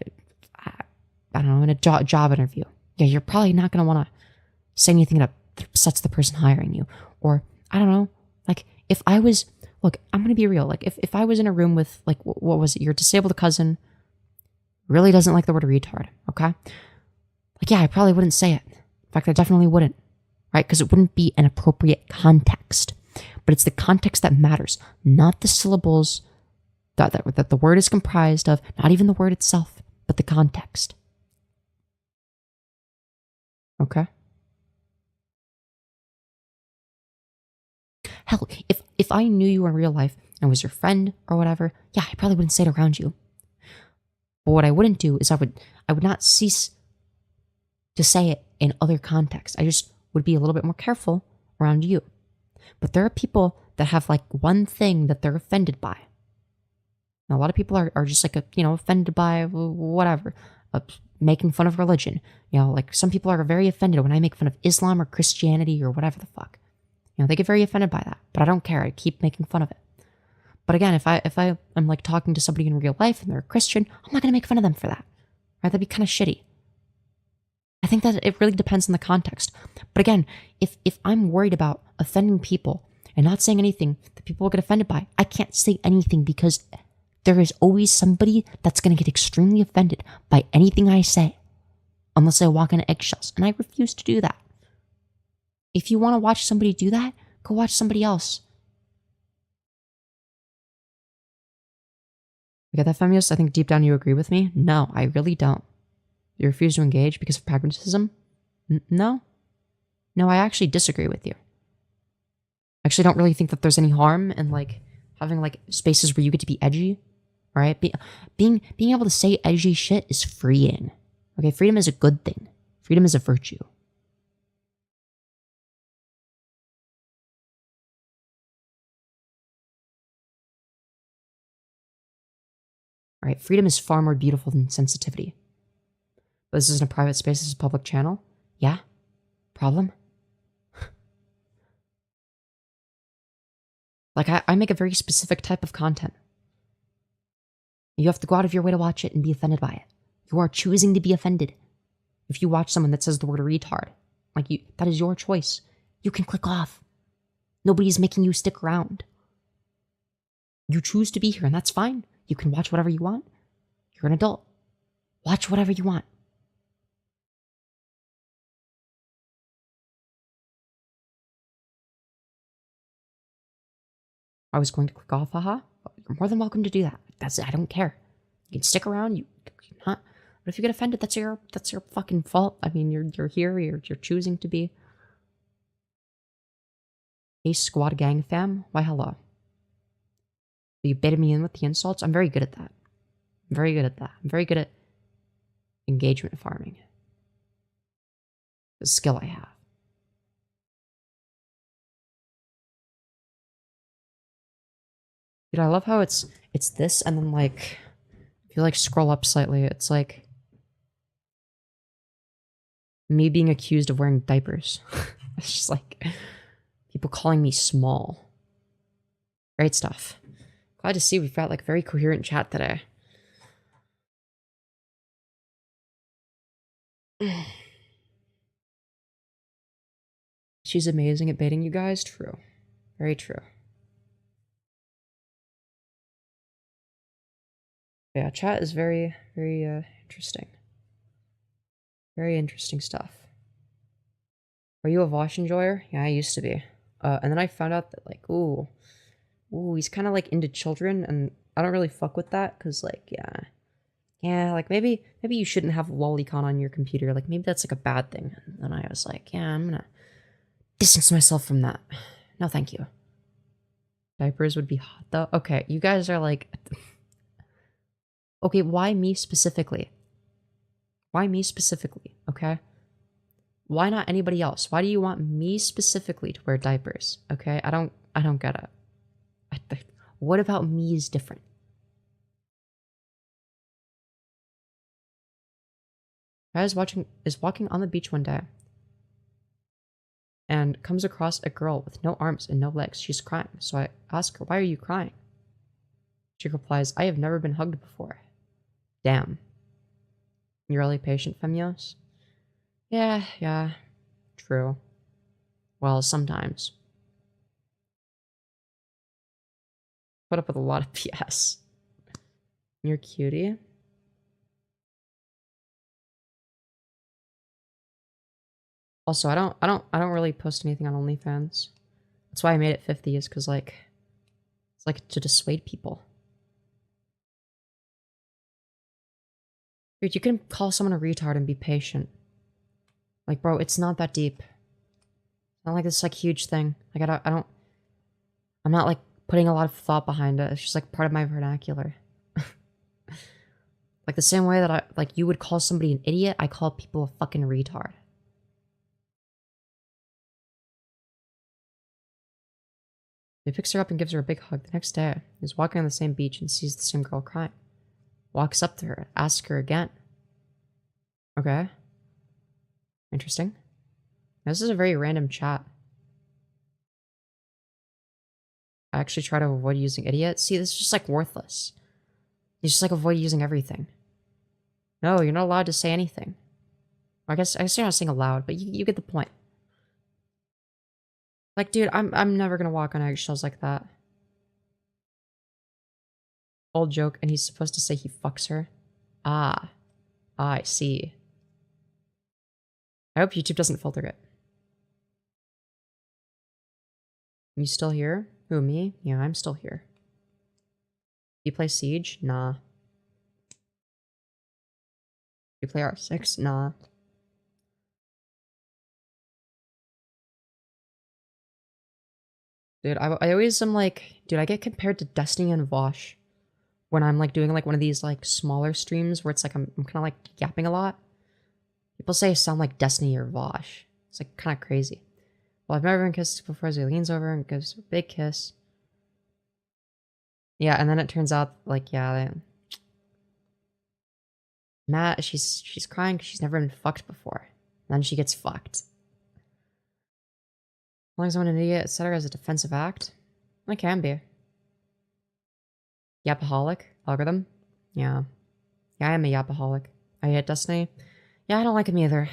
don't know, in a job interview. Yeah, you're probably not going to want to say anything that upsets the person hiring you. Or, I don't know, like if I was, look, I'm going to be real. Like if I was in a room with, like, what was it? Your disabled cousin really doesn't like the word retard, okay? Like, yeah, I probably wouldn't say it. In fact, I definitely wouldn't, right? Because it wouldn't be an appropriate context. But it's the context that matters, not the syllables that the word is comprised of, not even the word itself, but the context. Okay? Hell, if I knew you in real life and was your friend or whatever, yeah, I probably wouldn't say it around you. But what I wouldn't do is I would not cease to say it in other contexts. I just would be a little bit more careful around you. But there are people that have like one thing that they're offended by. Now, a lot of people are just like, offended by whatever, making fun of religion. You know, like some people are very offended when I make fun of Islam or Christianity or whatever the fuck. You know, they get very offended by that, but I don't care. I keep making fun of it. But again, if I am like talking to somebody in real life and they're a Christian, I'm not going to make fun of them for that. Right? That'd be kind of shitty. I think that it really depends on the context. But again, if I'm worried about offending people and not saying anything that people will get offended by, I can't say anything because there is always somebody that's going to get extremely offended by anything I say. unless I walk on eggshells, and I refuse to do that. If you want to watch somebody do that, go watch somebody else. You get that, Femyoz? I think deep down you agree with me. No, I really don't. You refuse to engage because of pragmatism? No. No, I actually disagree with you. I actually don't really think that there's any harm in, like, having, like, spaces where you get to be edgy, right? Being able to say edgy shit is freeing. Okay, freedom is a good thing. Freedom is a virtue. All right, freedom is far more beautiful than sensitivity. But this isn't a private space, this is a public channel. Yeah? Problem? Like, I make a very specific type of content. You have to go out of your way to watch it and be offended by it. You are choosing to be offended. If you watch someone that says the word retard, like, that is your choice. You can click off. Nobody's making you stick around. You choose to be here, and that's fine. You can watch whatever you want. You're an adult. Watch whatever you want. I was going to click off, haha. You're more than welcome to do that. I don't care. You can stick around. You not. But if you get offended, that's your fucking fault. I mean, you're here. You're choosing to be. Hey, squad gang fam. Why, hello. You baited me in with the insults. I'm very good at that. I'm very good at that. I'm very good at engagement farming. The skill I have. Dude, I love how it's this, and then, like, if you, like, scroll up slightly, it's like me being accused of wearing diapers. It's just like people calling me small. Great stuff. Glad to see we've got, like, very coherent chat today. She's amazing at baiting you guys. True. Very true. Yeah, chat is very, very interesting. Very interesting stuff. Are you a Vosh enjoyer? Yeah, I used to be. And then I found out that, like, ooh, he's kind of, like, into children, and I don't really fuck with that, because, like, yeah, like, maybe you shouldn't have lolicon on your computer. Like, maybe that's, like, a bad thing. And then I was like, yeah, I'm gonna distance myself from that. No, thank you. Diapers would be hot, though. Okay, you guys are, like... Okay, why me specifically? Why me specifically, okay? Why not anybody else? Why do you want me specifically to wear diapers? Okay, I don't get it. What about me is different? I was walking on the beach one day and comes across a girl with no arms and no legs. She's crying. So I ask her, why are you crying? She replies, I have never been hugged before. Damn. You're really patient, Femyoz? Yeah. True. Well, sometimes. Put up with a lot of BS. You're cutie. Also, I don't really post anything on OnlyFans. That's why I made it 50, is because, like, it's like to dissuade people. Dude, you can call someone a retard and be patient. Like, bro, it's not that deep. It's not like this, like, huge thing. Like, I'm not, like, putting a lot of thought behind it. It's just, like, part of my vernacular. Like, the same way that you would call somebody an idiot, I call people a fucking retard. He picks her up and gives her a big hug. The next day, he's walking on the same beach and sees the same girl crying. Walks up to her, asks her again. Okay. Interesting. This is a very random chat. I actually try to avoid using idiot. See, this is just, like, worthless. You just, like, avoid using everything. No, you're not allowed to say anything. I guess you're not saying aloud, but you get the point. Like, dude, I'm never gonna walk on eggshells like that. Old joke, and he's supposed to say he fucks her. Ah, I see. I hope YouTube doesn't filter it. You still here? Who, me? Yeah, I'm still here. You play Siege? Nah. You play R6? Nah. Dude, I always am like, dude, I get compared to Destiny and Vosh when I'm like doing like one of these like smaller streams where it's like I'm kind of like yapping a lot. People say I sound like Destiny or Vosh. It's like kind of crazy. Well, I've never been kissed before, so he leans over and gives a big kiss. Yeah, and then it turns out like, yeah, Matt, she's crying because she's never been fucked before. And then she gets fucked. As long as I'm an idiot, etc. as a defensive act, I can be. Yapaholic algorithm? Yeah. Yeah, I am a yapaholic. I hate Destiny. Yeah, I don't like him either.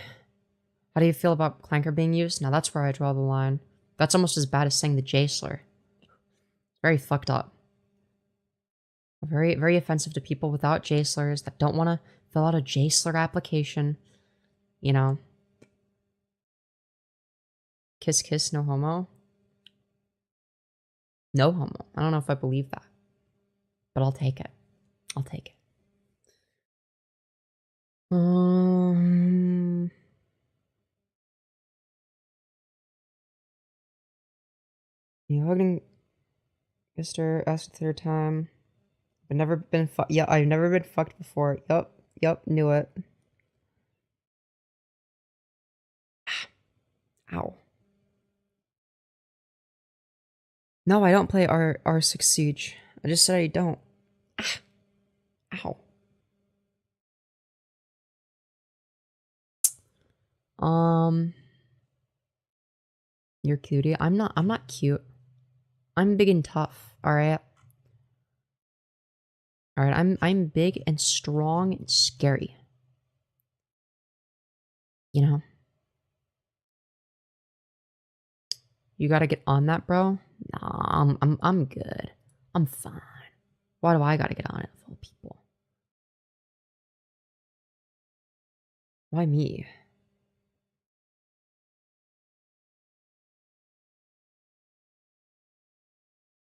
How do you feel about Clanker being used? Now that's where I draw the line. That's almost as bad as saying the J slur. Very fucked up. Very, very offensive to people without J slurs that don't want to fill out a J slur application. You know. Kiss, kiss, no homo. No homo. I don't know if I believe that. But I'll take it. I'll take it. You hugging kissed her, asked the third time. But never been fucked. Yeah, I've never been fucked before. Yup, knew it. Ow. No, I don't play R6 Siege. I just said I don't. Ow. You're cutie. I'm not cute. I'm big and tough, alright? Alright, I'm big and strong and scary. You know? You gotta get on that, bro? Nah, I'm good. I'm fine. Why do I gotta get on it with all people? Why me?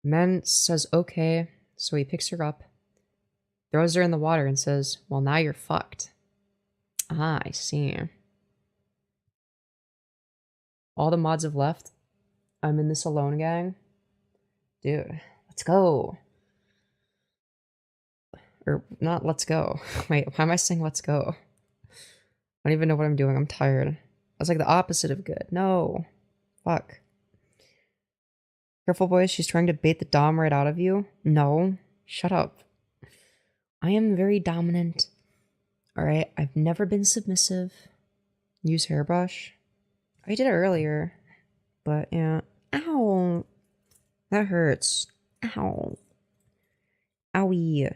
Man says okay, so he picks her up, throws her in the water and says, well, now you're fucked. Ah, I see. All the mods have left. I'm in this alone, gang. Dude, let's go. Or not let's go. Wait, why am I saying let's go? I don't even know what I'm doing. I'm tired. That's like the opposite of good. No. Fuck. Careful, boys. She's trying to bait the dom right out of you. No. Shut up. I am very dominant. Alright, I've never been submissive. Use hairbrush. I did it earlier. But, yeah. Ow. That hurts. Ow. Owie.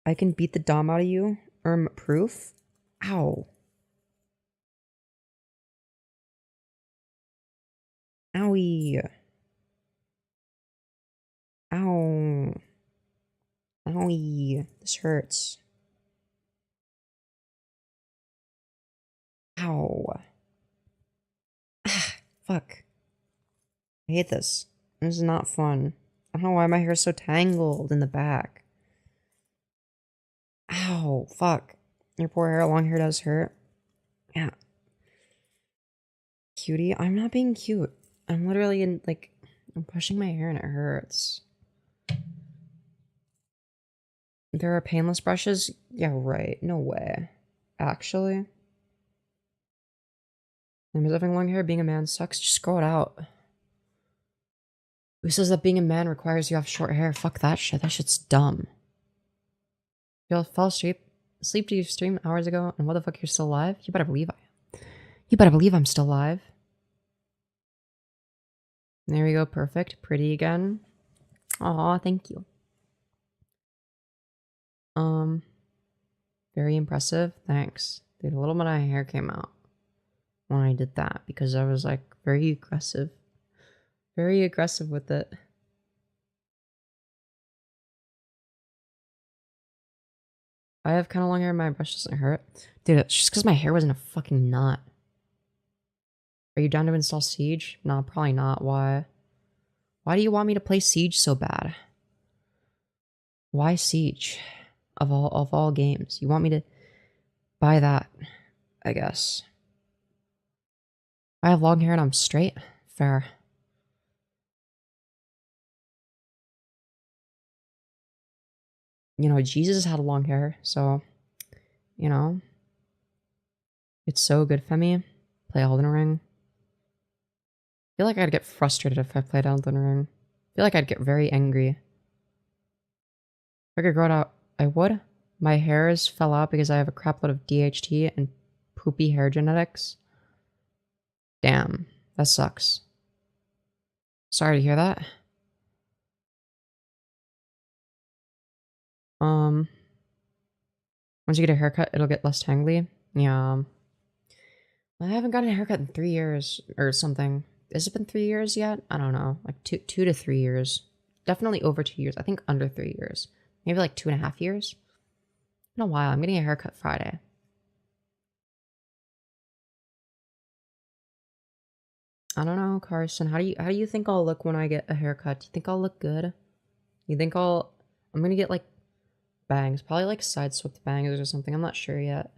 I can beat the dom out of you. Proof? Ow. Owie. Ow. Owie. This hurts. Ow. Ah, fuck. I hate this. This is not fun. I don't know why my hair is so tangled in the back. Ow. Fuck. Your poor hair. Long hair does hurt. Yeah. Cutie. I'm not being cute. I'm literally in, like, I'm pushing my hair and it hurts. There are painless brushes? Yeah, right. No way. Actually. I'm having long hair. Being a man sucks. Just grow it out. Who says that being a man requires you have short hair? Fuck that shit. That shit's dumb. You fell asleep to your stream hours ago, and what the fuck, you're still alive? You better believe I am. You better believe I'm still alive. There we go, perfect. Pretty again. Aw, thank you. Very impressive. Thanks. Dude, a little bit of my hair came out when I did that because I was like very aggressive. Very aggressive with it. I have kind of long hair, my brush doesn't hurt. Dude, it's just because my hair was in a fucking knot. Are you down to install Siege? No, probably not. Why? Why do you want me to play Siege so bad? Why Siege? Of all games. You want me to buy that, I guess. I have long hair and I'm straight. Fair. You know, Jesus had long hair, so, you know, it's so good for me. Play Elden Ring. I feel like I'd get frustrated if I played Elden Ring. I feel like I'd get very angry. If I could grow it out, I would. My hairs fell out because I have a crap load of DHT and poopy hair genetics. Damn, that sucks. Sorry to hear that. Once you get a haircut, it'll get less tangly. Yeah. I haven't gotten a haircut in 3 years or something. Has it been 3 years yet? I don't know. Like 2 to 3 years. Definitely over 2 years. I think under 3 years. Maybe like 2.5 years. In a while. I'm getting a haircut Friday. I don't know, Carson. How do you think I'll look when I get a haircut? Do you think I'll look good? You think I'm gonna get like bangs, probably like side swept bangs or something. I'm not sure yet.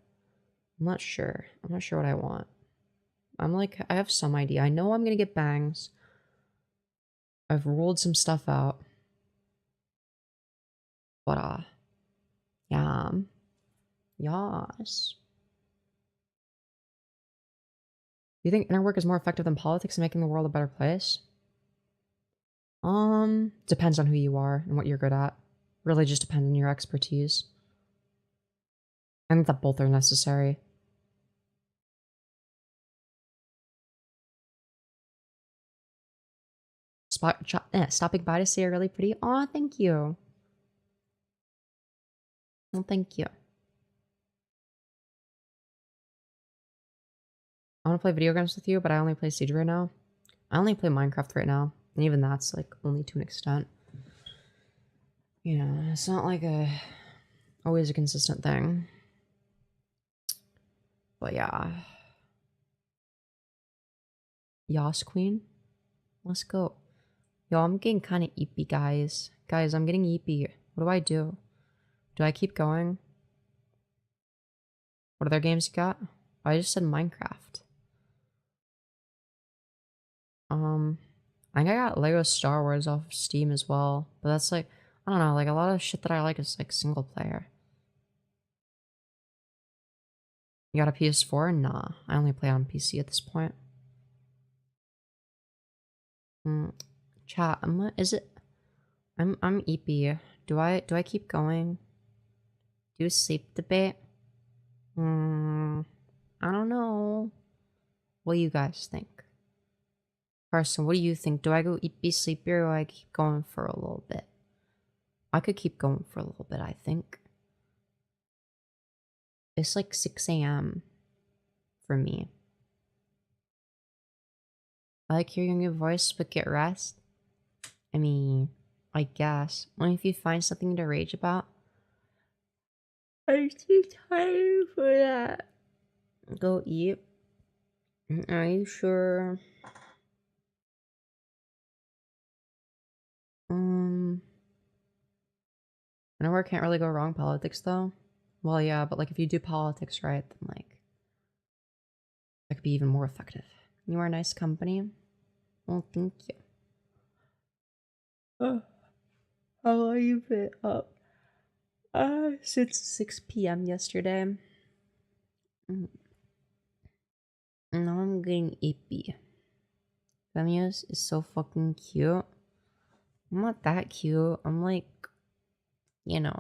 I'm not sure what I want. I have some idea. I know I'm gonna get bangs. I've ruled some stuff out. But yeah. Yas. Do you think inner work is more effective than politics in making the world a better place? Depends on who you are and what you're good at. Really just depends on your expertise. I think that both are necessary. Stopping by to say you're really pretty. Aw, thank you. Well, thank you. I want to play video games with you, but I only play Siege right now. I only play Minecraft right now. And even that's like only to an extent. You know, it's not like always a consistent thing. But yeah. Yas Queen. Let's go. Yo, I'm getting kind of eepy, guys. Guys, I'm getting eepy. What do I do? Do I keep going? What other games you got? I just said Minecraft. I think I got Lego Star Wars off of Steam as well. But that's like, I don't know, like a lot of shit that I like is like single player. You got a PS4? Nah, I only play on PC at this point. Chat, I'm EP. Do I keep going? Do you sleep debate? I don't know. What do you guys think? Carson, what do you think? Do I go be sleepier or I keep going for a little bit? I could keep going for a little bit, I think. It's like 6 a.m. for me. I like hearing your voice, but get rest. I mean, I guess. Only if you find something to rage about. I'm too tired for that. Go eat. Are you sure? Nowhere can't really go wrong politics though. Well, yeah, but like if you do politics right, then like that could be even more effective. You are nice company. Well, thank you. How long you been up? Since 6 p.m. yesterday. Now I'm getting ippy. Femyoz is so fucking cute. I'm not that cute. I'm like, you know.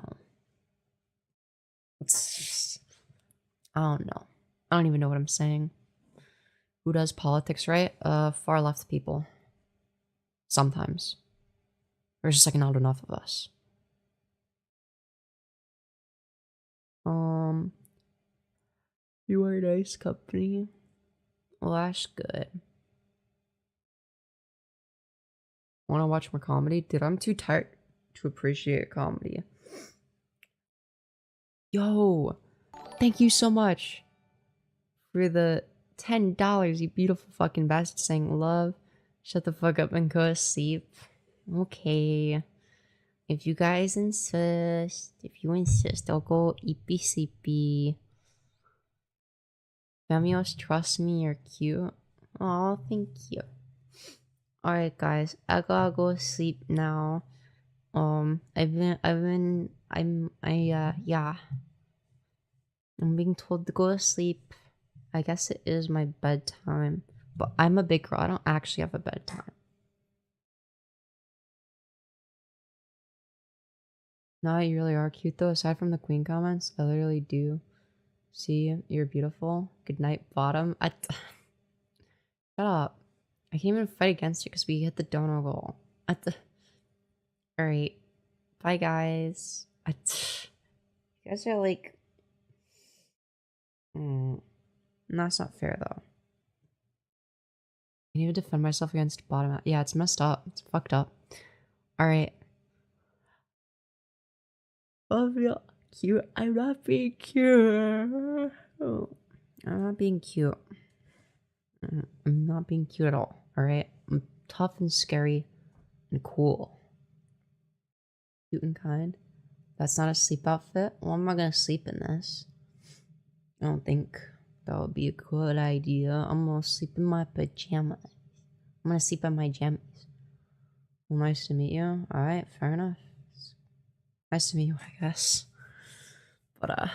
It's just, I don't know. I don't even know what I'm saying. Who does politics right? Far left people. Sometimes. There's just like not enough of us. You are nice company. Well, that's good. Want to watch more comedy? Dude, I'm too tired to appreciate comedy. Yo, thank you so much for the $10, you beautiful fucking bastard, saying love. Shut the fuck up and go to sleep. Okay. If you guys insist, I'll go eepy sleepy. Femyoz, trust me, you're cute. Oh, thank you. Alright guys, I gotta go sleep now. Yeah. I'm being told to go to sleep. I guess it is my bedtime. But I'm a big girl, I don't actually have a bedtime. No, you really are cute though. Aside from the queen comments, I literally do see you're beautiful. Good night, bottom. Shut up. I can't even fight against you because we hit the donor goal. Alright. Bye, guys. You guys are like... that's not fair, though. I need to defend myself against bottom out. Yeah, it's messed up. It's fucked up. Alright. Oh, feel cute. I'm not being cute. Oh, I'm not being cute. I'm not being cute at all. Alright? I'm tough and scary and cool. Cute and kind. That's not a sleep outfit. Well, I'm not gonna sleep in this. I don't think that would be a good idea. I'm gonna sleep in my pajamas. I'm gonna sleep in my jammies. Well, nice to meet you. Alright, fair enough. Nice to meet you, I guess. But,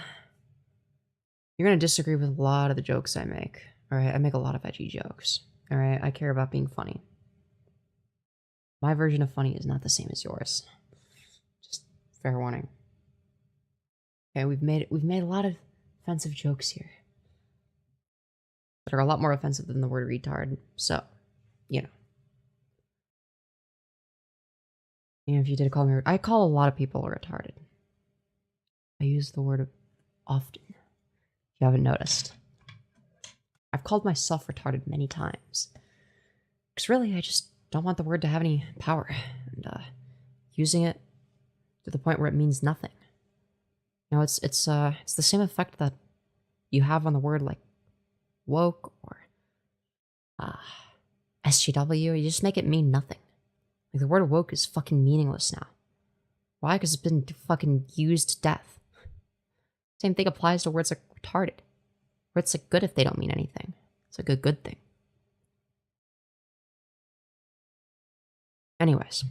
you're gonna disagree with a lot of the jokes I make. Alright, I make a lot of edgy jokes. Alright, I care about being funny. My version of funny is not the same as yours. Just fair warning. Okay, we've made a lot of offensive jokes here. That are a lot more offensive than the word retard. So, you know. Even if you did call me, I call a lot of people retarded. I use the word often. If you haven't noticed. I've called myself retarded many times. Because really, I just don't want the word to have any power. And using it to the point where it means nothing. You know, it's the same effect that you have on the word like woke or SGW. You just make it mean nothing. Like, the word woke is fucking meaningless now. Why? Because it's been fucking used to death. Same thing applies to words like retarded. Where it's like good if they don't mean anything. It's like a good thing. Anyways.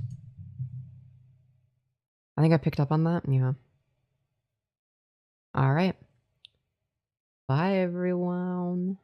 I think I picked up on that. Yeah. Alright. Bye, everyone.